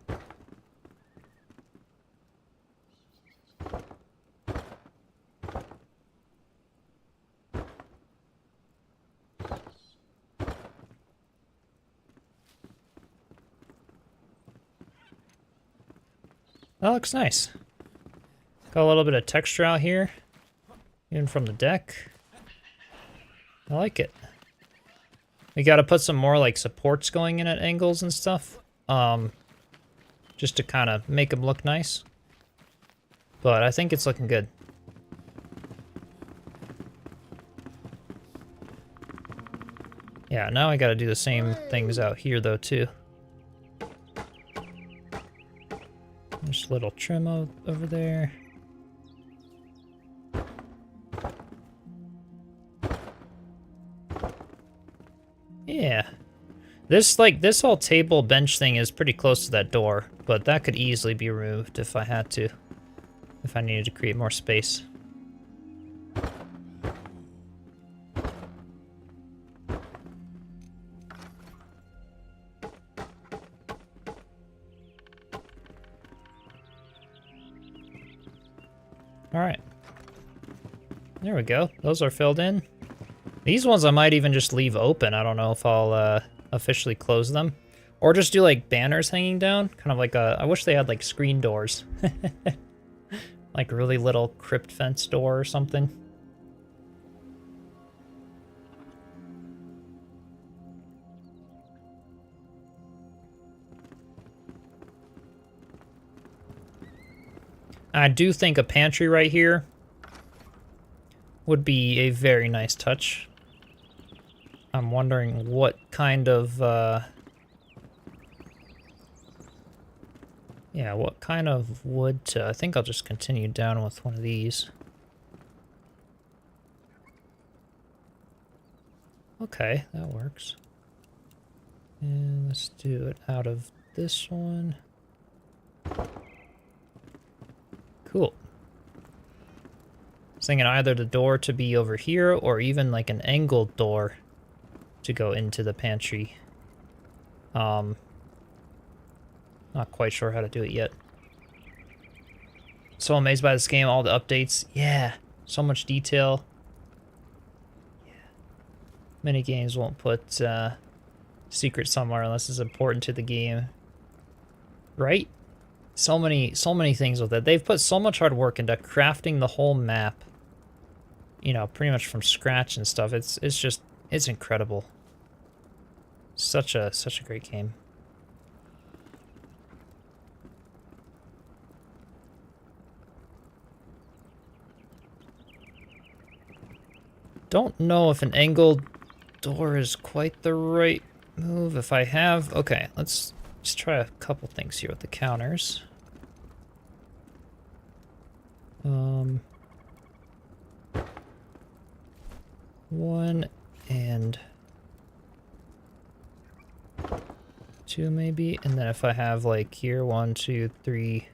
That looks nice. Got a little bit of texture out here, even from the deck. I like it. We gotta put some more like supports going in at angles and stuff, just to kind of make them look nice. But I think it's looking good. Yeah, now I gotta do the same things out here though too. Just a little trim over there. Yeah. This whole table bench thing is pretty close to that door, but that could easily be removed if I had to. If I needed to create more space. Alright. There we go. Those are filled in. These ones I might even just leave open. I don't know if I'll officially close them. Or just do like banners hanging down. Kind of like I wish they had like screen doors. Like a really little crypt fence door or something. I do think a pantry right here would be a very nice touch. I'm wondering what kind of, yeah, what kind of wood to... I think I'll just continue down with one of these. Okay, that works. And let's do it out of this one. Cool. I was thinking either the door to be over here or even like an angled door to go into the pantry. Not quite sure how to do it yet. So amazed by this game, all the updates. Yeah, so much detail. Yeah. Many games won't put secret somewhere unless it's important to the game. Right? So many things with it. They've put so much hard work into crafting the whole map. You know, pretty much from scratch and stuff. It's incredible. Such a great game. Don't know if an angled door is quite the right move. If I have... Okay, let's try a couple things here with the counters. One and 2 maybe. And then if I have like here, 1, 2, 3,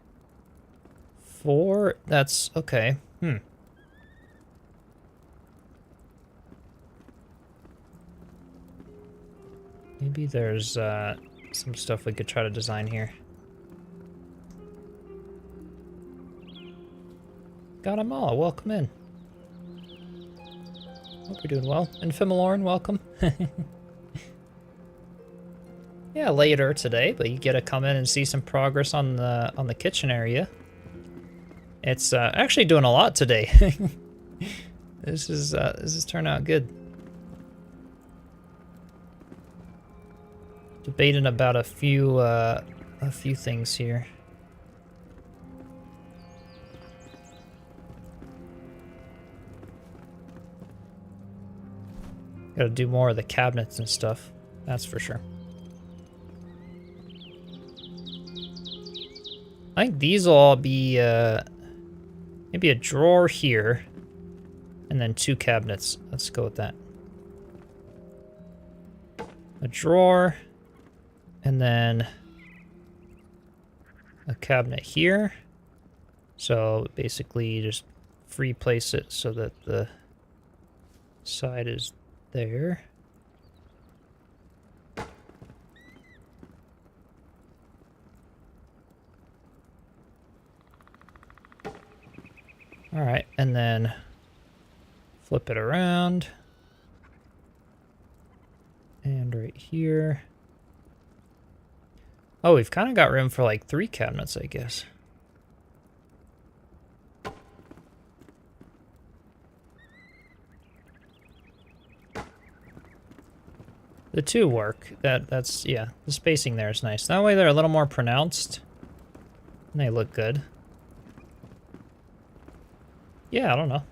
4, that's okay. Maybe there's some stuff we could try to design here. Got them all. Welcome in. Hope you're doing well. And Fimilorn, welcome. Yeah, later today, but you get to come in and see some progress on the kitchen area. It's actually doing a lot today. This is turning out good. Debating about a few things here. Gotta do more of the cabinets and stuff, that's for sure. I think these will all be maybe a drawer here, and then 2 cabinets. Let's go with that. A drawer. And then a cabinet here. So basically just free place it so that the side is there. All right, and then flip it around. And right here. Oh, we've kind of got room for like 3 cabinets, I guess. The 2 work. That's yeah, the spacing there is nice. That way they're a little more pronounced. And they look good. Yeah, I don't know.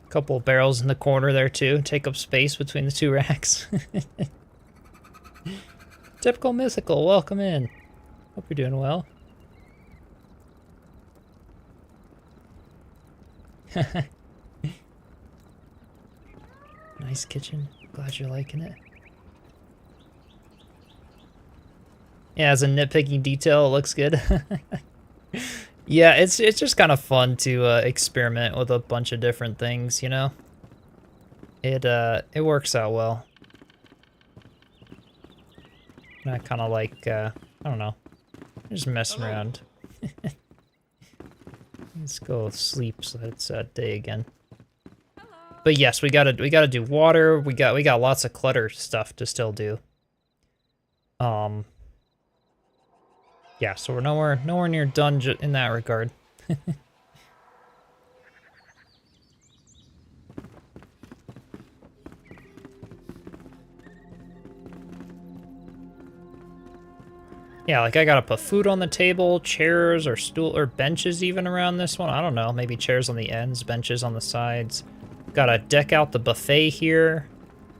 Couple of barrels in the corner there too. Take up space between the 2 racks. Typical mythical, welcome in. Hope you're doing well. Nice kitchen. Glad you're liking it. Yeah, as a nitpicking detail, it looks good. Yeah, it's just kind of fun to experiment with a bunch of different things, you know? It works out well. And I kind of like, I don't know, just messing around. Let's go sleep so it's day again. But yes, we gotta do water. We got lots of clutter stuff to still do. Yeah, so we're nowhere near done in that regard. Yeah, like I gotta put food on the table, chairs or stool or benches even around this one. I don't know, maybe chairs on the ends, benches on the sides. Gotta deck out the buffet here.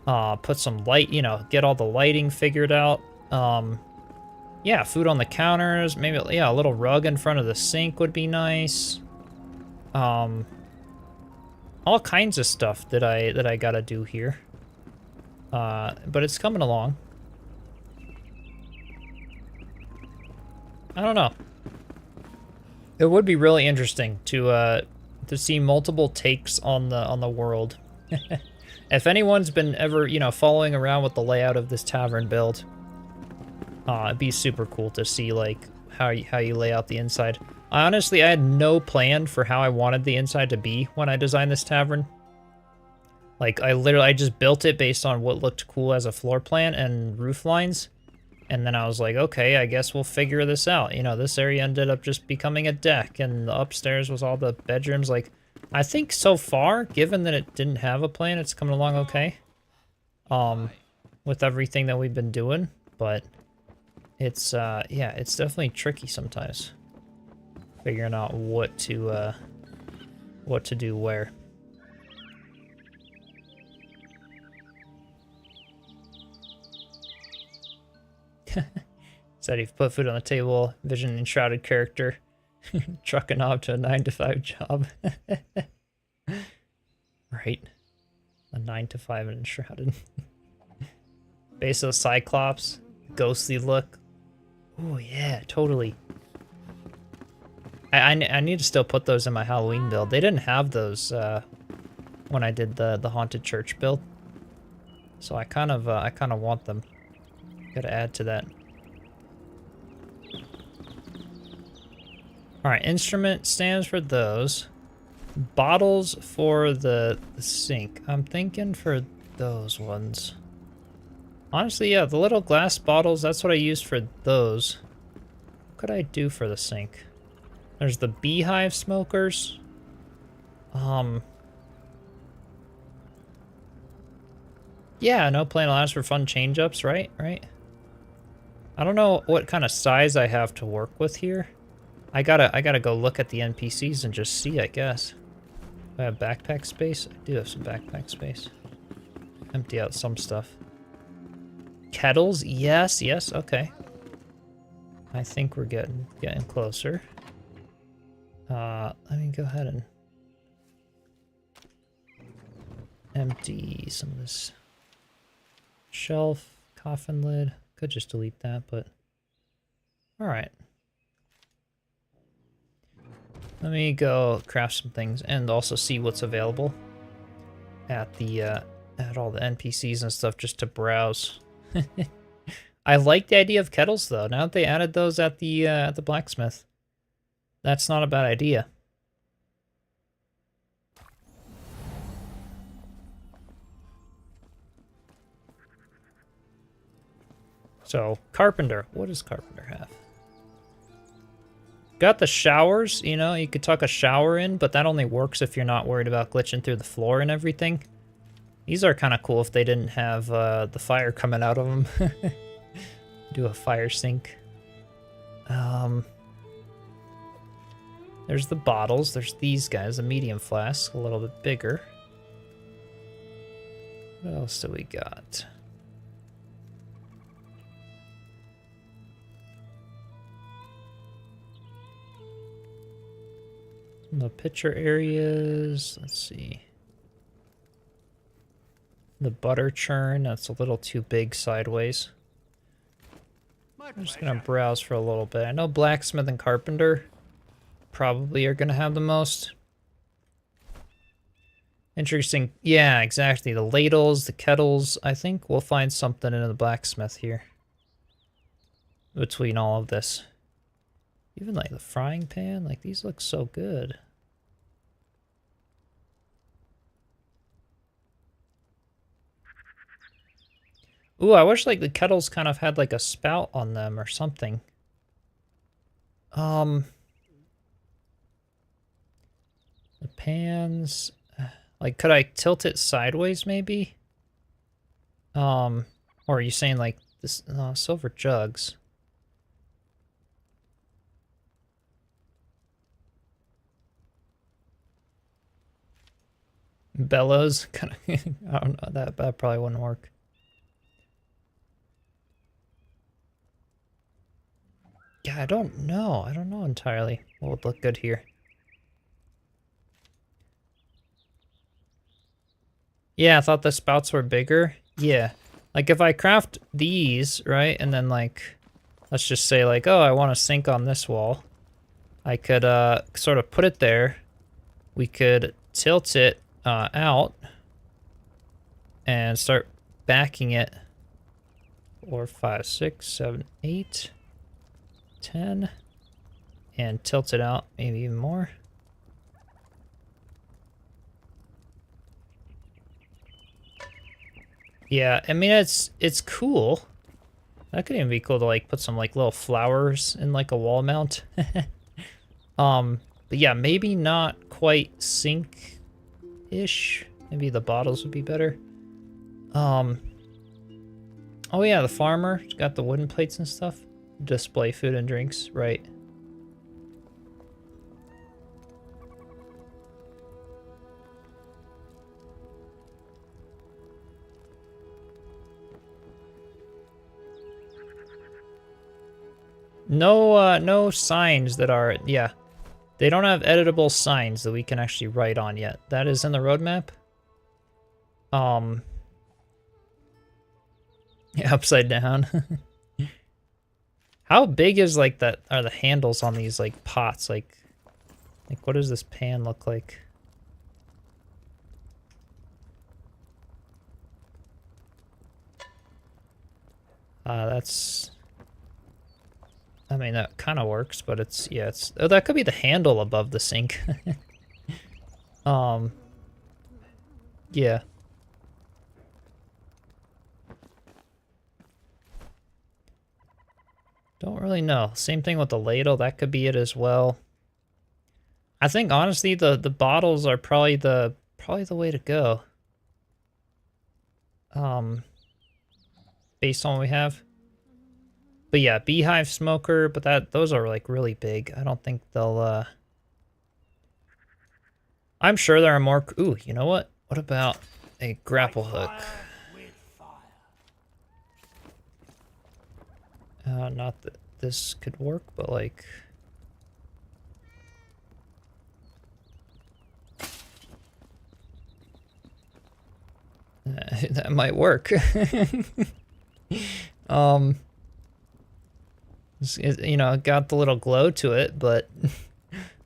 Put some light, you know, get all the lighting figured out. Yeah, food on the counters. Maybe, yeah, a little rug in front of the sink would be nice. All kinds of stuff that I gotta do here. But it's coming along. I don't know. It would be really interesting to see multiple takes on the world. If anyone's been ever, you know, following around with the layout of this tavern build, it'd be super cool to see, like, how you lay out the inside. I had no plan for how I wanted the inside to be when I designed this tavern. Like, I just built it based on what looked cool as a floor plan and roof lines. And then I was like, okay, I guess we'll figure this out. You know, this area ended up just becoming a deck, and the upstairs was all the bedrooms. Like, I think so far, given that it didn't have a plan, it's coming along okay. With everything that we've been doing, but it's, yeah, it's definitely tricky sometimes. Figuring out what to do where. Said if you put food on the table, envision an enshrouded character trucking off to a 9-to-5 job. Right. A 9-to-5 and enshrouded. Base of the Cyclops. Ghostly look. Oh yeah, totally. I need to still put those in my Halloween build. They didn't have those when I did the haunted church build, so I kind of want them. Gotta add to that. All right, instrument stands for those. Bottles for the sink. I'm thinking for those ones. Honestly, yeah, the little glass bottles. That's what I used for those. What could I do for the sink? There's the beehive smokers. Yeah, no plan allows for fun change-ups, right? Right? I don't know what kind of size I have to work with here. I gotta go look at the NPCs and just see, I guess. Do I have backpack space? I do have some backpack space. Empty out some stuff. Kettles? Yes, yes, okay. I think we're getting closer. Let me go ahead and empty some of this shelf, coffin lid. Could just delete that, but all right. Let me go craft some things and also see what's available at the at all the NPCs and stuff, just to browse. I like the idea of kettles though. Now that they added those at the blacksmith, that's not a bad idea. So, carpenter. What does carpenter have? Got the showers, you know, you could tuck a shower in, but that only works if you're not worried about glitching through the floor and everything. These are kind of cool if they didn't have the fire coming out of them. Do a fire sink. There's the bottles. There's these guys, a medium flask, a little bit bigger. What else do we got? The pitcher areas, let's see. The butter churn, that's a little too big sideways. I'm just gonna browse for a little bit. I know blacksmith and carpenter probably are gonna have the most. Interesting. Yeah, exactly. The ladles, the kettles. I think we'll find something in the blacksmith here. Between all of this. Even like the frying pan, like these look so good. Ooh, I wish like the kettles kind of had like a spout on them or something. The pans, like could I tilt it sideways maybe? Or are you saying like this, silver jugs? Bellows, kind of. I don't know, that probably wouldn't work. Yeah, I don't know entirely what would look good here. Yeah, I thought the spouts were bigger. Yeah, like if I craft these, right, and then like, let's just say like, oh, I want a sink on this wall. I could sort of put it there. We could tilt it out. and start backing it. 4, 5, 6, 7, 8, 10, and tilt it out maybe even more. Yeah, I mean it's cool. That could even be cool to like put some like little flowers in like a wall mount. But yeah, maybe not quite sink-ish. Maybe the bottles would be better. Oh yeah, the farmer got the wooden plates and stuff. Display food and drinks, right? No signs that are, yeah. They don't have editable signs that we can actually write on yet. That is in the roadmap. Yeah, upside down. How big is like that are the handles on these like pots? Like what does this pan look like? That's, I mean, that kind of works, but it's, yeah, it's, oh, that could be the handle above the sink. Yeah. Don't really know. Same thing with the ladle, that could be it as well. I think honestly the bottles are probably the way to go. Based on what we have. But yeah, beehive smoker, but those are like really big. I don't think they'll I'm sure there are more. Ooh, you know what? What about a grapple hook? Not that this could work, but like that might work. You know, it got the little glow to it, but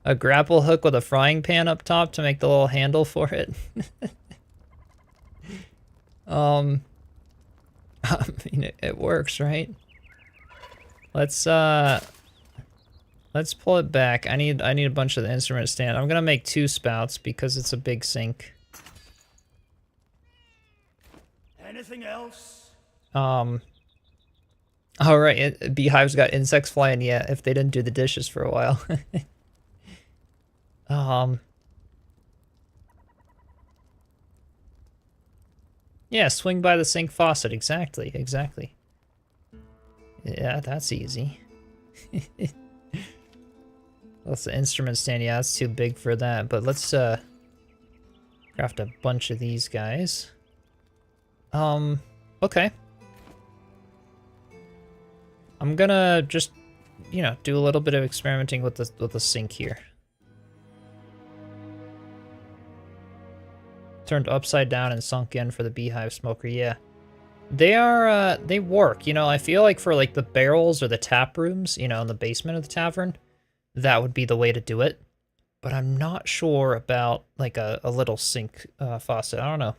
a grapple hook with a frying pan up top to make the little handle for it. I mean, it works, right? Let's pull it back. I need a bunch of the instrument stand. I'm gonna make 2 spouts because it's a big sink. Anything else? All right, beehives got insects flying. Yeah, if they didn't do the dishes for a while. Yeah, swing by the sink faucet. Exactly. Yeah, that's easy. That's the instrument stand. Yeah, that's too big for that. But let's craft a bunch of these guys. Okay. I'm gonna just, you know, do a little bit of experimenting with the sink here. Turned upside down and sunk in for the beehive smoker. Yeah, they are. They work. You know, I feel like for like the barrels or the tap rooms, you know, in the basement of the tavern, that would be the way to do it. But I'm not sure about like a little sink faucet. I don't know.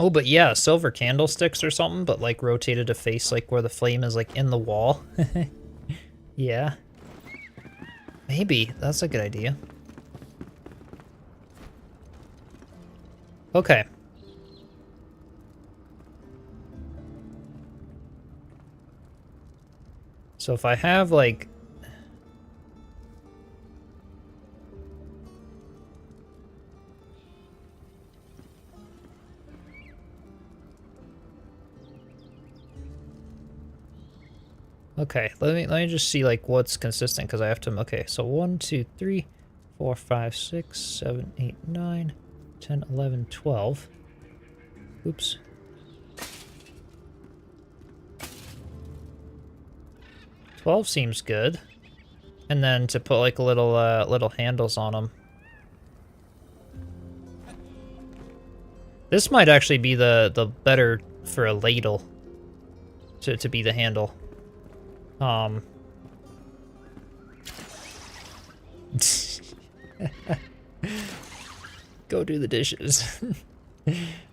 Oh, but yeah, silver candlesticks or something, but like rotated to face like where the flame is like in the wall. Yeah. Maybe. That's a good idea. Okay. So if I have like... Okay, let me just see like what's consistent because I have to. Okay, so 1, 2, 3, 4, 5, 6, 7, 8, 9, 10, 11, 12. Oops. $12 seems good. And then to put like little handles on them. This might actually be the better for a ladle to be the handle. Go do the dishes.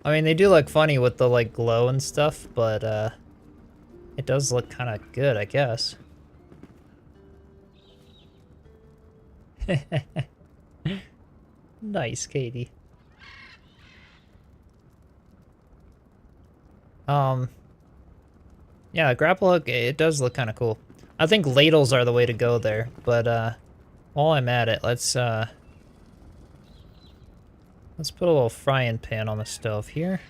I mean, they do look funny with the like glow and stuff, but it does look kind of good, I guess. Nice, Katie. Yeah, grapple hook, it does look kind of cool. I think ladles are the way to go there, but while I'm at it, let's put a little frying pan on the stove here.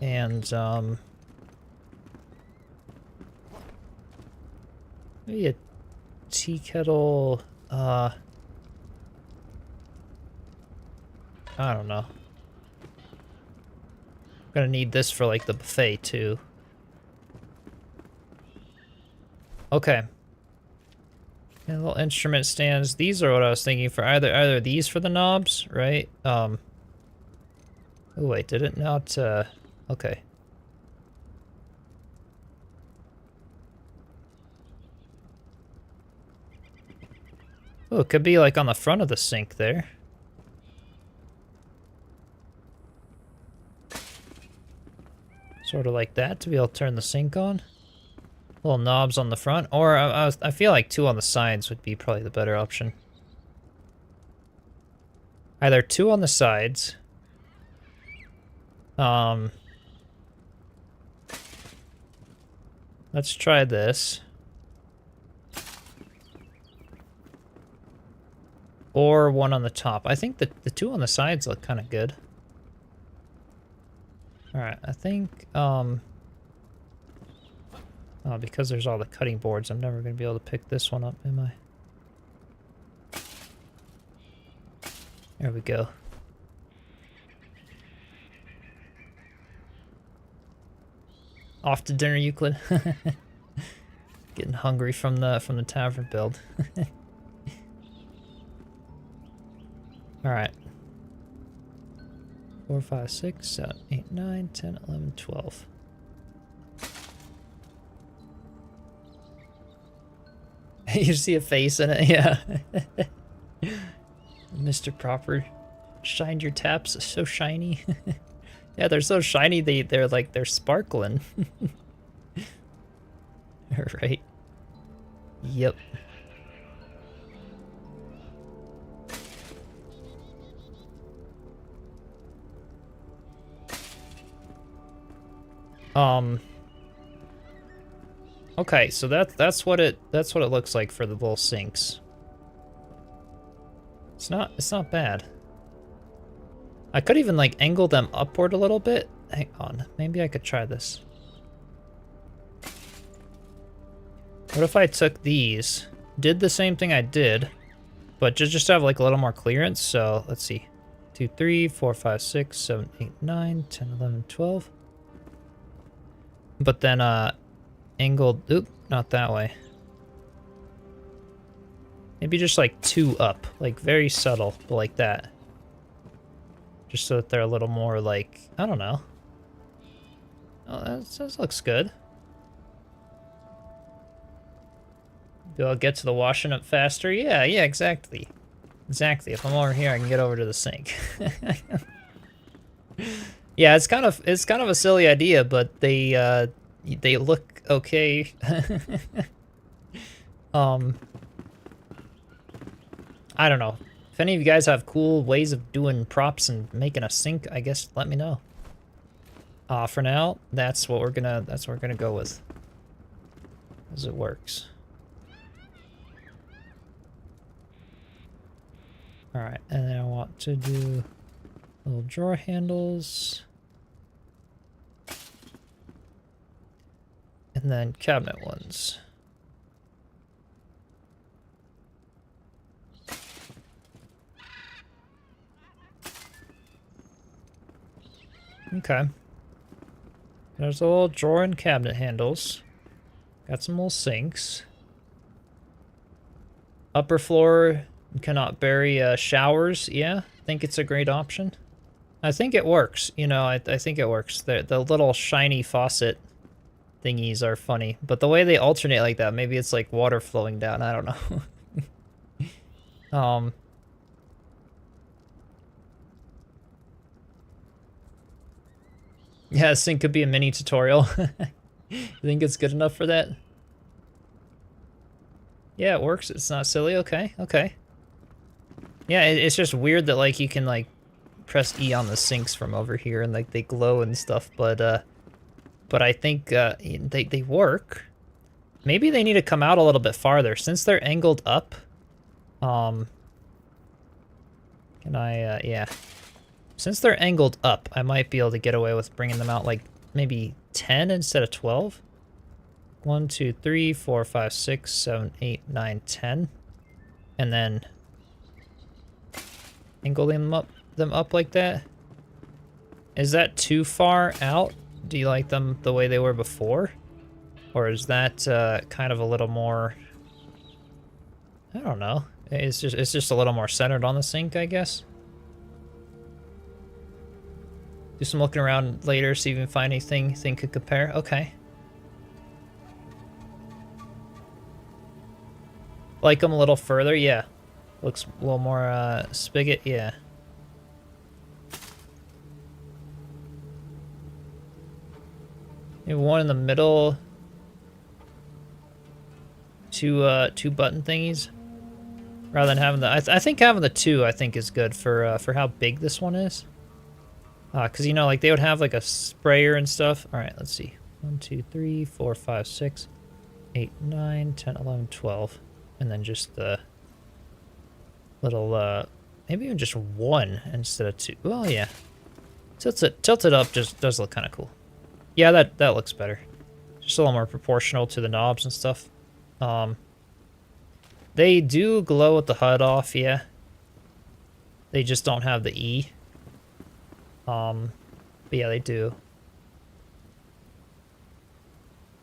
And maybe a tea kettle, I don't know. I'm gonna need this for like the buffet too. Okay. And little instrument stands. These are what I was thinking for either these for the knobs, right? Oh wait, did it not okay. Oh, it could be like on the front of the sink there. Sort of like that to be able to turn the sink on. Little knobs on the front, or I feel like two on the sides would be probably the better option. Either two on the sides. Let's try this. Or one on the top. I think the two on the sides look kind of good. Alright, I think, oh, because there's all the cutting boards, I'm never going to be able to pick this one up, am I? There we go. Off to dinner, Euclid. Getting hungry from the tavern build. Alright. 4, 5, 6, 7, 8, 9, 10, 11, 12. You see a face in it, yeah. Mr. Proper, shined your taps, so shiny. Yeah, they're so shiny, they're sparkling. Right. Yep. Okay, so that's what it looks like for the little sinks. It's not bad. I could even like angle them upward a little bit. Hang on, maybe I could try this. What if I took these, did the same thing I did, but just have like a little more clearance? So let's see, 2, 3, 4, 5, 6, 7, 8, 9, 10, 11, 12. But then angled, oop, not that way. Maybe just like 2 up, like very subtle, but like that. Just so that they're a little more like, I don't know. Oh, that looks good. Do I get to the washing up faster? Yeah, exactly. Exactly. If I'm over here, I can get over to the sink. Yeah, it's kind of a silly idea, but they look okay. I don't know. If any of you guys have cool ways of doing props and making a sink, I guess let me know. For now, that's what we're gonna go with. As it works. Alright, and then I want to do little drawer handles. And then cabinet ones. Okay. There's a little drawer and cabinet handles. Got some little sinks. Upper floor cannot bury showers. Yeah, I think it's a great option. I think it works. You know, I think it works. The little shiny faucet thingies are funny, but the way they alternate like that, maybe it's like water flowing down. I don't know. Um, yeah, this thing could be a mini tutorial. You think it's good enough for that? Yeah, it works. It's not silly. Okay, okay. Yeah, it's just weird that like you can like press E on the sinks from over here and like they glow and stuff, but I think they work. Maybe they need to come out a little bit farther since they're angled up. Can I yeah. Since they're angled up, I might be able to get away with bringing them out like maybe 10 instead of 12. 1, 2, 3, 4, 5, 6, 7, 8, 9, 10. And then angle them up like that. Is that too far out? Do you like them the way they were before? Or is that kind of a little more, I don't know. It's just a little more centered on the sink, I guess. Do some looking around later, see if we can find anything could compare. Okay. Like them a little further, yeah. Looks a little more spigot, yeah. Maybe one in the middle. Two button thingies. Rather than having the, I think having the two, I think is good for how big this one is. Cause you know, like they would have like a sprayer and stuff. All right, let's see. 1, 2, 3, 4, 5, 6, 8, 9, 10, 11, 12. And then just the little, maybe even just one instead of two. Well, yeah. Tilted up just does look kind of cool. Yeah, that looks better. Just a little more proportional to the knobs and stuff. They do glow with the HUD off, yeah. They just don't have the E. But yeah, they do.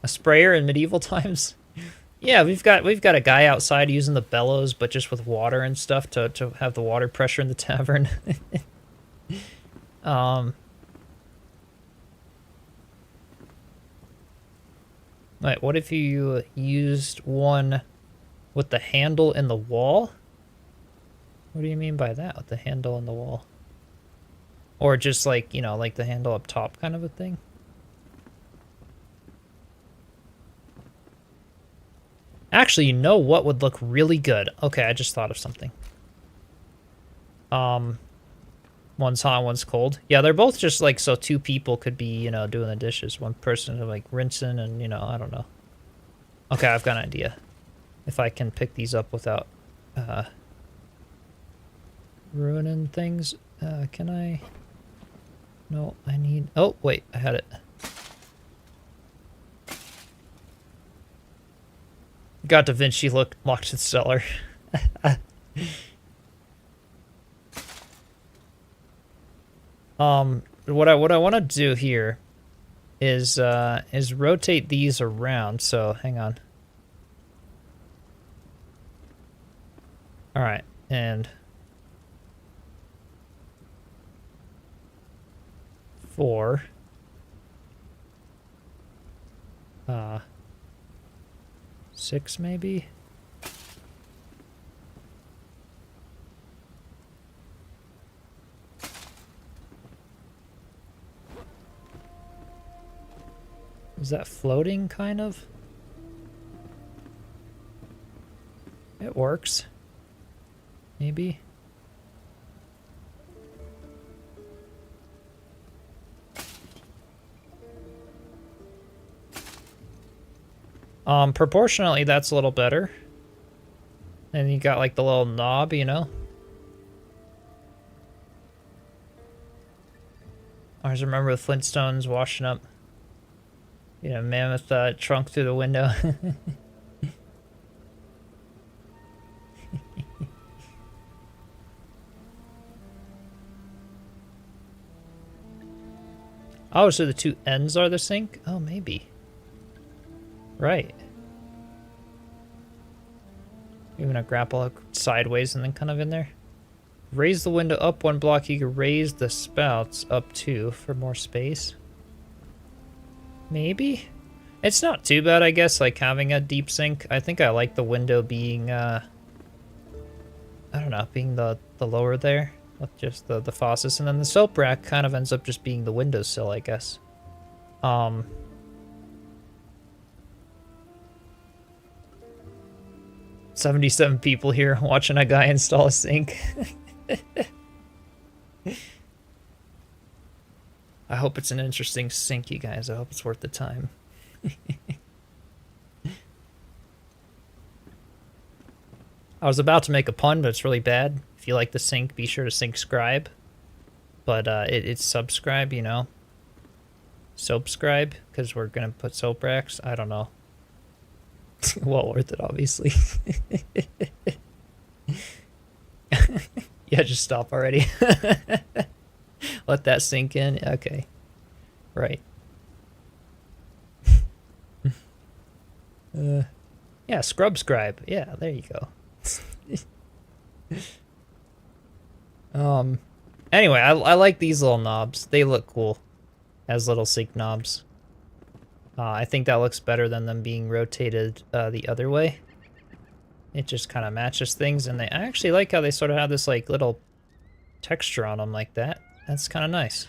A sprayer in medieval times? Yeah, we've got a guy outside using the bellows, but just with water and stuff to have the water pressure in the tavern. Right, what if you used one with the handle in the wall? What do you mean by that, with the handle in the wall? Or just like, you know, like the handle up top kind of a thing? Actually, you know what would look really good? Okay, I just thought of something. One's hot, one's cold. Yeah, they're both just like so two people could be, you know, doing the dishes. One person like rinsing and, you know, I don't know. Okay, I've got an idea. If I can pick these up without ruining things. Can I? No, I need... Oh, wait, I had it. Got Da Vinci locked the cellar. What I want to do here is rotate these around. So hang on. All right, and 4. 6 maybe. Is that floating, kind of? It works. Maybe. Proportionally, that's a little better. And you got like the little knob, you know? I always remember the Flintstones washing up, you know, mammoth trunk through the window. Oh, so the two ends are the sink? Oh, maybe. Right. You're gonna grapple hook sideways and then kind of in there. Raise the window up 1 block. You can raise the spouts up 2 for more space. Maybe? It's not too bad, I guess, like having a deep sink. I think I like the window being I don't know, being the lower there with just the faucets, and then the soap rack kind of ends up just being the windowsill, I guess. 77 people here watching a guy install a sink. I hope it's an interesting sink, you guys. I hope it's worth the time. I was about to make a pun, but it's really bad. If you like the sink, be sure to subscribe. But it's subscribe, you know. Soapscribe, because we're going to put soap racks. I don't know. Well worth it, obviously. Yeah, just stop already. Let that sink in. Okay. Right. Yeah, scrub-scribe. Yeah, there you go. Anyway, I like these little knobs. They look cool as little sink knobs. I think that looks better than them being rotated the other way. It just kind of matches things, and I actually like how they sort of have this like little texture on them like that. That's kind of nice.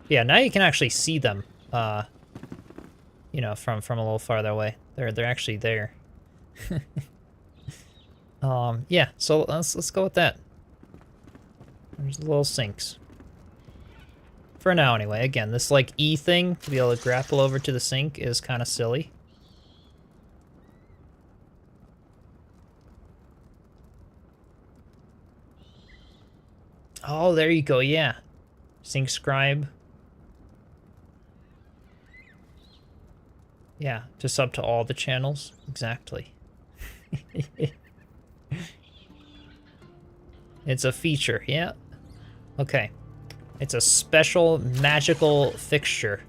Yeah, now you can actually see them. You know, from a little farther away. They're actually there. Yeah, so let's go with that. There's the little sinks. For now, anyway. Again, this like E thing to be able to grapple over to the sink is kind of silly. Oh, there you go. Yeah, sink scribe. Yeah, to sub to all the channels. Exactly. It's a feature, yeah. Okay. It's a special magical fixture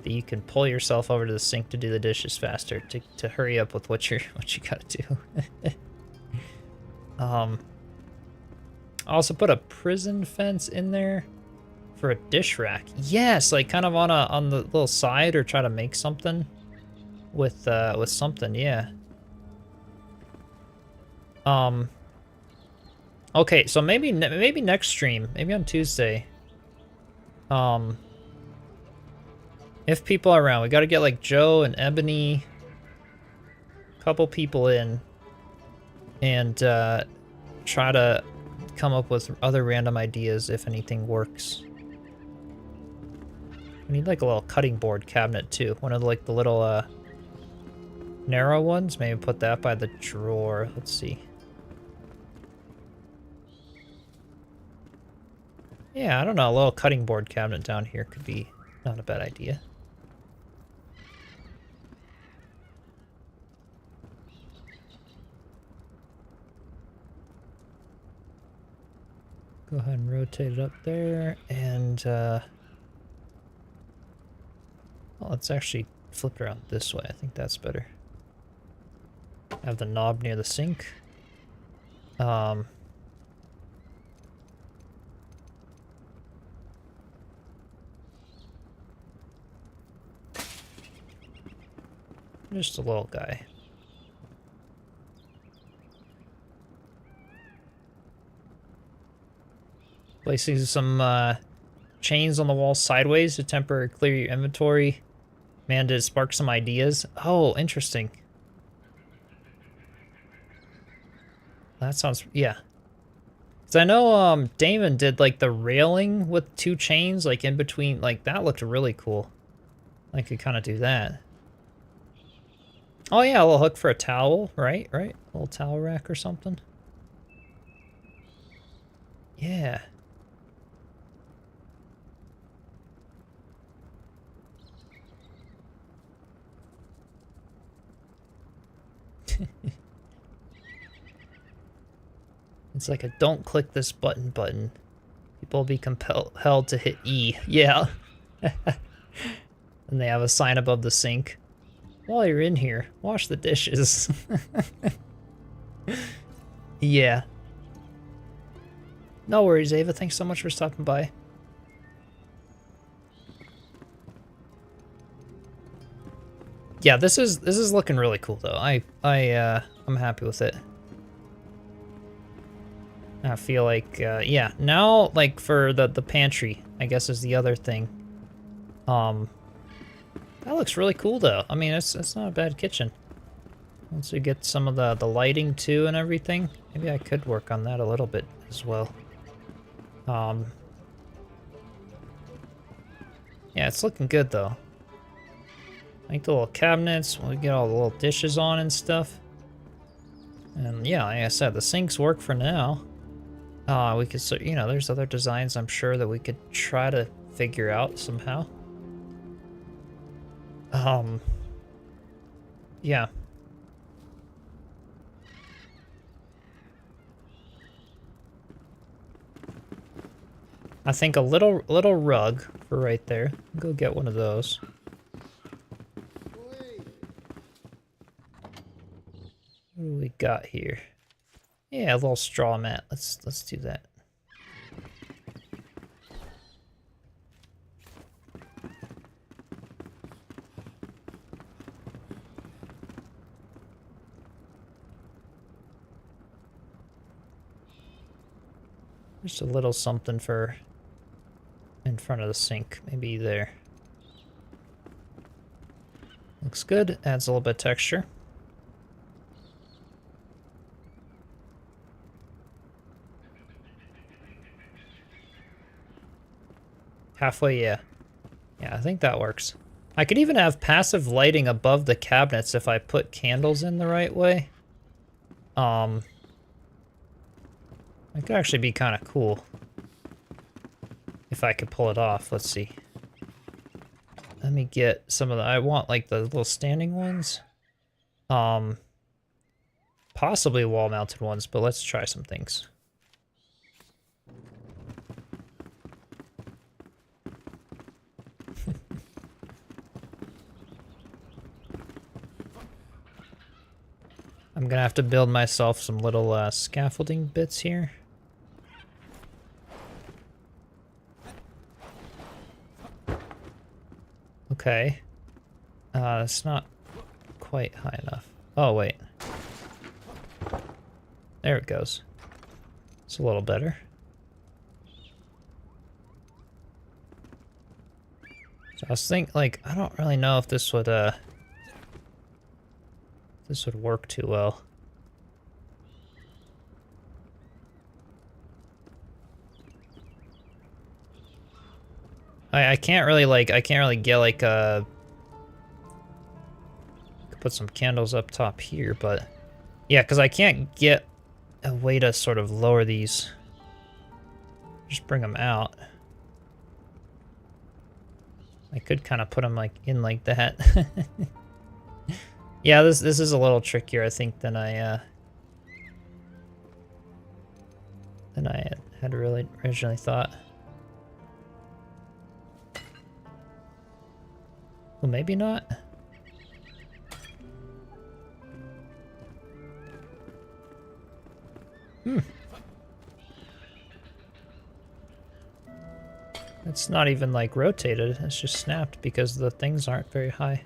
that you can pull yourself over to the sink to do the dishes faster, to hurry up with what you gotta do. I also put a prison fence in there for a dish rack. Yes, like kind of on the little side, or try to make something with something, yeah. Okay, so maybe next stream, maybe on Tuesday. If people are around, we got to get like Joe and Ebony, a couple people in, and try to come up with other random ideas if anything works. We need like a little cutting board cabinet too. One of like the little narrow ones. Maybe put that by the drawer. Let's see. Yeah, I don't know. A little cutting board cabinet down here could be not a bad idea. Go ahead and rotate it up there, and well, let's actually flip it around this way. I think that's better. Have the knob near the sink. Just a little guy. Placing some chains on the wall sideways to temporarily clear your inventory. Man, did it spark some ideas. Oh, interesting. That sounds, yeah. Because I know Damon did like the railing with 2 chains like in between. Like that looked really cool. I could kind of do that. Oh yeah, a little hook for a towel, right? Right? A little towel rack or something. Yeah. It's like a don't click this button button. People will be compelled to hit E. Yeah. And they have a sign above the sink. While you're in here, wash the dishes. Yeah. No worries, Ava. Thanks so much for stopping by. Yeah, this is looking really cool though. I'm happy with it. I feel like, yeah. Now, like, for the pantry, I guess is the other thing. That looks really cool, though. I mean, it's not a bad kitchen. Once we get some of the lighting, too, and everything, maybe I could work on that a little bit as well. Yeah, it's looking good, though. Like the little cabinets, we get all the little dishes on and stuff. And yeah, like I said, the sinks work for now. We could, you know, there's other designs I'm sure that we could try to figure out somehow. Yeah. I think a little rug for right there. Go get one of those. What do we got here? Yeah, a little straw mat. Let's do that. Just a little something for in front of the sink, maybe there. Looks good, adds a little bit of texture. Halfway, yeah. Yeah, I think that works. I could even have passive lighting above the cabinets if I put candles in the right way. It could actually be kind of cool. If I could pull it off, let's see. Let me get some of the, I want like the little standing ones. Possibly wall-mounted ones, but let's try some things. I'm gonna have to build myself some little scaffolding bits here. Okay. It's not quite high enough. Oh, wait. There it goes. It's a little better. So I was thinking, like, I don't really know if this would work too well. I can't really get like put some candles up top here, but yeah, because I can't get a way to sort of lower these. Just bring them out. I could kind of put them like in like that. Yeah, this is a little trickier, I think, than I had really originally thought. Well, maybe not. It's not even like rotated, it's just snapped because the things aren't very high.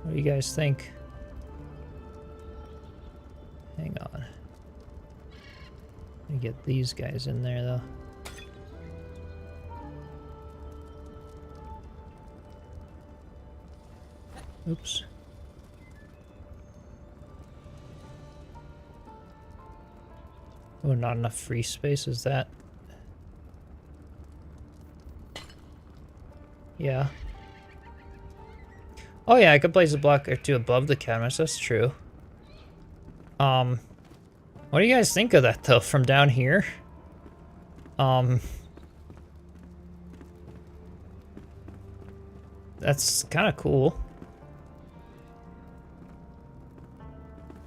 What do you guys think? Hang on. Let me get these guys in there though. Oops. Oh, not enough free space, is that? Yeah. Oh yeah, I could place a block or two above the cabinets, that's true. What do you guys think of that though, from down here? That's kind of cool.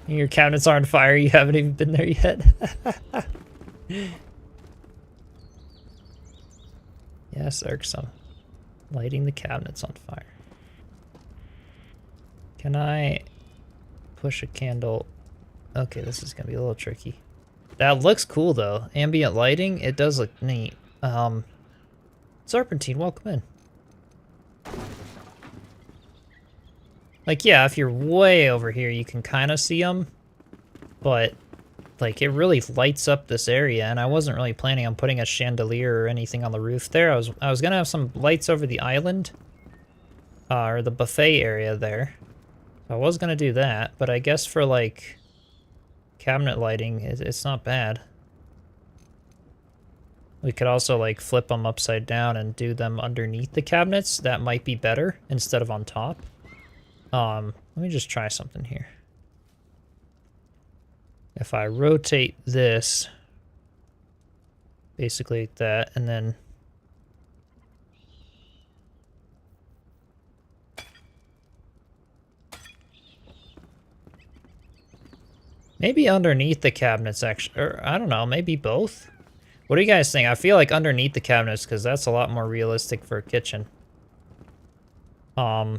Your cabinets are on fire, you haven't even been there yet. Yes, irksome. Lighting the cabinets on fire. Can I push a candle? Okay, this is gonna be a little tricky. That looks cool though. Ambient lighting, it does look neat. Serpentine, welcome in. Like, yeah, if you're way over here, you can kind of see them. but like it really lights up this area, and I wasn't really planning on putting a chandelier or anything on the roof there. I was gonna have some lights over the island, or the buffet area there. I was gonna do that, but I guess for like cabinet lighting, it's not bad. We could also like flip them upside down and do them underneath the cabinets. That might be better instead of on top. Let me just try something here. If I rotate this, basically like that, and then maybe underneath the cabinets, actually, or I don't know, maybe both? What do you guys think? I feel like underneath the cabinets, because that's a lot more realistic for a kitchen. Yeah,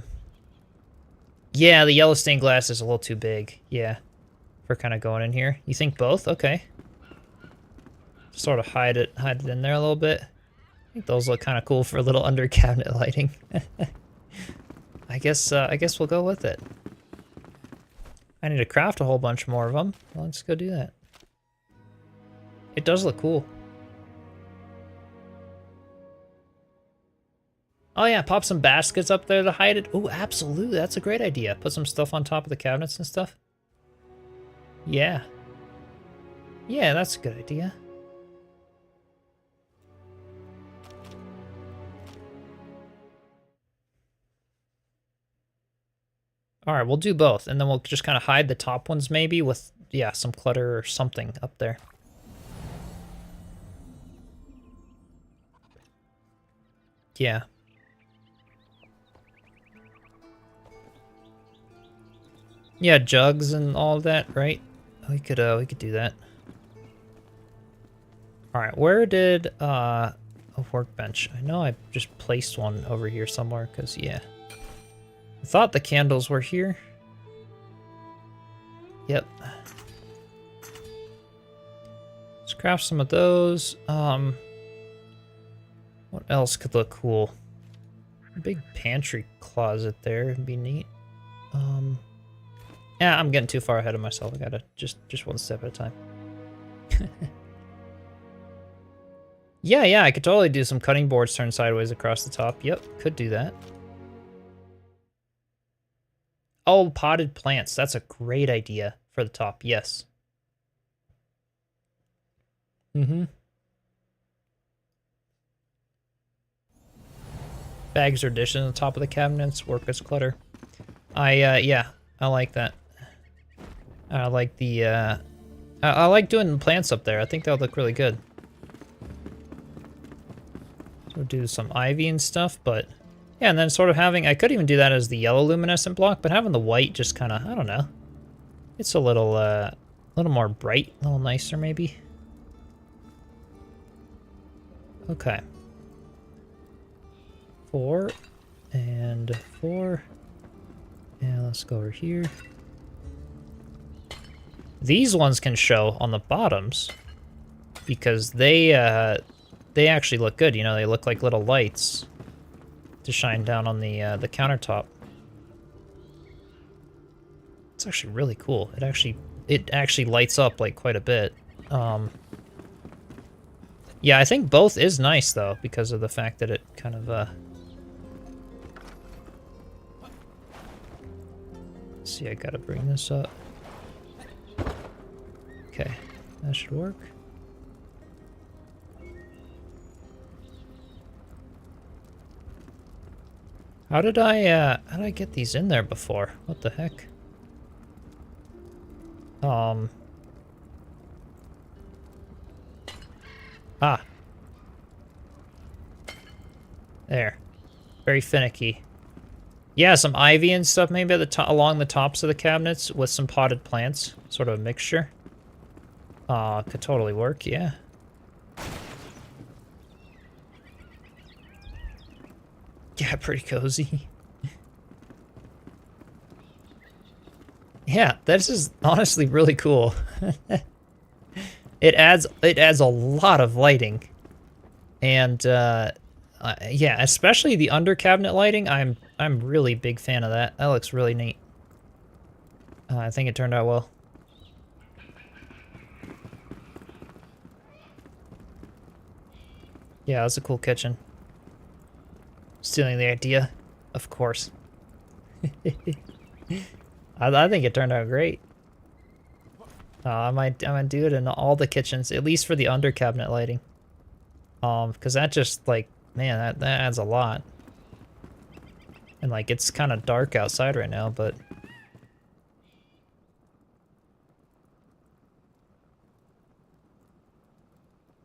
the yellow stained glass is a little too big. Yeah, for kind of going in here. You think both? Okay. Sort of hide it in there a little bit. I think those look kind of cool for a little under cabinet lighting. I guess we'll go with it. I need to craft a whole bunch more of them. Well, let's go do that. It does look cool. Oh yeah, pop some baskets up there to hide it. Oh, absolutely, that's a great idea. Put some stuff on top of the cabinets and stuff. Yeah. Yeah, that's a good idea. Alright, we'll do both, and then we'll just kind of hide the top ones maybe with, yeah, some clutter or something up there. Yeah. Yeah, jugs and all of that, right? We could do that. Alright, where did, a workbench? I know I just placed one over here somewhere, because, yeah. I thought the candles were here. Yep. Let's craft some of those. What else could look cool? A big pantry closet there would be neat. Yeah, I'm getting too far ahead of myself. I gotta just one step at a time. Yeah, I could totally do some cutting boards turned sideways across the top. Yep, could do that. Oh, potted plants. That's a great idea for the top. Yes. Mm-hmm. Bags or dishes on the top of the cabinets work as clutter. Yeah, I like that. I like the, I like doing plants up there. I think that would look really good. So do some ivy and stuff, but yeah, and then sort of having, I could even do that as the yellow luminescent block, but having the white just kind of, I don't know. It's a little more bright, a little nicer maybe. Okay. 4 and 4. And let's go over here. These ones can show on the bottoms because they actually look good. You know, they look like little lights to shine down on the countertop. It's actually really cool. It actually lights up like quite a bit. Yeah, I think both is nice though because of the fact that it kind of let's see, I gotta bring this up. Okay, that should work. How did I get these in there before? What the heck? Ah. There. Very finicky. Yeah, some ivy and stuff maybe at the top, along the tops of the cabinets with some potted plants. Sort of a mixture. Could totally work, yeah. Yeah, pretty cozy. Yeah, this is honestly really cool. It adds a lot of lighting. And yeah, especially the under cabinet lighting. I'm really big fan of that. That looks really neat. I think it turned out well. Yeah, that's a cool kitchen. Stealing the idea, of course. I think it turned out great. I might do it in all the kitchens, at least for the under cabinet lighting. Because that just like, man, that adds a lot. And like, it's kind of dark outside right now, but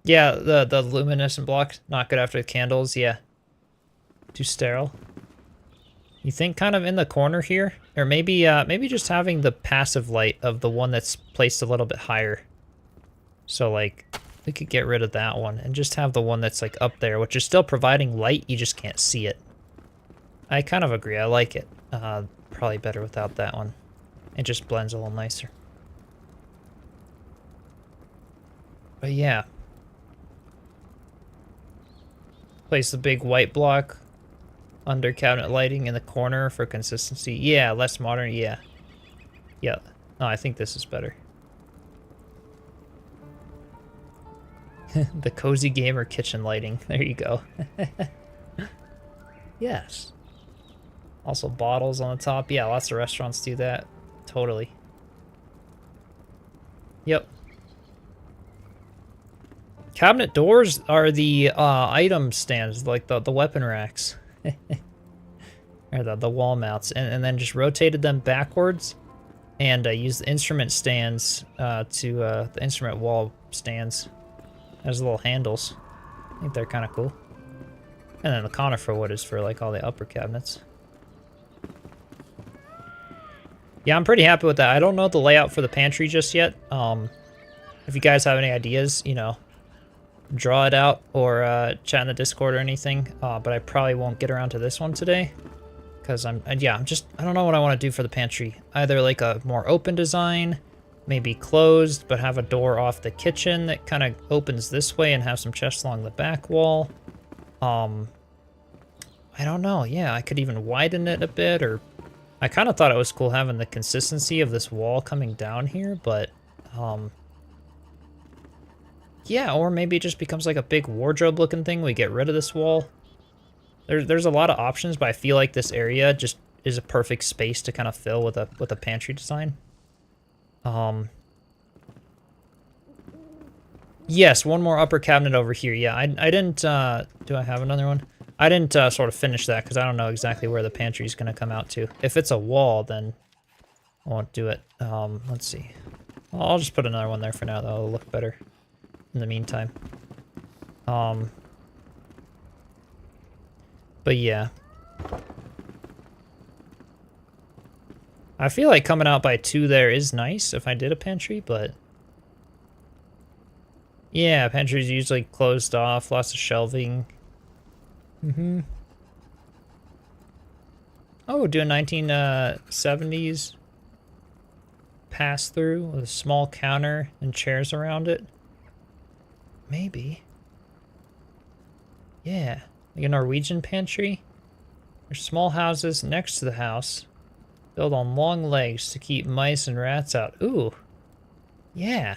yeah, the luminescent block, not good after the candles. Yeah, too sterile. You think kind of in the corner here, or maybe maybe just having the passive light of the one that's placed a little bit higher. So like, we could get rid of that one and just have the one that's like up there, which is still providing light. You just can't see it. I kind of agree. I like it. Probably better without that one. It just blends a little nicer. But yeah. Place the big white block under cabinet lighting in the corner for consistency. Yeah, less modern. Yeah. Yeah. No, I think this is better. The cozy gamer kitchen lighting. There you go. Yes. Also bottles on the top. Yeah, lots of restaurants do that. Totally. Yep. Cabinet doors are the item stands, like the weapon racks. Or the wall mounts. And then just rotated them backwards. And used the instrument stands the instrument wall stands as little handles. I think they're kind of cool. And then the conifer wood is for like all the upper cabinets. Yeah, I'm pretty happy with that. I don't know the layout for the pantry just yet. If you guys have any ideas, you know, draw it out or chat in the Discord or anything. But I probably won't get around to this one today. Because I don't know what I want to do for the pantry. Either like a more open design, maybe closed, but have a door off the kitchen that kind of opens this way and have some chests along the back wall. I don't know. Yeah, I could even widen it a bit, or I kind of thought it was cool having the consistency of this wall coming down here, but yeah, or maybe it just becomes like a big wardrobe looking thing. We get rid of this wall. There's a lot of options, but I feel like this area just is a perfect space to kind of fill with a pantry design. Yes, one more upper cabinet over here. Yeah, I didn't, do I have another one? I didn't sort of finish that because I don't know exactly where the pantry is going to come out to. If it's a wall, then I won't do it. Let's see. Well, I'll just put another one there for now, though. It'll look better in the meantime. But yeah. I feel like coming out by 2 there is nice if I did a pantry, but yeah, pantry's usually closed off, lots of shelving. Oh, do a 1970s pass through with a small counter and chairs around it. Maybe. Yeah, like a Norwegian pantry. There's small houses next to the house, built on long legs to keep mice and rats out. Ooh, yeah,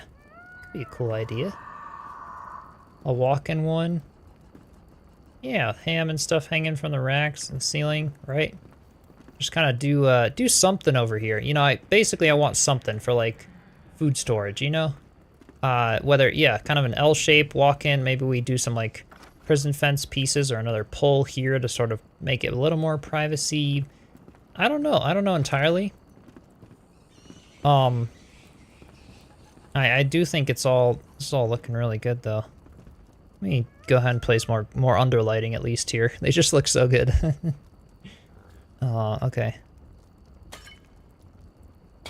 could be a cool idea. A walk-in one. Yeah, ham and stuff hanging from the racks and ceiling, right? Just kind of do something over here. You know, I want something for like food storage, you know? Whether, yeah, kind of an L shape walk-in. Maybe we do some like prison fence pieces or another pole here to sort of make it a little more privacy. I don't know. I don't know entirely. I do think it's all looking really good though. Let me go ahead and place more underlighting at least here. They just look so good. Okay.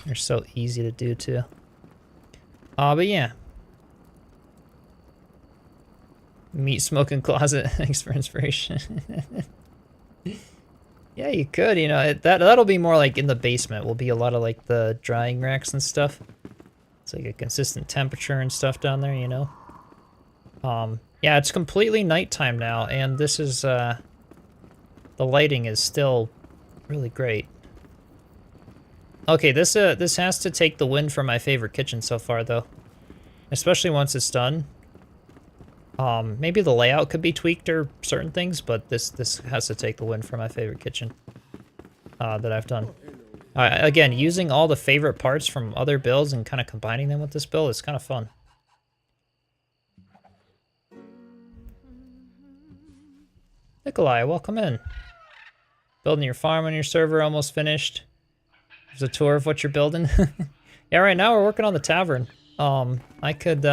They're so easy to do too. But yeah. Meat smoking closet. Thanks for inspiration. Yeah, you could, you know, that'll be more like in the basement. Will be a lot of like the drying racks and stuff. It's like a consistent temperature and stuff down there, you know. Yeah, it's completely nighttime now, and this is the lighting is still really great. Okay, this has to take the win for my favorite kitchen so far, though. Especially once it's done. Maybe the layout could be tweaked or certain things, but this has to take the win for my favorite kitchen that I've done. Again, using all the favorite parts from other builds and kind of combining them with this build is kind of fun. Nikolai, welcome in. Building your farm on your server, almost finished. There's a tour of what you're building. Yeah, right now we're working on the tavern. I could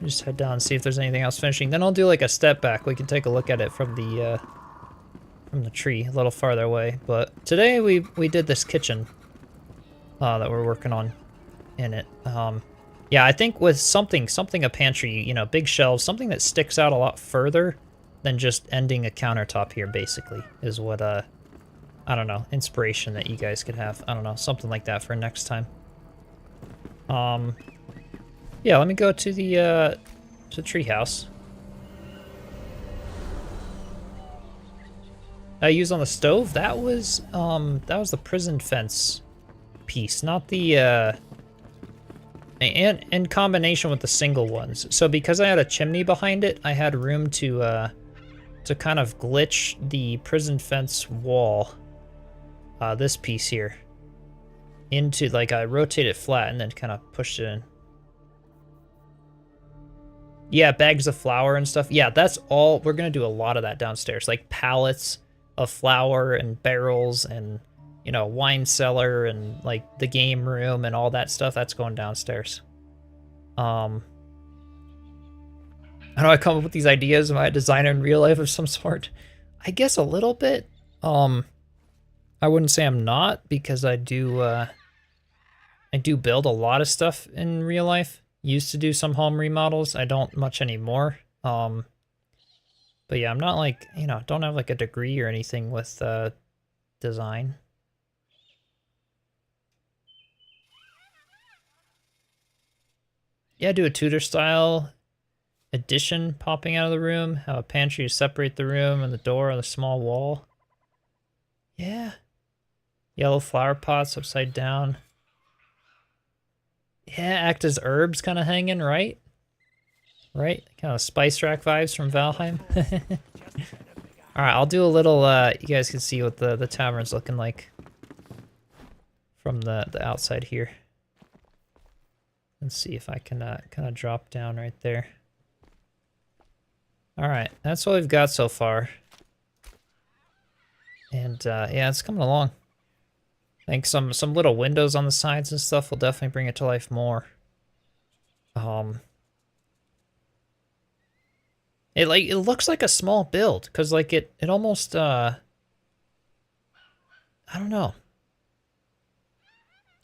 just head down and see if there's anything else finishing. Then I'll do like a step back. We can take a look at it from the tree a little farther away. But today we did this kitchen that we're working on in it. Yeah, I think with something a pantry, you know, big shelves, something that sticks out a lot further than just ending a countertop here, basically, is what I don't know, inspiration that you guys could have. I don't know, something like that for next time. Yeah, let me go to the treehouse. I use on the stove. That was the prison fence piece, not the and in combination with the single ones. So because I had a chimney behind it, I had room to kind of glitch the prison fence wall, this piece here, into, like, I rotate it flat and then kind of pushed it in. Yeah, bags of flour and stuff. Yeah, that's all. We're gonna do a lot of that downstairs, like pallets of flour and barrels and, you know, wine cellar and like the game room and all that stuff. That's going downstairs. How do I come up with these ideas? Am I a designer in real life of some sort? I guess a little bit. I wouldn't say I'm not, because I do build a lot of stuff in real life. Used to do some home remodels. I don't much anymore. But yeah, I'm not like, you know, don't have like a degree or anything with design. Yeah, do a Tudor style addition popping out of the room. Have a pantry to separate the room and the door on the small wall. Yeah. Yellow flower pots upside down. Yeah, act as herbs kind of hanging, right? Right? Kind of spice rack vibes from Valheim. Alright, I'll do a little, you guys can see what the tavern's looking like from the outside here. Let's see if I can kind of drop down right there. Alright, that's what we've got so far. And, yeah, it's coming along. I think some little windows on the sides and stuff will definitely bring it to life more. It looks like a small build, cause like it almost I don't know.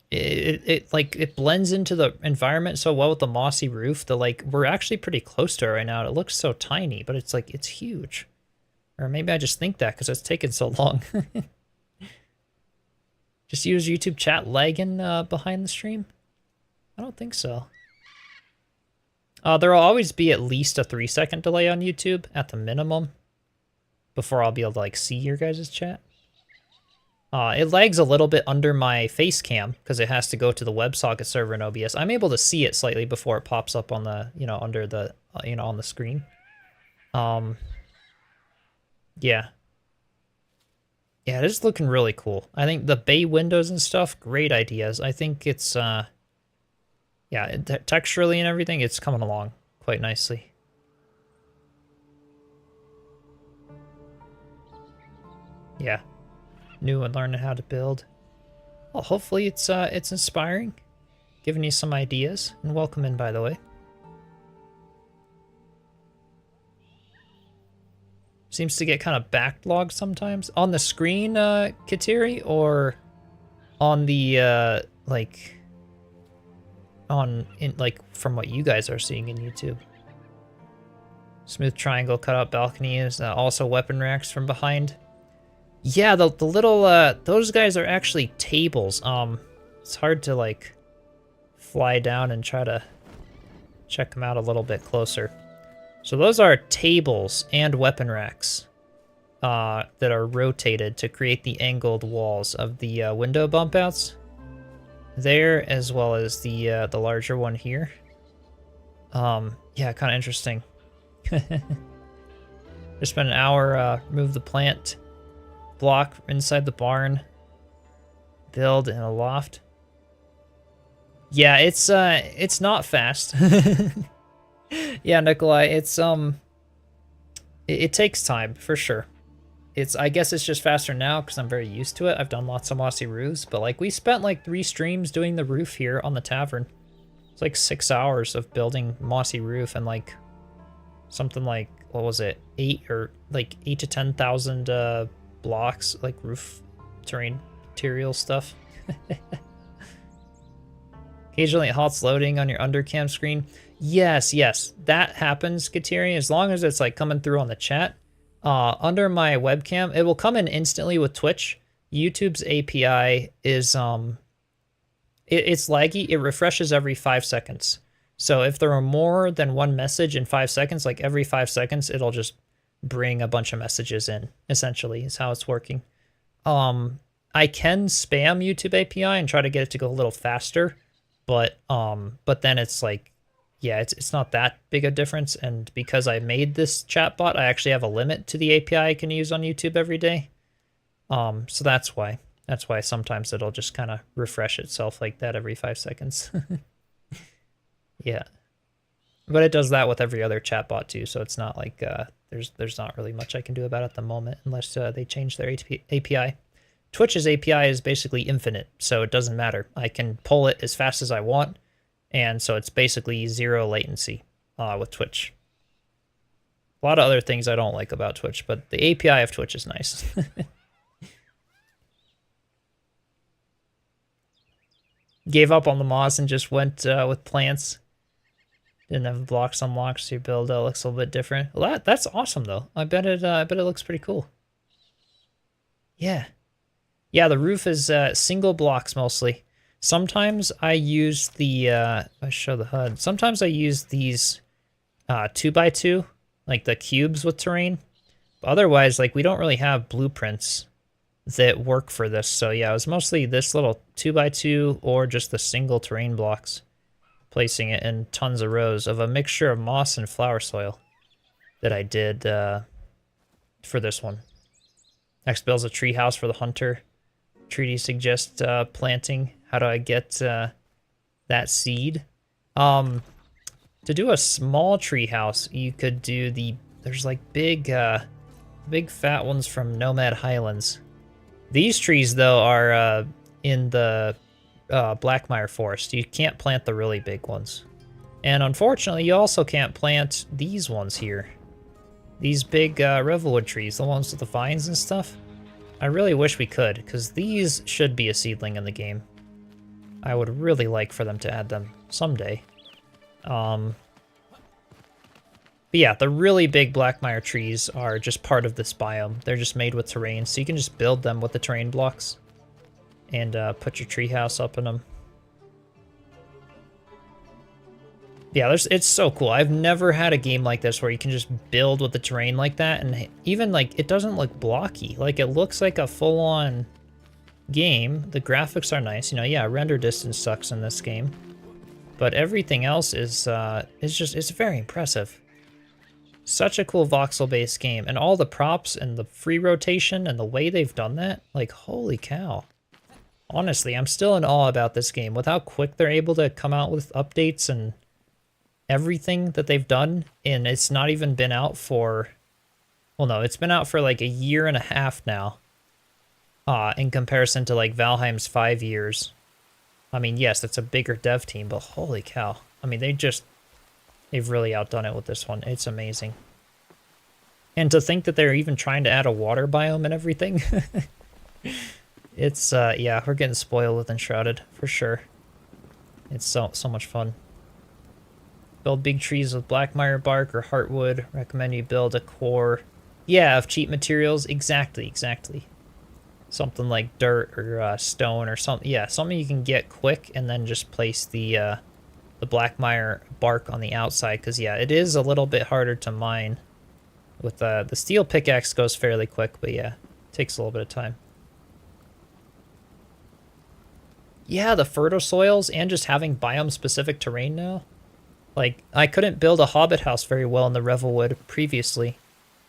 It blends into the environment so well with the mossy roof. We're actually pretty close to it right now. It looks so tiny, but it's like it's huge. Or maybe I just think that because it's taken so long. Just use YouTube chat lagging behind the stream? I don't think so. There will always be at least a 3-second delay on YouTube at the minimum before I'll be able to like see your guys' chat. It lags a little bit under my face cam because it has to go to the WebSocket server in OBS. I'm able to see it slightly before it pops up on the, you know, under the, you know, on the screen. Yeah. Yeah, it is looking really cool. I think the bay windows and stuff, great ideas. I think it's, yeah, texturally and everything, it's coming along quite nicely. Yeah, new and learning how to build. Well, hopefully it's inspiring, giving you some ideas, and welcome in, by the way. Seems to get kind of backlogged sometimes. On the screen, Kateri, or on the, like, from what you guys are seeing in YouTube? Smooth triangle cutout balconies, also weapon racks from behind. Yeah, the little, those guys are actually tables. It's hard to, like, fly down and try to check them out a little bit closer. So those are tables and weapon racks that are rotated to create the angled walls of the window bump outs there, as well as the larger one here. Yeah, kind of interesting. Just spent an hour, remove the plant block inside the barn, build in a loft. Yeah, it's not fast. Yeah, Nikolai, it takes time for sure. I guess it's just faster now because I'm very used to it. I've done lots of mossy roofs, but like we spent like 3 streams doing the roof here on the tavern. It's like 6 hours of building mossy roof and like something like, what was it, 8 to 10,000 blocks, like roof terrain material stuff. Occasionally it halts loading on your undercam screen. Yes, that happens, Kateri, as long as it's like coming through on the chat. Under my webcam, it will come in instantly with Twitch. YouTube's API is it's laggy. It refreshes every 5 seconds. So if there are more than one message in 5 seconds, like every 5 seconds, it'll just bring a bunch of messages in, essentially, is how it's working. I can spam YouTube API and try to get it to go a little faster, but then it's like, yeah, it's not that big a difference. And because I made this chatbot, I actually have a limit to the API I can use on YouTube every day. So that's why. That's why sometimes it'll just kind of refresh itself like that every 5 seconds. Yeah. But it does that with every other chatbot too, so it's not like there's not really much I can do about it at the moment unless they change their API. Twitch's API is basically infinite, so it doesn't matter. I can pull it as fast as I want, and so it's basically 0 latency with Twitch. A lot of other things I don't like about Twitch, but the API of Twitch is nice. Gave up on the moss and just went with plants. Didn't have the blocks unlocked, so your build looks a little bit different. Well, that's awesome though. I bet it looks pretty cool. Yeah. Yeah, the roof is single blocks mostly. Sometimes I use the I show the HUD. Sometimes I use these 2x2, like the cubes with terrain. But otherwise, like we don't really have blueprints that work for this. So yeah, it was mostly this little 2x2 or just the single terrain blocks, placing it in tons of rows of a mixture of moss and flower soil that I did for this one. Next build's a tree house for the hunter. Treaty suggests planting. How do I get that seed? To do a small tree house, you could do there's like big fat ones from Nomad Highlands. These trees though are in the Blackmire Forest. You can't plant the really big ones. And unfortunately, you also can't plant these ones here. These big Revelwood trees, the ones with the vines and stuff. I really wish we could, because these should be a seedling in the game. I would really like for them to add them someday. But yeah, the really big Blackmire trees are just part of this biome. They're just made with terrain, so you can just build them with the terrain blocks and put your treehouse up in them. Yeah, it's so cool. I've never had a game like this where you can just build with the terrain like that, and even like it doesn't look blocky. Like it looks like a full-on game. The graphics are nice. You know, yeah, render distance sucks in this game, but everything else is it's very impressive. Such a cool voxel-based game, and all the props and the free rotation and the way they've done that, like holy cow. Honestly, I'm still in awe about this game with how quick they're able to come out with updates and everything that they've done. And it's not even been out for, well, no, it's been out for like a year and a half now, in comparison to like Valheim's 5 years. I mean, yes, it's a bigger dev team, but holy cow. I mean, they've really outdone it with this one. It's amazing. And to think that they're even trying to add a water biome and everything. It's, yeah, we're getting spoiled with Enshrouded, for sure. It's so much fun. Build big trees with Blackmire bark or heartwood. Recommend you build a core. Yeah, of cheap materials. Exactly. Something like dirt or stone or something. Yeah, something you can get quick and then just place the Blackmire bark on the outside. Because, yeah, it is a little bit harder to mine. With the steel pickaxe goes fairly quick, but yeah, it takes a little bit of time. Yeah, the fertile soils and just having biome-specific terrain now. Like, I couldn't build a Hobbit house very well in the Revelwood previously,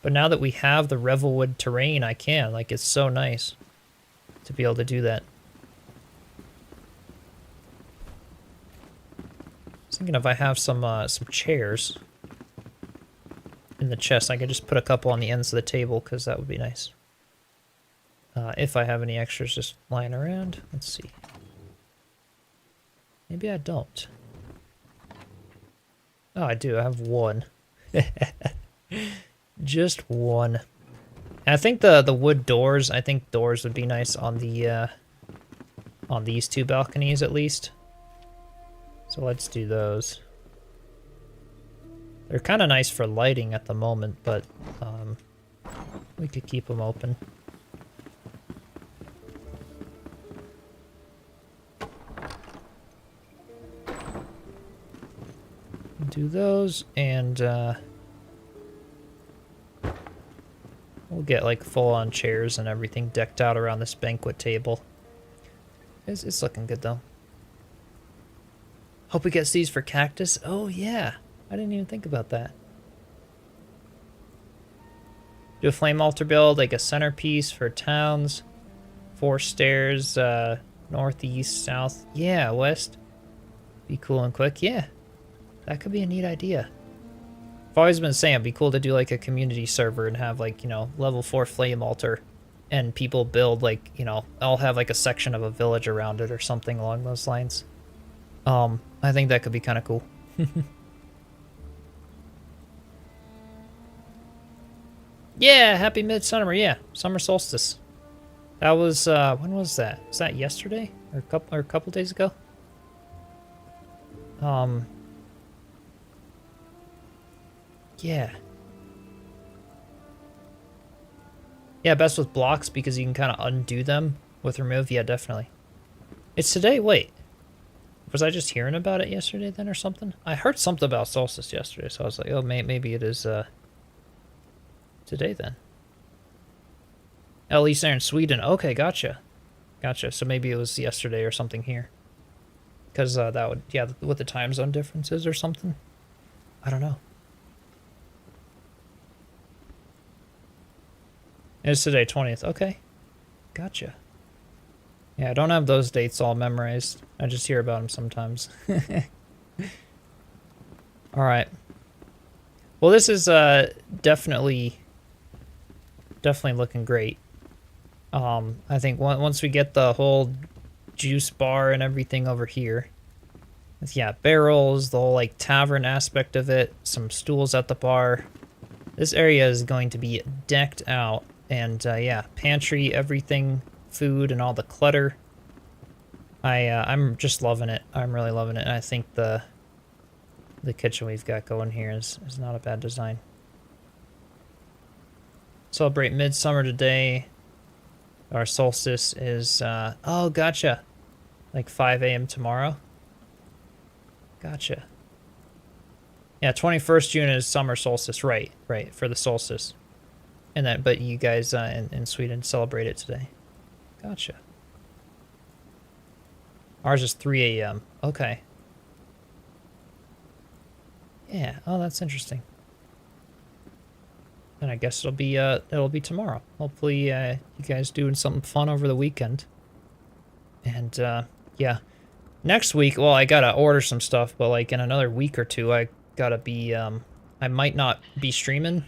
but now that we have the Revelwood terrain, I can. Like, it's so nice to be able to do that. I was thinking if I have some chairs in the chest, I could just put a couple on the ends of the table, because that would be nice. If I have any extras just lying around. Let's see. Maybe I don't. Oh, I do. I have one. Just one. And I think the wood doors, I think doors would be nice on the on these two balconies at least. So let's do those. They're kind of nice for lighting at the moment, but we could keep them open. Do those, and we'll get like full-on chairs and everything decked out around this banquet table. It's looking good though. Hope we get seeds for cactus. Oh yeah, I didn't even think about that. Do a flame altar build, like a centerpiece for towns. 4 stairs, northeast, south. Yeah, west. Be cool and quick. Yeah. That could be a neat idea. I've always been saying it'd be cool to do like a community server and have like, you know, level 4 flame altar and people build like, you know, I'll have like a section of a village around it or something along those lines. I think that could be kind of cool. Yeah, happy midsummer. Yeah, summer solstice. That was when was that? Was that yesterday or a couple days ago? Yeah. Yeah, best with blocks because you can kind of undo them with remove. Yeah, definitely. It's today? Wait. Was I just hearing about it yesterday then or something? I heard something about solstice yesterday, so I was like, oh, maybe it is today then. At least they're in Sweden. Okay, gotcha. Gotcha. So maybe it was yesterday or something here. Because that would, yeah, with the time zone differences or something. I don't know. It's today, 20th. Okay. Gotcha. Yeah, I don't have those dates all memorized. I just hear about them sometimes. Alright. Well, this is definitely looking great. I think once we get the whole juice bar and everything over here. Yeah, barrels, the whole like tavern aspect of it, some stools at the bar. This area is going to be decked out. And yeah, pantry, everything, food, and all the clutter. I'm just loving it. I'm really loving it. And I think the kitchen we've got going here is not a bad design. Celebrate midsummer today. Our solstice is oh, gotcha. Like 5 a.m. tomorrow. Gotcha. Yeah, 21st June is summer solstice. Right, for the solstice. And that, but you guys in Sweden celebrate it today. Gotcha. Ours is 3 a.m. Okay. Yeah. Oh, that's interesting. And I guess it'll be tomorrow. Hopefully, you guys doing something fun over the weekend. And yeah, next week. Well, I gotta order some stuff, but like in another week or two, I gotta be. I might not be streaming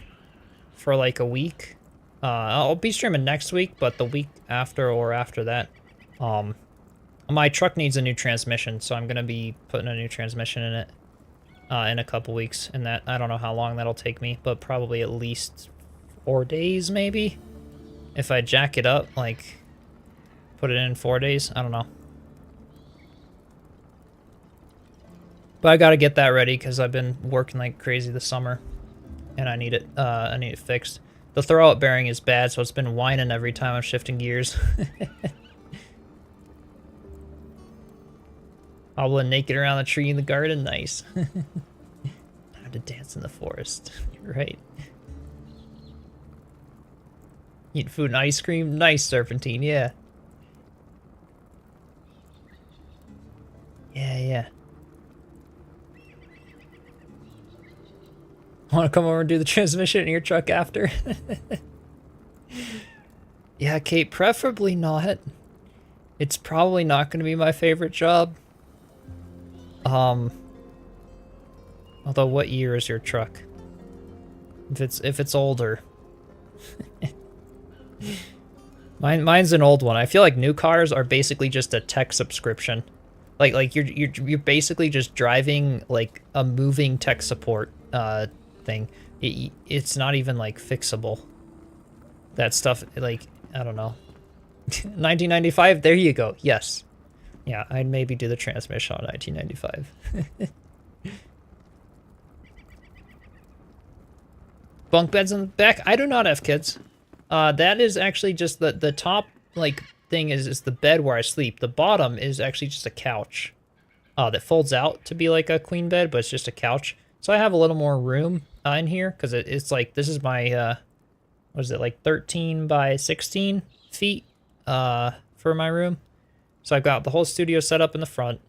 for like a week. I'll be streaming next week, but the week after or after that, my truck needs a new transmission, so I'm gonna be putting a new transmission in it in a couple weeks. And that, I don't know how long that'll take me, but probably at least 4 days, maybe. If I jack it up, like put it in 4 days, I don't know. But I gotta get that ready because I've been working like crazy this summer. And I need it fixed. The throwout bearing is bad, so it's been whining every time I'm shifting gears. Hobbling naked around the tree in the garden, nice. Time to dance in the forest, you're right. Eating food and ice cream, nice, Serpentine, yeah. Yeah. Want to come over and do the transmission in your truck after? Yeah, Kate, preferably not. It's probably not going to be my favorite job. Although, what year is your truck? If it's older. Mine's an old one. I feel like new cars are basically just a tech subscription. Like you're basically just driving like a moving tech support thing. It's not even like fixable. That stuff, like, I don't know. 1995, there you go. Yes. Yeah, I'd maybe do the transmission on 1995. Bunk beds in the back? I do not have kids. That is actually just the top, like, thing is the bed where I sleep. The bottom is actually just a couch that folds out to be like a queen bed, but it's just a couch. So I have a little more room in here because it's like, this is my, what is it, like 13 by 16 feet for my room. So I've got the whole studio set up in the front,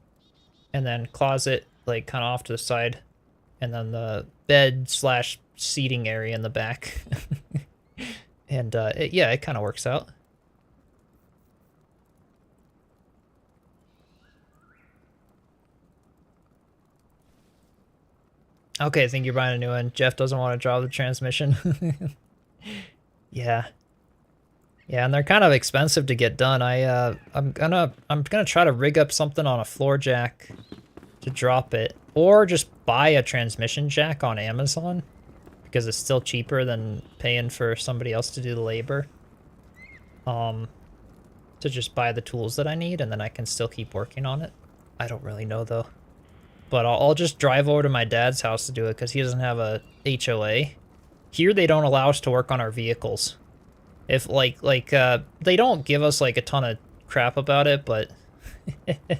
and then closet like kind of off to the side, and then the bed slash seating area in the back. And yeah, it kind of works out. Okay, I think you're buying a new one. Jeff doesn't want to draw the transmission. Yeah. Yeah, and they're kind of expensive to get done. I'm gonna try to rig up something on a floor jack to drop it, or just buy a transmission jack on Amazon because it's still cheaper than paying for somebody else to do the labor. To just buy the tools that I need, and then I can still keep working on it. I don't really know though, but I'll just drive over to my dad's house to do it because he doesn't have a HOA. Here they don't allow us to work on our vehicles. If they don't give us like a ton of crap about it, but but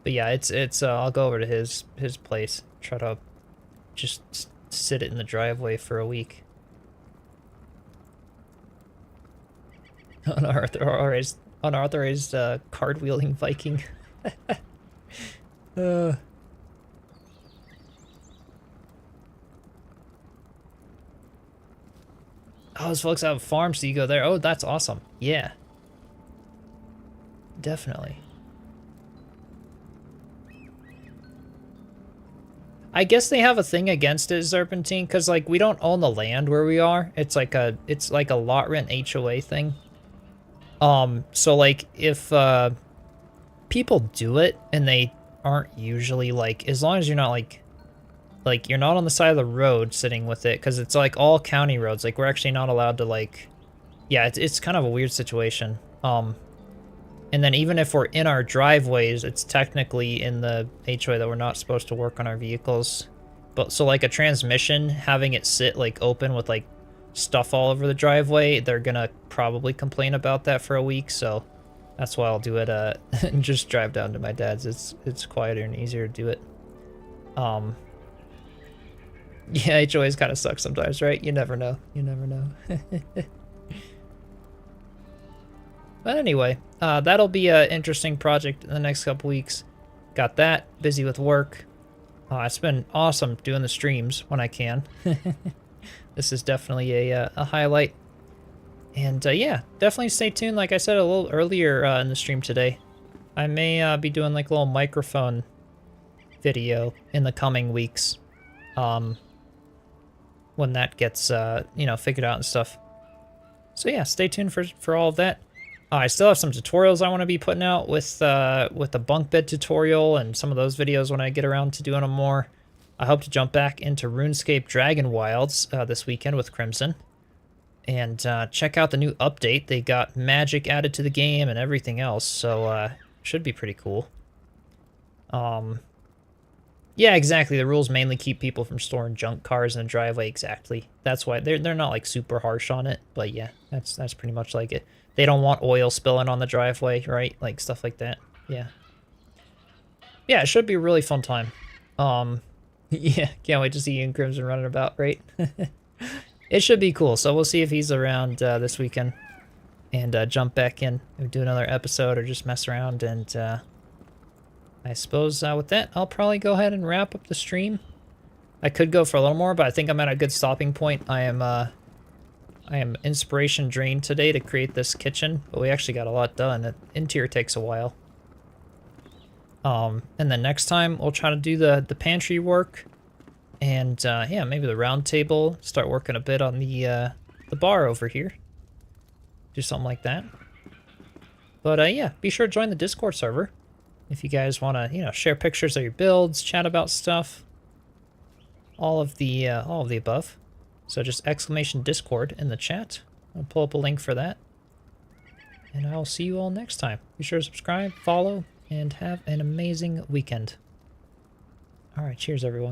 yeah, it's I'll go over to his place, try to just sit it in the driveway for a week. Unauthorized card wheeling Viking. Oh, those folks have farms, so you go there. Oh, that's awesome. Yeah. Definitely. I guess they have a thing against it, Serpentine, because like we don't own the land where we are. It's like a lot rent HOA thing. So like if people do it and they aren't usually like, as long as you're not like you're not on the side of the road sitting with it, because it's like all county roads. Like we're actually not allowed to like, yeah, it's kind of a weird situation. And then even if we're in our driveways, it's technically in the HOA that we're not supposed to work on our vehicles. But so like a transmission, having it sit like open with like stuff all over the driveway, they're gonna probably complain about that for a week. So that's why I'll do it and just drive down to my dad's. It's quieter and easier to do it. Yeah, HOAs kind of suck sometimes, right? You never know. You never know. But anyway, that'll be an interesting project in the next couple weeks. Got that, busy with work. It's been awesome doing the streams when I can. This is definitely a highlight. And yeah, definitely stay tuned. Like I said a little earlier in the stream today, I may be doing like a little microphone video in the coming weeks. When that gets, you know, figured out and stuff. So yeah, stay tuned for all of that. I still have some tutorials I want to be putting out with the bunk bed tutorial and some of those videos when I get around to doing them more. I hope to jump back into RuneScape Dragon Wilds this weekend with Crimson. And check out the new update. They got magic added to the game and everything else, so should be pretty cool. Yeah, exactly. The rules mainly keep people from storing junk cars in the driveway. Exactly. That's why they're not like super harsh on it, but yeah, that's pretty much like it. They don't want oil spilling on the driveway, right? Like stuff like that. Yeah. Yeah, it should be a really fun time. Yeah, can't wait to see Ian Crimson running about, right? It should be cool. So we'll see if he's around this weekend. and jump back in and do another episode or just mess around. And I suppose with that, I'll probably go ahead and wrap up the stream. I could go for a little more, but I think I'm at a good stopping point. I am inspiration drained today to create this kitchen, but we actually got a lot done. The interior takes a while. And then next time we'll try to do the pantry work, and yeah, maybe the round table. Start working a bit on the bar over here. Do something like that. But yeah, be sure to join the Discord server if you guys want to, share pictures of your builds, chat about stuff, all of the above. So just exclamation Discord in the chat. I'll pull up a link for that. And I'll see you all next time. Be sure to subscribe, follow, and have an amazing weekend. All right, cheers, everyone.